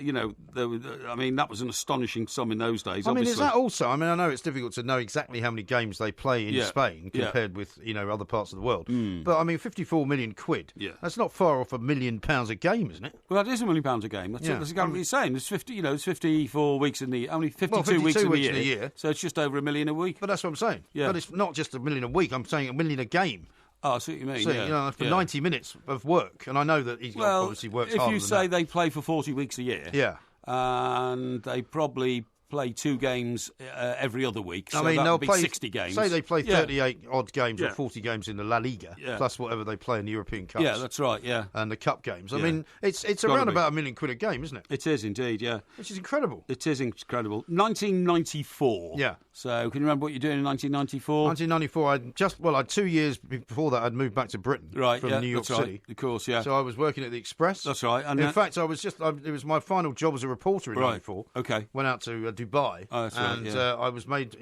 was an astonishing sum in those days, I obviously. mean, is that also... I mean, I know it's difficult to know exactly how many games they play in Spain compared with, other parts of the world. But, I mean, 54 million quid, that's not far off £1 million a game, isn't it? Well, that is £1 million a game. That's exactly what you're saying. There's 54 weeks in the... Only 52 weeks in the year. So it's just over £1 million a week. But that's what I'm saying. Yeah. But it's not just £1 million a week. I'm saying £1 million a game. Oh, I see what you mean. So, for 90 minutes of work, and I know that he's obviously works harder than that. If you say they play for 40 weeks a year, and they probably play 2 games every other week, so they'll play 60 games. Say they play 38 odd games or 40 games in the La Liga, plus whatever they play in the European Cups. Yeah, that's right, and the Cup games. I mean, it's around about £1 million a game, isn't it? It is indeed, yeah. Which is incredible. It is incredible. 1994. Yeah. So, can you remember what you're doing in 1994? 1994, I had 2 years before that, I'd moved back to Britain from New York City. Of course, yeah. So I was working at the Express. That's right. And in fact, it was my final job as a reporter in 94. Okay. Went out to Dubai. Oh, that's right, I was made,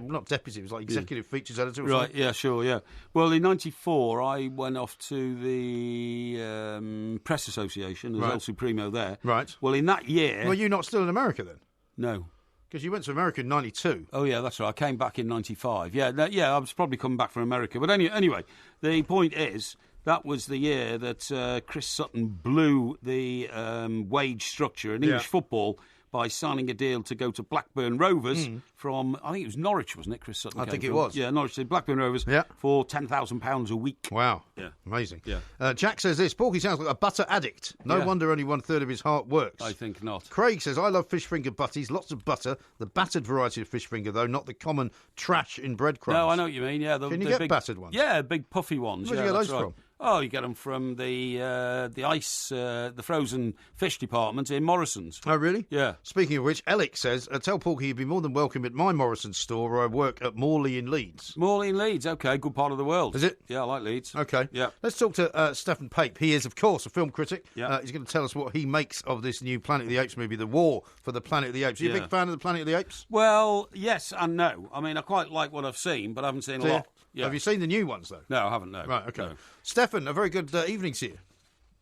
not deputy, it was like executive features editor. Right, yeah, sure, yeah. Well, in 94, I went off to the Press Association as El Supremo there. Right. Well, in that year... Were you not still in America then? No. Because you went to America in 92. Oh, yeah, that's right. I came back in 95. Yeah, I was probably coming back from America. But anyway, the point is that was the year that Chris Sutton blew the wage structure in English football by signing a deal to go to Blackburn Rovers from, I think it was Norwich, wasn't it, Chris Sutton? I think it was. Yeah, Norwich to Blackburn Rovers for £10,000 a week. Wow. Yeah. Amazing. Yeah. Jack says this, Porky sounds like a butter addict. No wonder only 1/3 of his heart works. I think not. Craig says, I love fish finger butties, lots of butter. The battered variety of fish finger, though, not the common trash in breadcrumbs. No, I know what you mean, yeah. Can you get big, battered ones? Yeah, big puffy ones. Where do you get those from? Oh, you get them from the ice, the frozen fish department in Morrison's. Oh, really? Yeah. Speaking of which, Alec says, tell Porky he'd be more than welcome at my Morrison's store where I work at Morley in Leeds. Morley in Leeds, OK, good part of the world. Is it? Yeah, I like Leeds. OK. Yeah. Let's talk to Stephen Pape. He is, of course, a film critic. Yeah. He's going to tell us what he makes of this new Planet of the Apes movie, The War for the Planet of the Apes. Are you a big fan of the Planet of the Apes? Well, yes and no. I mean, I quite like what I've seen, but I haven't seen a lot. Yeah. Have you seen the new ones, though? No, I haven't, no. Right, OK. No. Stefan, a very good evening to you.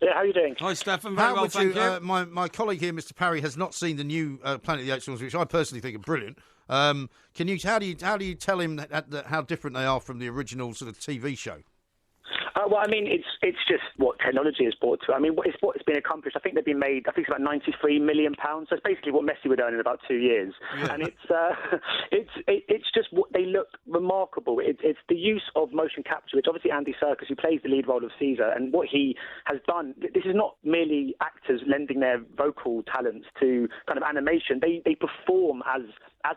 Yeah, how are you doing? Hi, Stefan. Very well, thank you. My colleague here, Mr. Parry, has not seen the new Planet of the Apes films, which I personally think are brilliant. How do you tell him how different they are from the original sort of TV show? Well, I mean, it's just what technology has brought to it. I mean, it's been accomplished. I think they've been made. I think it's about £93 million. So it's basically what Messi would earn in about 2 years. Yeah. And it's just what they look remarkable. It's the use of motion capture, which obviously Andy Serkis, who plays the lead role of Caesar, and what he has done. This is not merely actors lending their vocal talents to kind of animation. They perform as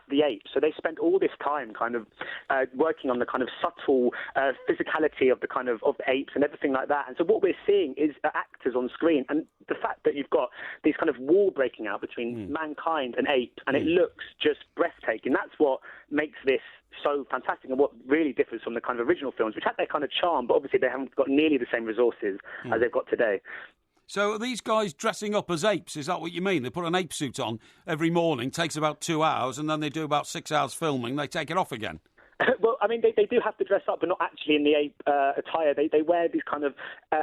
the apes. So they spent all this time kind of working on the kind of subtle physicality of the kind of the apes and everything like that. And so what we're seeing is actors on screen, and the fact that you've got these kind of war breaking out between mankind and apes, and it looks just breathtaking. That's what makes this so fantastic, and what really differs from the kind of original films, which had their kind of charm, but obviously they haven't got nearly the same resources as they've got today. So are these guys dressing up as apes? Is that what you mean? They put an ape suit on every morning, takes about 2 hours, and then they do about 6 hours filming, they take it off again? Well, I mean, they do have to dress up, but not actually in the ape attire. They wear these kind of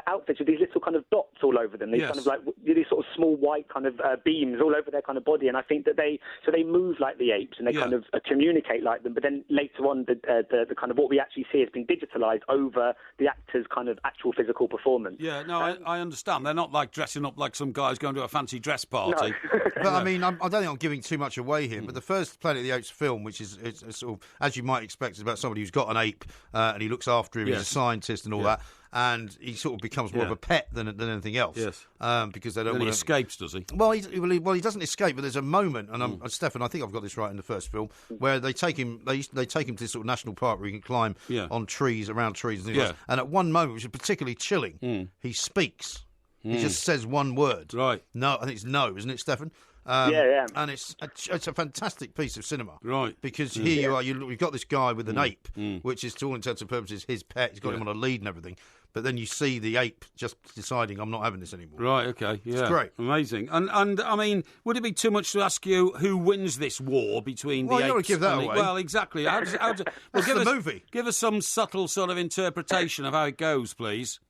outfits with these little kind of dots all over them. These kind of like these sort of small white kind of beams all over their kind of body. And I think that they move like the apes and they kind of communicate like them. But then later on, the kind of what we actually see has been digitalised over the actors' kind of actual physical performance. Yeah, no, I understand. They're not like dressing up like some guys going to a fancy dress party. No. But I mean, I don't think I'm giving too much away here. But the first Planet of the Apes film, which is sort of, as you might expect, is about somebody who's got an ape and he looks after him. He's a scientist and all that, and he sort of becomes more of a pet than anything else. Yes, because they don't. Then he escapes, does he? Well, he doesn't escape. But there's a moment, and Stefan, I think I've got this right in the first film, where they take him. They take him to this sort of national park where he can climb on trees, around trees, and things like that. And at one moment, which is particularly chilling, he speaks. He just says one word. Right. No, I think it's no, isn't it, Stefan? And it's a fantastic piece of cinema, right? Because here you are, you've got this guy with an ape, which is to all intents and purposes his pet. He's got him on a lead and everything. But then you see the ape just deciding, I'm not having this anymore. Right, okay, yeah. It's great. Amazing. And I mean, would it be too much to ask you who wins this war between the apes? Well, you don't give that away. Well, exactly. That's the movie. Give us some subtle sort of interpretation of how it goes, please.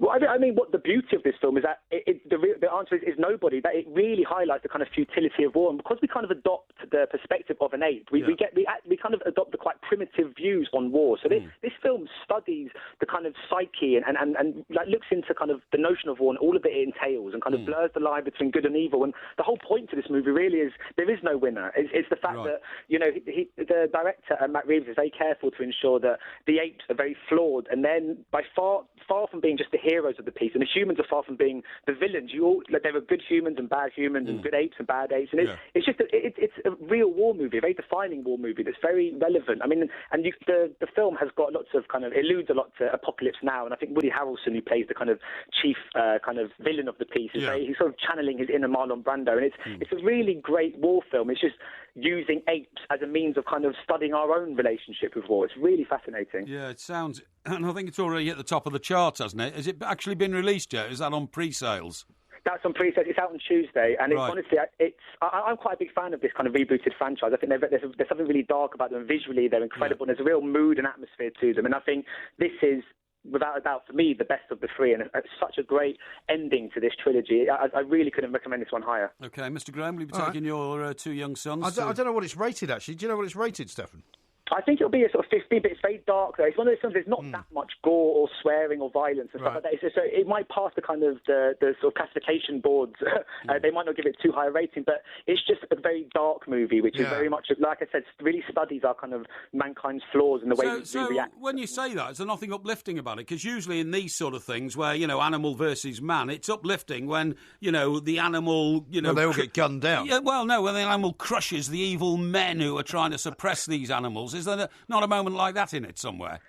Well, I mean, what the beauty of this film is that the answer is nobody. That it really highlights the kind of futility of war, and because we kind of adopt the perspective of an ape, we kind of adopt the quite primitive views on war. So this film studies the kind of psyche and like looks into kind of the notion of war and all of it entails, and kind of blurs the line between good and evil. And the whole point to this movie really is there is no winner. It's the fact that the director Matt Reeves is very careful to ensure that the apes are very flawed, and then by far from being just the heroes of the piece, and the humans are far from being the villains. There are good humans and bad humans, and good apes and bad apes, and it's just it's a real war movie, a very defining war movie that's very relevant. I mean, and the film has got lots of kind of alludes a lot to Apocalypse Now, and I think Woody Harrelson, who plays the kind of chief kind of villain of the piece, he's sort of channeling his inner Marlon Brando, and it's a really great war film. It's just using apes as a means of kind of studying our own relationship with war. It's really fascinating. Yeah, it sounds, and I think it's already at the top of the charts, hasn't it? Has it actually been released yet? Is that on pre-sales? That's on pre-sales. It's out on Tuesday, and honestly, I'm quite a big fan of this kind of rebooted franchise. I think there's something really dark about them. Visually, they're incredible, and there's a real mood and atmosphere to them, and I think this is, without a doubt, for me, the best of the three, and it's such a great ending to this trilogy. I really couldn't recommend this one higher. OK, Mr Graham, will you be taking your two young sons? I don't know what it's rated, actually. Do you know what it's rated, Stefan? I think it'll be a sort of 15, but it's very dark though. It's one of those films. There's not that much gore or swearing or violence and stuff like that. So it might pass the kind of the sort of classification boards. They might not give it too high a rating, but it's just a very dark movie, which is very much, like I said, really studies our kind of mankind's flaws and the way we react. When you say that, is there nothing uplifting about it? Because usually in these sort of things, where animal versus man, it's uplifting when the animal well, they all get gunned down. Yeah, well, no, when the animal crushes the evil men who are trying to suppress these animals. Is there not a moment like that in it somewhere?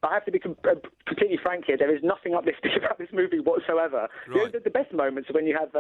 I have to be completely frank here. There is nothing uplifting about this movie whatsoever. Right. The best moments are when you have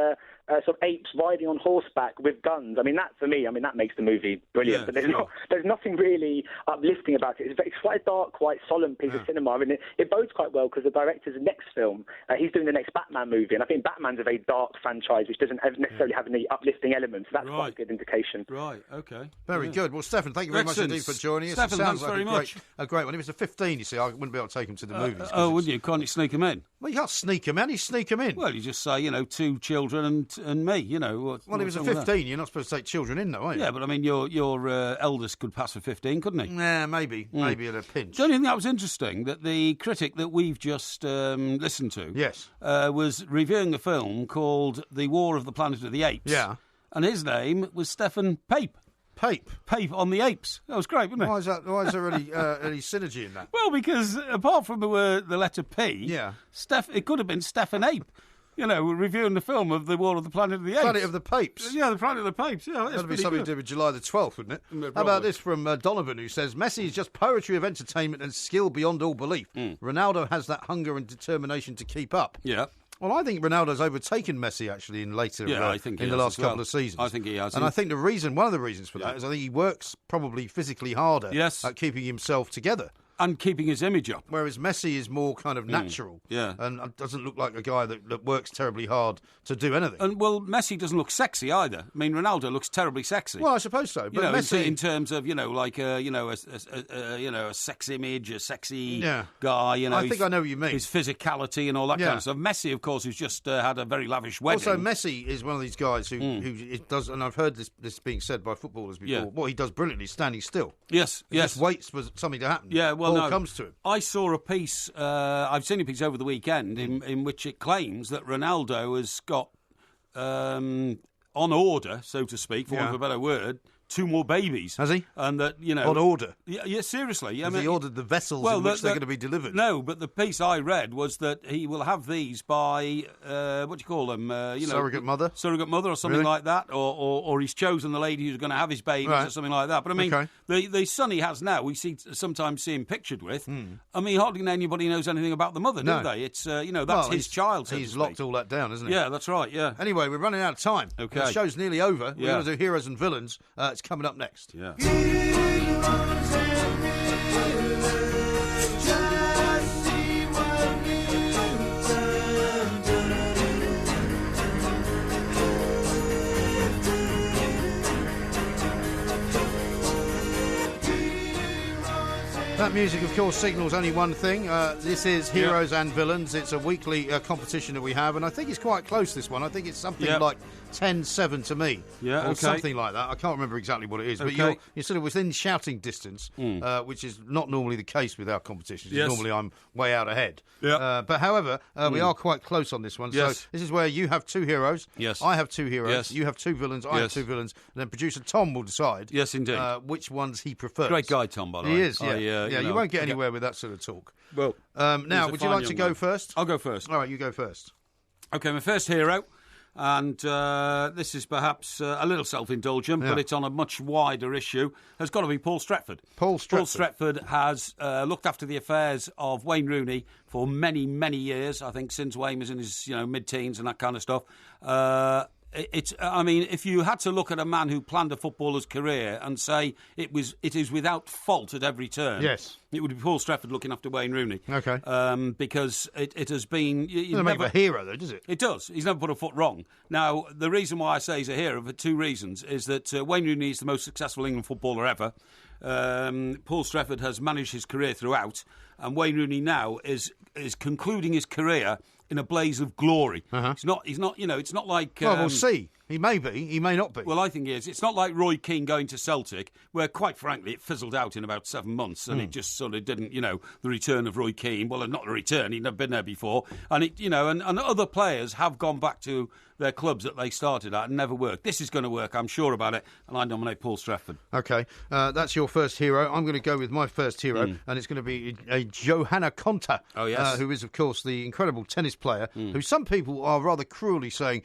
sort of apes riding on horseback with guns. I mean, that for me, that makes the movie brilliant. But there's nothing really uplifting about it. It's quite a dark, quite solemn piece of cinema. I mean, it bodes quite well because the director's next film, he's doing the next Batman movie, and I think Batman's a very dark franchise which doesn't necessarily have any uplifting elements. So that's quite a good indication. Right. Okay. Very good. Well, Stefan, thank you very much indeed for joining us. Stefan, thanks very much. A great one. If it's a 15, you see, I wouldn't be able to take him to the movies. Wouldn't you? Can't you sneak him in? Well, you can't sneak him in. You sneak him in. Well, you just say, 2 children and me, Well, if it was a 15, you're not supposed to take children in, though, are you? Yeah, but I mean, your eldest could pass for 15, couldn't he? Nah, maybe at a pinch. The only thing that was interesting, that the critic that we've just listened to was reviewing a film called The War of the Planet of the Apes. Yeah. And his name was Stefan Pape. Pape on the Apes. That was great, wasn't it? Why is there any synergy in that? Well, because apart from the letter P, it could have been Stefan Ape. Reviewing the film of The War of the Planet of the Apes. Planet of the Papes. Yeah, the Planet of the Papes. Yeah, that'd be something to do with July the 12th, wouldn't it? No, how about this from Donovan, who says, Messi is just poetry of entertainment and skill beyond all belief. Ronaldo has that hunger and determination to keep up. Yeah. Well, I think Ronaldo's overtaken Messi, actually, in the last couple of seasons. I think he has. And I think one of the reasons for that is I think he works probably physically harder at keeping himself together. And keeping his image up. Whereas Messi is more kind of natural. And doesn't look like a guy that works terribly hard to do anything. And, well, Messi doesn't look sexy either. I mean, Ronaldo looks terribly sexy. Well, I suppose so. But Messi... in terms of, a sex image, a sexy guy. I think I know what you mean. His physicality and all that kind of stuff. Messi, of course, who's just had a very lavish wedding. Also, Messi is one of these guys who does, and I've heard this being said by footballers before, what he does brilliantly is standing still. Yes. He just waits for something to happen. Yeah, well, comes to him. I saw a piece, I've seen a piece over the weekend in which it claims that Ronaldo has got, on order, so to speak, for want of a better word, 2 more babies. Has he? And that, On order? Yeah, seriously. Has he ordered the vessels in which they're going to be delivered? No, but the piece I read was that he will have these by, what do you call them? Surrogate mother? Surrogate mother or something like that. Or he's chosen the lady who's going to have his babies or something like that. But I mean, the son he has now, we sometimes see him pictured with. I mean, hardly anybody knows anything about the mother, do they? It's, that's his child, so he's locked all that down, isn't he? Yeah, that's right, yeah. Anyway, we're running out of time. Okay. The show's nearly over. We're going to do Heroes and Villains. It's coming up next. Yeah. That music, of course, signals only one thing. This is Heroes and Villains. It's a weekly competition that we have, and I think it's quite close, this one. I think it's something like 10-7 to me. Yeah, or something like that. I can't remember exactly what it is, but you're sort of within shouting distance, which is not normally the case with our competitions. Yes. Normally I'm way out ahead. Yeah. But however, we are quite close on this one. Yes. So this is where you have 2 heroes. Yes. I have 2 heroes. Yes. You have 2 villains. I have 2 villains. And then producer Tom will decide. Yes, indeed. Which ones he prefers. Great guy, Tom, by the way. He is, yeah. You won't get anywhere with that sort of talk. Well, now, would you like to go first? I'll go first. All right, you go first. Okay, my first hero, and this is perhaps a little self-indulgent, but it's on a much wider issue, has got to be Paul Stretford. Paul Stretford has looked after the affairs of Wayne Rooney for many, many years, I think since Wayne was in his mid-teens and that kind of stuff. I mean, if you had to look at a man who planned a footballer's career and say it is without fault at every turn, it would be Paul Stretford looking after Wayne Rooney. Okay. Because it has been... It doesn't make him a hero, though, does it? It does. He's never put a foot wrong. Now, the reason why I say he's a hero, for 2 reasons, is that Wayne Rooney is the most successful England footballer ever. Paul Stretford has managed his career throughout, and Wayne Rooney now is concluding his career in a blaze of glory. It's not. It's not like. Well, we'll see. He may be. He may not be. Well, I think he is. It's not like Roy Keane going to Celtic, where, quite frankly, it fizzled out in about 7 months, and it just sort of didn't, the return of Roy Keane. Well, not the return. He'd never been there before. And, and other players have gone back to their clubs that they started at and never worked. This is going to work, I'm sure about it, and I nominate Paul Strefford. OK, that's your first hero. I'm going to go with my first hero, and it's going to be a Johanna Konta, who is, of course, the incredible tennis player, who some people are rather cruelly saying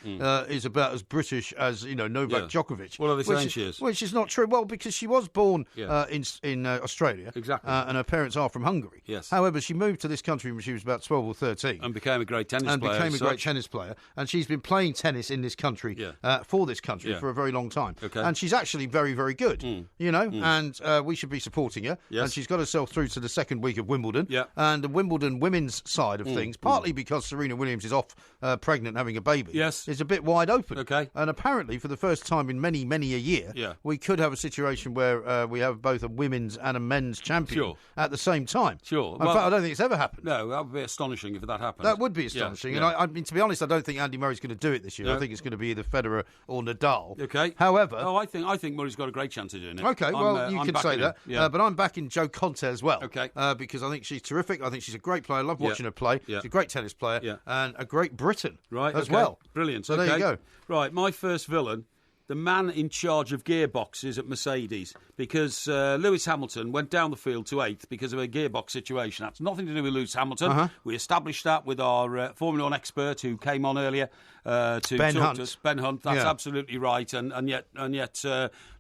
is about as British as, Novak Djokovic. What are they saying she is? Which is not true. Well, because she was born in Australia. Exactly. And her parents are from Hungary. Yes. However, she moved to this country when she was about 12 or 13. And became a great tennis player. And she's been playing tennis in this country for this country for a very long time. Okay. And she's actually very, very good, and we should be supporting her. Yes. And she's got herself through to the second week of Wimbledon. Yeah. And the Wimbledon women's side of things, partly because Serena Williams is off pregnant having a baby, is a bit wide open. Okay. And apparently, for the first time in many, many a year, we could have a situation where we have both a women's and a men's champion at the same time. Sure. In fact, I don't think it's ever happened. No, that would be astonishing if that happened. That would be astonishing. Yeah. And I mean, to be honest, I don't think Andy Murray's going to do it this year. No. I think it's going to be either Federer or Nadal. Okay. However... Oh, I think Murray's got a great chance of doing it. Okay, well, you can say that. Yeah. But I'm backing Jo Konta as well. Okay. Because I think she's terrific. I think she's a great player. I love watching her play. Yeah. She's a great tennis player and a great Briton as well. Brilliant. So there you go. Right, my first villain, the man in charge of gearboxes at Mercedes, because Lewis Hamilton went down the field to 8th because of a gearbox situation. That's nothing to do with Lewis Hamilton. We established that with our Formula 1 expert who came on earlier to talk to us. Ben Hunt. That's absolutely right. And yet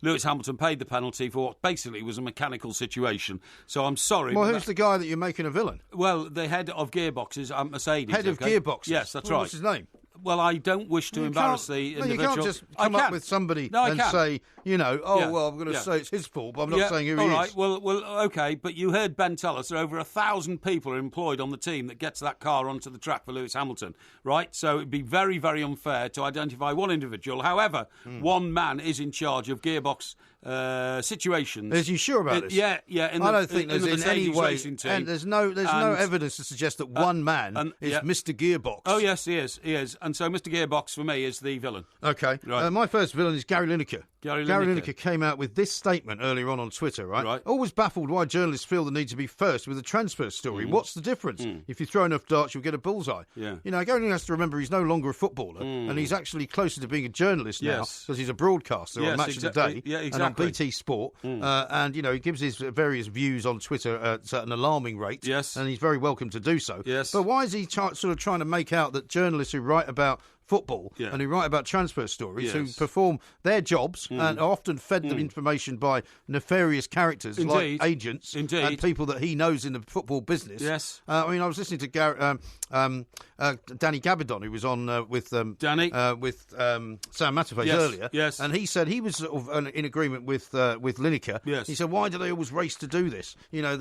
Lewis Hamilton paid the penalty for what basically was a mechanical situation. So I'm sorry. Well, who's the guy that you're making a villain? Well, the head of gearboxes at Mercedes. Head of gearboxes? Yes, that's right. What's his name? Well, I don't wish to embarrass the individual. You can't just come up with somebody and say, well, I'm going to say it's his fault, but I'm not saying who he is. All right, well, OK, but you heard Ben tell us there are over 1,000 people are employed on the team that gets that car onto the track for Lewis Hamilton, right? So it'd be very, very unfair to identify one individual. However, one man is in charge of gearbox situations. Is you sure about this? Yeah. I don't think there's in any way, and there's no evidence to suggest that one man is Mr. Gearbox. Oh yes, he is, and so Mr. Gearbox for me is the villain. Okay, right. My first villain is Gary Lineker. Gary Lineker came out with this statement earlier on Twitter, right? Always baffled why journalists feel the need to be first with a transfer story. What's the difference? If you throw enough darts, you'll get a bullseye. Yeah. Gary Lineker has to remember he's no longer a footballer, and he's actually closer to being a journalist now because he's a broadcaster on Match of the Day and on BT Sport. And, he gives his various views on Twitter at an alarming rate. Yes. And he's very welcome to do so. Yes. But why is he sort of trying to make out that journalists who write about football and who write about transfer stories who perform their jobs and are often fed the information by nefarious characters like agents and people that he knows in the football business. Yes. I mean, I was listening to Danny Gabardon, who was on with Sam Matterface earlier. Yes. And he said he was sort of in agreement with Lineker. Yes. He said, why do they always race to do this?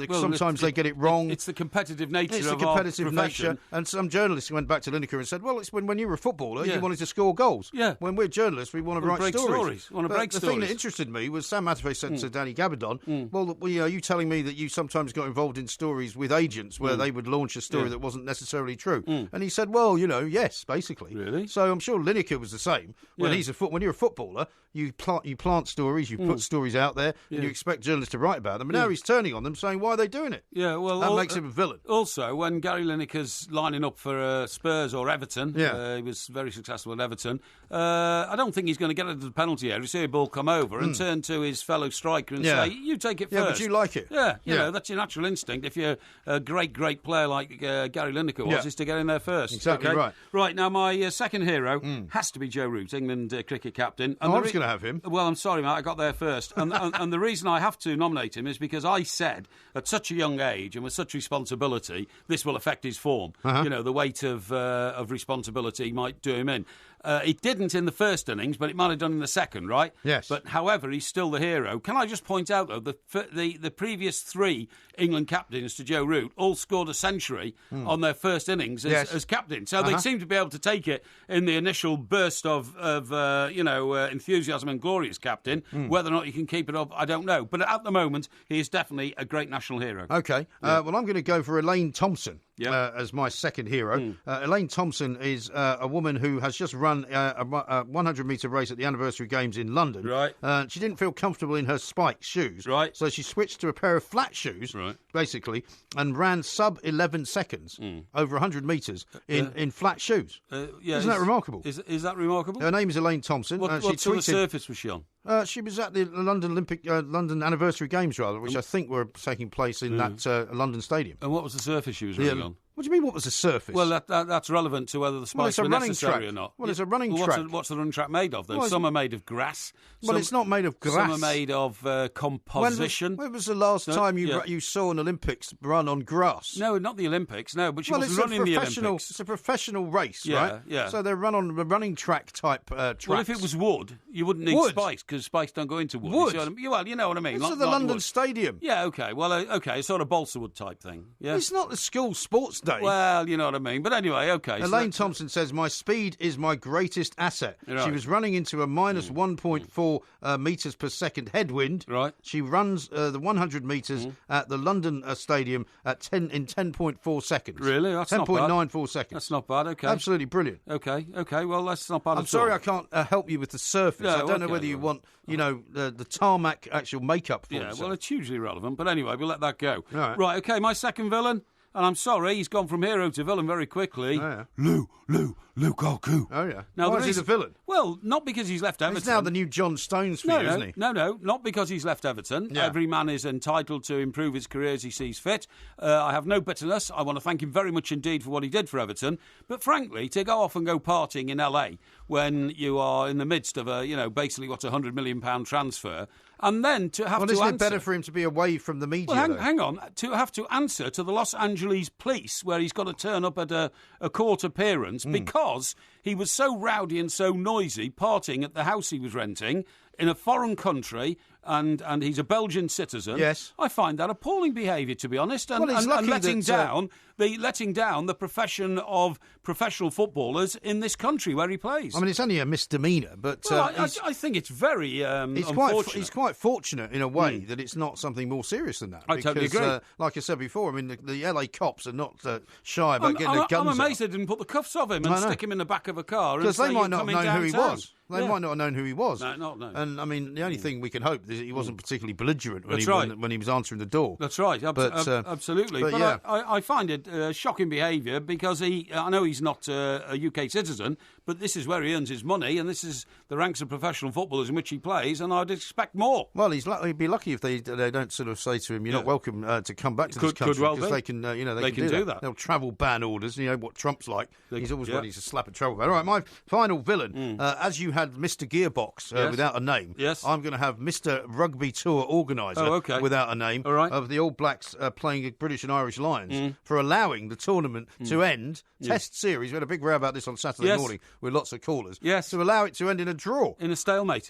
Sometimes they get it wrong. It's the competitive nature It's of the competitive our profession. nature. And some journalists went back to Lineker and said, well, it's when you were a footballer, you wanted to score goals. Yeah. When we're journalists, we want to write stories. The thing that interested me was Sam Matterface said to Danny Gabardon, well, are you telling me that you sometimes got involved in stories with agents where they would launch a story that wasn't necessarily true? And he said, well, yes, basically. Really? So I'm sure Lineker was the same. When you're a footballer, you plant stories, you put stories out there, and you expect journalists to write about them. And now he's turning on them, saying, why are they doing it? Yeah, well, that makes him a villain. Also, when Gary Lineker's lining up for Spurs or Everton, he was very successful at Everton. I don't think he's going to get into the penalty area. You see a ball come over and turn to his fellow striker and say, you take it first. Yeah, but you like it. Yeah, you know, that's your natural instinct. If you're a great player like Gary Lineker was, is to get in there first. Exactly right. Right, now my second hero has to be Joe Root, England cricket captain. And I was going to have him. Well, I'm sorry, Matt, I got there first. And the reason I have to nominate him is because I said at such a young age and with such responsibility, this will affect his form. You know, the weight of responsibility might do him in. It didn't in the first innings, but it might have done in the second, right? Yes. But however, he's still the hero. Can I just point out, though, the previous 3 England captains to Joe Root all scored a century on their first innings as captain. So they seem to be able to take it in the initial burst of enthusiasm and glory as captain. Whether or not you can keep it up, I don't know. But at the moment, he is definitely a great national hero. OK. Well, I'm going to go for Elaine Thompson as my second hero. Elaine Thompson is a woman who has just run run a 100-metre race at the anniversary games in London. Right. She didn't feel comfortable in her spiked shoes. Right. So she switched to a pair of flat shoes, basically, and ran sub 11 seconds over 100 metres in flat shoes. Isn't that remarkable? Is that remarkable? Her name is Elaine Thompson. What sort of surface was she on? She was at the London anniversary games, which I think were taking place in that London stadium. And what was the surface she was running on? What do you mean, what was the surface? Well, that's relevant to whether the spikes were necessary or not. Well, it's a running track. What's the running track made of, then? Well, some are made of grass. Well, it's not made of grass. Some are made of composition. When was the last time you saw an Olympics run on grass? No, not the Olympics, no, but she wasn't running the Olympics. It's a professional race, right? Yeah. So they run on a running track type tracks. Well, if it was wood, you wouldn't need spikes, because spikes don't go into wood. Wood? You know what I mean. It's at the London Stadium. Yeah, OK. Well, OK, sort of balsa wood type thing. Yeah. It's not the school sports day. Well, you know what I mean. But anyway, OK. Elaine Thompson says, my speed is my greatest asset. Right. She was running into a minus 1.4 metres per second headwind. Right. She runs the 100 metres at the London Stadium in 10.4 seconds. Really? That's not bad. 10.94 seconds. That's not bad, OK. Absolutely brilliant. OK, well, that's not bad at all. I'm sorry I can't help you with the surface. I don't know whether you want, the tarmac actual makeup for well, it's hugely relevant. But anyway, we'll let that go. Right, OK, my second villain. And I'm sorry, he's gone from hero to villain very quickly. Oh, yeah. Lukaku. Oh, yeah. Now, why is he the villain? Well, not because he's left Everton. He's now the new John Stones for you, isn't he? No, not because he's left Everton. Yeah. Every man is entitled to improve his career as he sees fit. I have no bitterness. I want to thank him very much indeed for what he did for Everton. But frankly, to go off and go partying in LA when you are in the midst of basically what's a £100 million transfer, and then to have to answer... Well, isn't it better for him to be away from the media, Well, hang on. To have to answer to the Los Angeles police, where he's got to turn up at a court appearance because he was so rowdy and so noisy partying at the house he was renting in a foreign country, and he's a Belgian citizen. Yes. I find that appalling behaviour, to be honest, and letting down the profession of professional footballers in this country where he plays. I mean, it's only a misdemeanor, but I think it's very unfortunate. He's quite fortunate in a way that it's not something more serious than that. I totally agree. Like I said before, I mean, the LA cops are not shy about getting their guns I'm amazed out. they didn't put the cuffs of him and stick him in the back of a car. Because they might not have known who he was. They Yeah. might not have known who he was. No. And, I mean, the only thing we can hope is that he wasn't particularly belligerent when he was answering the door. That's right, absolutely. But yeah. I find it shocking behaviour because I know he's not a UK citizen, but this is where he earns his money, and this is the ranks of professional footballers in which he plays, and I'd expect more. Well, he'd be lucky if they don't sort of say to him, "You're not welcome to come back to this country," because they can, they can do that. They'll travel ban orders. You know what Trump's like. He's always ready to slap a travel ban. All right, my final villain, as you had Mr. Gearbox without a name. Yes. I'm going to have Mr. Rugby Tour Organiser without a name of the All Blacks playing British and Irish Lions for allowing the tournament to end. Test series. We had a big row about this on Saturday morning with lots of callers. Yes. To allow it to end in a draw. In a stalemate.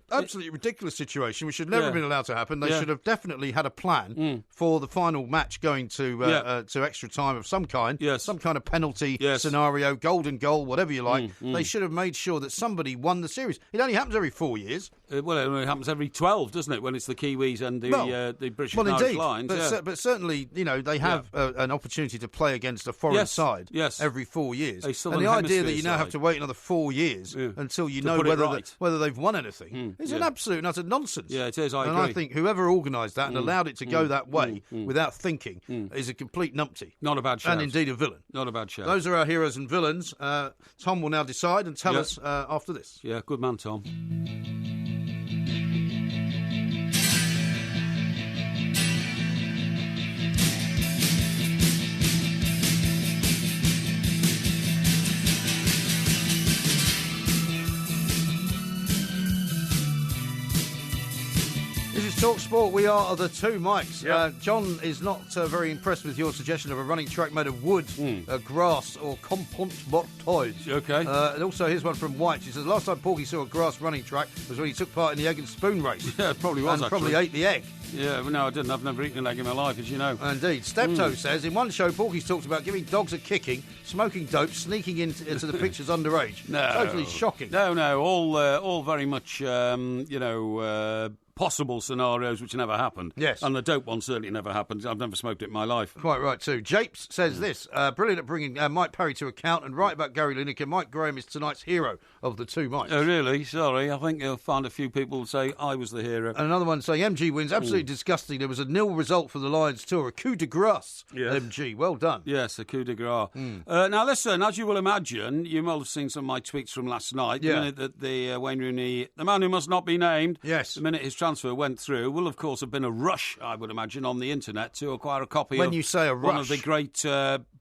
Absolutely ridiculous situation, which should never have been allowed to happen. They should have definitely had a plan for the final match going to extra time of some kind. Yes. Some kind of penalty scenario, golden goal, whatever you like. They should have made sure that somebody won the series. It only happens every 4 years. Well, it only happens every 12, doesn't it, when it's the Kiwis and the British and Irish Lions. But certainly, they have an opportunity to play against a foreign side every 4 years. And the idea that you now have to wait another 4 years until you know whether they've won anything is an absolute and utter nonsense. Yeah, it is, I agree. And I think whoever organised that and allowed it to go that way without thinking is a complete numpty. Not a bad shout. And indeed a villain. Not a bad shout. Those are our heroes and villains. Tom will now decide and tell us after this. Yeah, good man, Tom. Talk Sport, we are the two mics. John is not very impressed with your suggestion of a running track made of wood, grass or compost toys. Okay. And also here's one from White. She says, last time Porky saw a grass running track was when he took part in the egg and spoon race. Yeah, it probably was, and probably ate the egg. Yeah, well, no, I didn't. I've never eaten an egg in my life, as you know. Indeed. Steptoe says, in one show, Porky's talked about giving dogs a kicking, smoking dope, sneaking into the pictures underage. No. Totally shocking. No, all very much, possible scenarios which never happened. Yes. And the dope one certainly never happened. I've never smoked it in my life. Quite right, too. Japes says this, brilliant at bringing Mike Parry to account, and right about Gary Lineker. Mike Graham is tonight's hero of the two Mikes. Oh, really? Sorry. I think you'll find a few people say I was the hero. And another one saying MG wins. Absolutely disgusting. There was a nil result for the Lions tour. A coup de grace. Yes. MG. Well done. Yes, a coup de grace. Now, listen, as you will imagine, you might have seen some of my tweets from last night. The minute that the Wayne Rooney, the man who must not be named, yes, the minute his transfer went through, will of course have been a rush, I would imagine, on the internet to acquire a copy of you say a rush, one of the great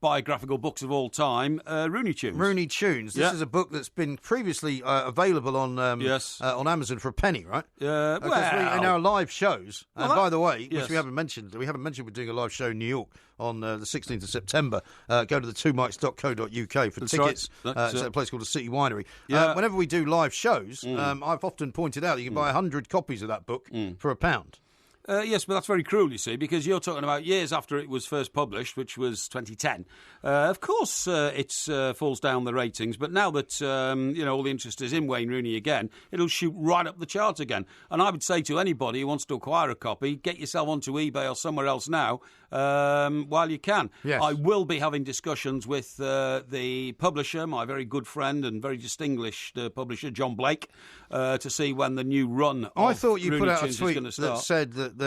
biographical books of all time, Rooney Tunes. Rooney Tunes. This is a book that's been previously available on Amazon for a penny, right? In our live shows, and by the way, which we haven't mentioned, we're doing a live show in New York on the 16th of September. Go to the twomikes.co.uk for tickets. Right. It's at a place called the City Winery. Whenever we do live shows, I've often pointed out that you can buy 100 copies of that book for £1. Yes, but that's very cruel, you see, because you're talking about years after it was first published, which was 2010. Of course, it falls down the ratings, but now that all the interest is in Wayne Rooney again, it'll shoot right up the charts again. And I would say to anybody who wants to acquire a copy, get yourself onto eBay or somewhere else now while you can. Yes. I will be having discussions with the publisher, my very good friend and very distinguished publisher, John Blake, to see when the new run of I thought you Rooney put out a Tunes tweet that said that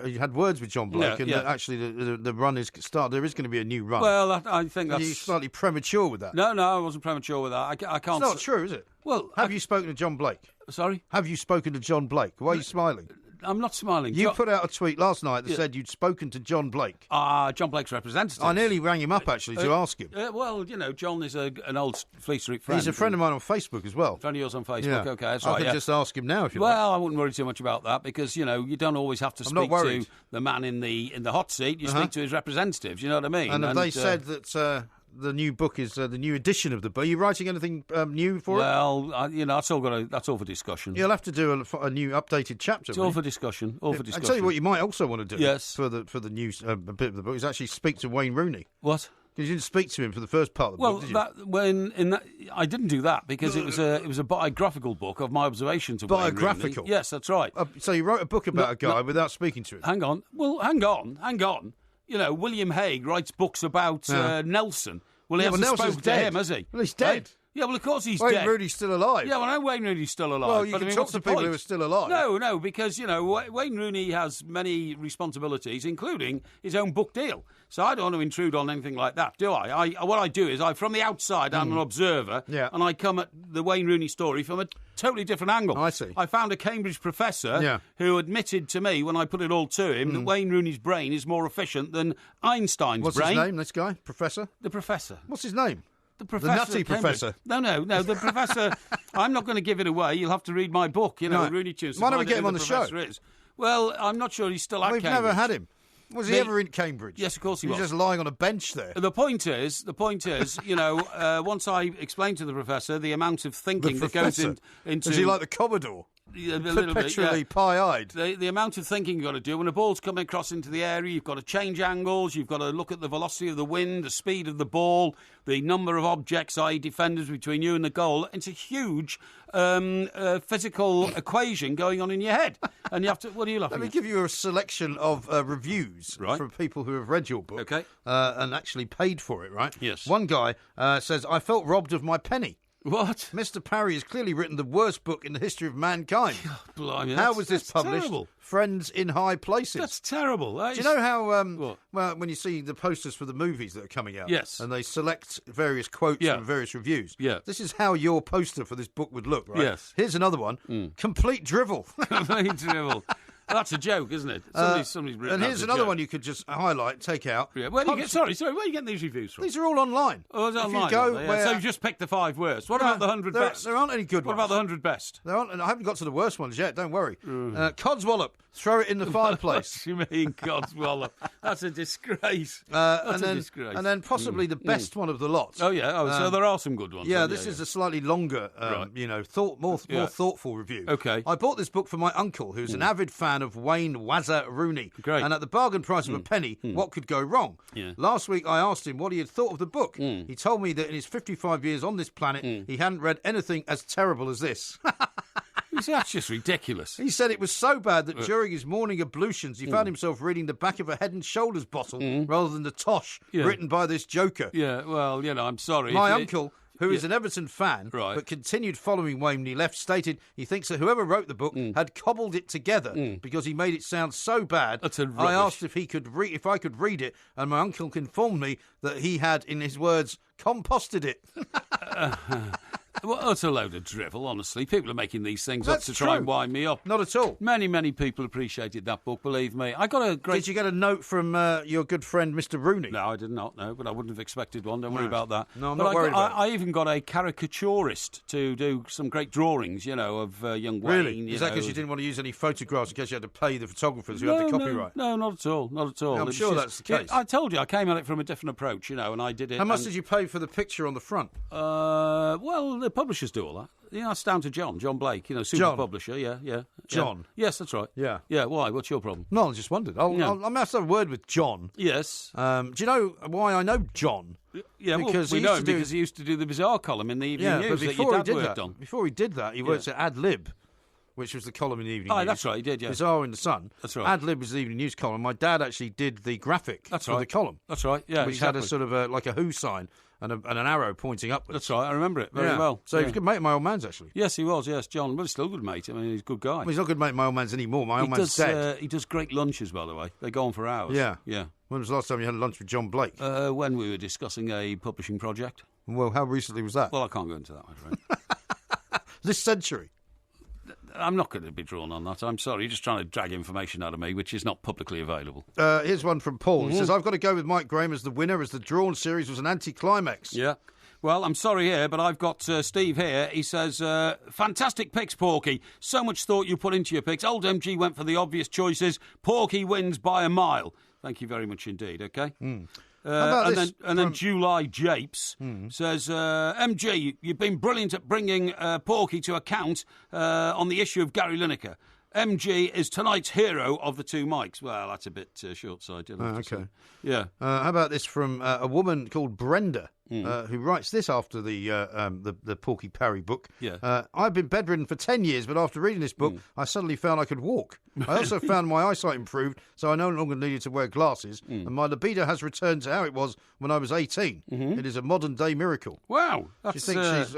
you had words with John Blake and that actually the run is started. There is going to be a new run. Well, I think that's... Are you slightly premature with that? No, I wasn't premature with that. I can't... It's not true, is it? Well... Have you spoken to John Blake? Sorry? Have you spoken to John Blake? Why are you smiling? I'm not smiling. You put out a tweet last night that said you'd spoken to John Blake. John Blake's representative. I nearly rang him up, actually, to ask him. Well, John is an old Fleet Street friend. He's a friend of mine on Facebook as well. Friend of yours on Facebook, okay, that's right. I could just ask him now if you like. Well, I wouldn't worry too much about that because, you don't always have to speak to the man in the hot seat. You speak to his representatives, you know what I mean? And they said that... the new book is the new edition of the book. Are you writing anything new for it? Well, that's all for discussion. You'll have to do a new updated chapter. It's all for discussion. All for discussion. I'll tell you what you might also want to do. Yes. For the new bit of the book is actually speak to Wayne Rooney. What? Because you didn't speak to him for the first part of the book, did you? I didn't do that because it was a biographical book of my observations of Wayne Rooney. Yes, that's right. So you wrote a book about a guy without speaking to him. Hang on. Well, hang on. William Hague writes books about Nelson. Well, he hasn't spoken to him, has he? Well, he's dead. Right? Yeah, well, of course he's Wayne dead. Rooney's still alive. Yeah, well, I know Wayne Rooney's still alive. Well, you can talk to people who are still alive. No, because, Wayne Rooney has many responsibilities, including his own book deal. So I don't want to intrude on anything like that, do I? What I do is, from the outside, I'm an observer, and I come at the Wayne Rooney story from a totally different angle. I see. I found a Cambridge professor who admitted to me, when I put it all to him, that Wayne Rooney's brain is more efficient than Einstein's brain. What's his name, this guy? Professor? The professor. What's his name? The professor. The nutty professor. No, the professor. I'm not going to give it away. You'll have to read my book, Rooney Tunes. Why don't we get him on the show? Well, I'm not sure he's still at Cambridge. We've never had him. Was he ever in Cambridge? Yes, of course he was. He was just lying on a bench there. The point is, once I explained to the professor the amount of thinking that goes into... Is he like the Commodore? Perpetually pie-eyed. The amount of thinking you've got to do. When a ball's coming across into the area, you've got to change angles, you've got to look at the velocity of the wind, the speed of the ball, the number of objects, i.e. defenders, between you and the goal. It's a huge physical equation going on in your head. And you have to... What are you laughing at? Let me give you a selection of reviews from people who have read your book and actually paid for it, right? Yes. One guy says, I felt robbed of my penny. What? Mr. Parry has clearly written the worst book in the history of mankind. God, blimey, how was this published? Terrible. Friends in High Places. That's terrible. Do you know how, well, when you see the posters for the movies that are coming out, and they select various quotes from various reviews, this is how your poster for this book would look, right? Yes. Here's another one. Complete drivel. Complete drivel. That's a joke, isn't it? Somebody's written. And here's another one you could just highlight, take out. Yeah. Where do you get? Sorry. Where are you getting these reviews from? These are all online. Oh, it's online. You go so you just picked the 5 worst. What about the 100 best? There aren't any good ones. What about the 100 best? There aren't. I haven't got to the worst ones yet. Don't worry. Codswallop. Throw it in the fireplace. What do you mean, Codswallop? That's a disgrace. That's a disgrace. And then possibly the best one of the lot. Oh yeah. So there are some good ones. Yeah. This is a slightly longer, more thoughtful review. Okay. I bought this book for my uncle, who's an avid fan of Wayne Rooney. Great. And at the bargain price of a penny, what could go wrong? Yeah. Last week I asked him what he had thought of the book. He told me that in his 55 years on this planet, he hadn't read anything as terrible as this. That's just ridiculous. He said it was so bad that during his morning ablutions, he found himself reading the back of a Head and Shoulders bottle rather than the tosh written by this joker. Yeah, well, I'm sorry. My uncle, who is an Everton fan, but continued following Wayne when he left, stated he thinks that whoever wrote the book had cobbled it together because he made it sound so bad. I asked if I could read it, and my uncle informed me that he had, in his words, composted it. Well, it's a load of drivel, honestly. People are making these things up to try and wind me up. Not at all. Many people appreciated that book, believe me. I got a great... Did you get a note from your good friend, Mr. Rooney? No, I did not, no, but I wouldn't have expected one. Don't worry about that. No, I'm not worried about it. I even got a caricaturist to do some great drawings, of young Wayne. Really? Is that because you didn't want to use any photographs in case you had to pay the photographers who had the copyright? No, not at all. Not at all. I'm sure that's the case. I told you, I came at it from a different approach, and I did it. How much did you pay for the picture on the front? Well, the publishers do all that. Yeah, it's down to John Blake, super publisher, yeah. John? Yes, that's right. Yeah. Yeah, why? What's your problem? No, I just wondered. I must have a word with John. Yes. Do you know why I know John? Yeah, because we know him because he used to do the Bizarre column in the Evening News that your dad worked on. Before he did that, he worked at Ad Lib, which was the column in the Evening News. That's right, he did, yeah. Bizarre in the Sun. That's right. Ad Lib was the Evening News column. My dad actually did the graphic for the column. That's right, yeah. Which had a sort of like a Who sign and an arrow pointing upwards. That's right, I remember it very well. So he was a good mate of my old man's, actually. Yes, he was, yes, John. Well, he's still a good mate. I mean, he's a good guy. Well, he's not a good mate of my old man's anymore. My old man's dead. He does great lunches, by the way. They go on for hours. Yeah. Yeah. When was the last time you had a lunch with John Blake? When we were discussing a publishing project. Well, how recently was that? Well, I can't go into that, my friend. This century? I'm not going to be drawn on that. I'm sorry. You're just trying to drag information out of me, which is not publicly available. Here's one from Paul. He says, I've got to go with Mike Graham as the winner, as the drawn series was an anticlimax. Yeah. Well, I'm sorry here, but I've got Steve here. He says, fantastic picks, Porky. So much thought you put into your picks. Old MG went for the obvious choices. Porky wins by a mile. Thank you very much indeed, OK? And then July Japes says, MG, you've been brilliant at bringing Porky to account on the issue of Gary Lineker. MG is tonight's hero of the two mics. Well, that's a bit short-sighted. Okay. Yeah. How about this from a woman called Brenda, who writes this after the Porky Parry book. Yeah. I've been bedridden for 10 years, but after reading this book, I suddenly found I could walk. I also found my eyesight improved, so I no longer needed to wear glasses, and my libido has returned to how it was when I was 18. It is a modern-day miracle. Wow. Do you think she's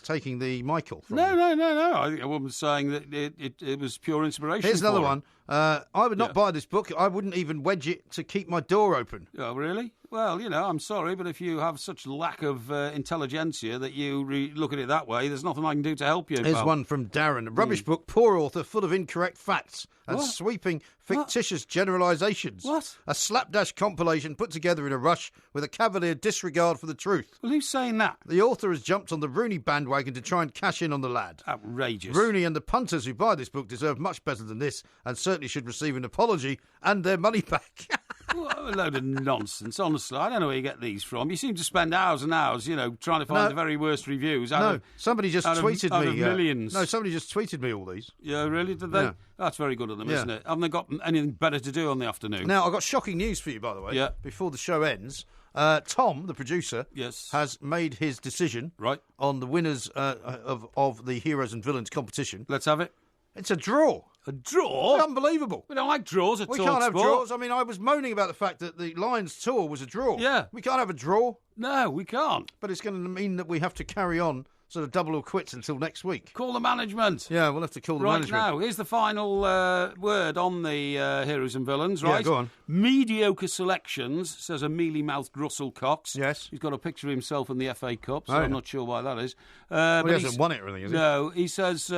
taking the Michael from No. I think a woman's saying that it was pure inspiration. Here's another one. I would not buy this book. I wouldn't even wedge it to keep my door open. Oh, really? Well, I'm sorry, but if you have such lack of intelligentsia that you look at it that way, there's nothing I can do to help you. Here's one from Darren. A rubbish book, poor author, full of incorrect facts and sweeping fictitious generalisations. What? A slapdash compilation put together in a rush with a cavalier disregard for the truth. Well, who's saying that? The author has jumped on the Rooney bandwagon to try and cash in on the lad. Outrageous. Rooney and the punters who buy this book deserve much better than this and certainly should receive an apology and their money back. What a load of nonsense, honestly. I don't know where you get these from. You seem to spend hours and hours, trying to find the very worst reviews. Somebody just tweeted me. Out of millions. No, somebody just tweeted me all these. Yeah, really? Did they? Yeah. That's very good of them, isn't it? Haven't they got anything better to do on the afternoon? Now, I've got shocking news for you, by the way. Yeah. Before the show ends, Tom, the producer, has made his decision on the winners of the Heroes and Villains competition. Let's have it. It's a draw. A draw? It's unbelievable. We don't like draws at all. We can't have draws. I mean, I was moaning about the fact that the Lions tour was a draw. Yeah. We can't have a draw. No, we can't. But it's going to mean that we have to carry on sort of double or quits until next week. Call the management. Yeah, we'll have to call the management. Right now, here's the final word on the Heroes and Villains, right? Yeah, go on. Mediocre selections, says a mealy-mouthed Russell Cox. Yes. He's got a picture of himself in the FA Cup, so Oh, yeah. I'm not sure why that is. Well, he hasn't won it or anything, has he? No, he says,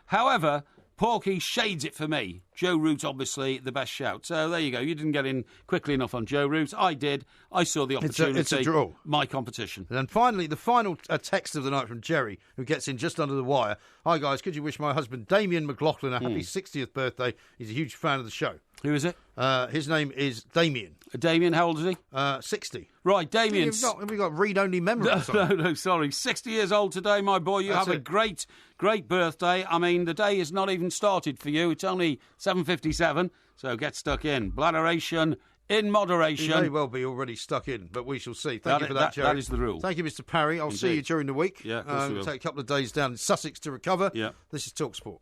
however, Porky shades it for me. Joe Root, obviously, the best shout. So there you go. You didn't get in quickly enough on Joe Root. I did. I saw the opportunity. It's a draw. My competition. And then finally, the final text of the night from Jerry, who gets in just under the wire. Hi, guys. Could you wish my husband, Damien McLaughlin, a happy 60th birthday? He's a huge fan of the show. Who is it? His name is Damien. Damien, how old is he? 60. Right, Damien. Have we got read-only memory or something? No, sorry. 60 years old today, my boy. You have a great birthday. I mean, the day has not even started for you. It's only 7:57, so get stuck in. Bladderation In moderation. He may well be already stuck in, but we shall see. Thank you for that, Jerry. That is the rule. Thank you, Mr. Parry. I'll see you during the week. Yeah, of course we will. Take a couple of days down in Sussex to recover. Yeah. This is TalkSport.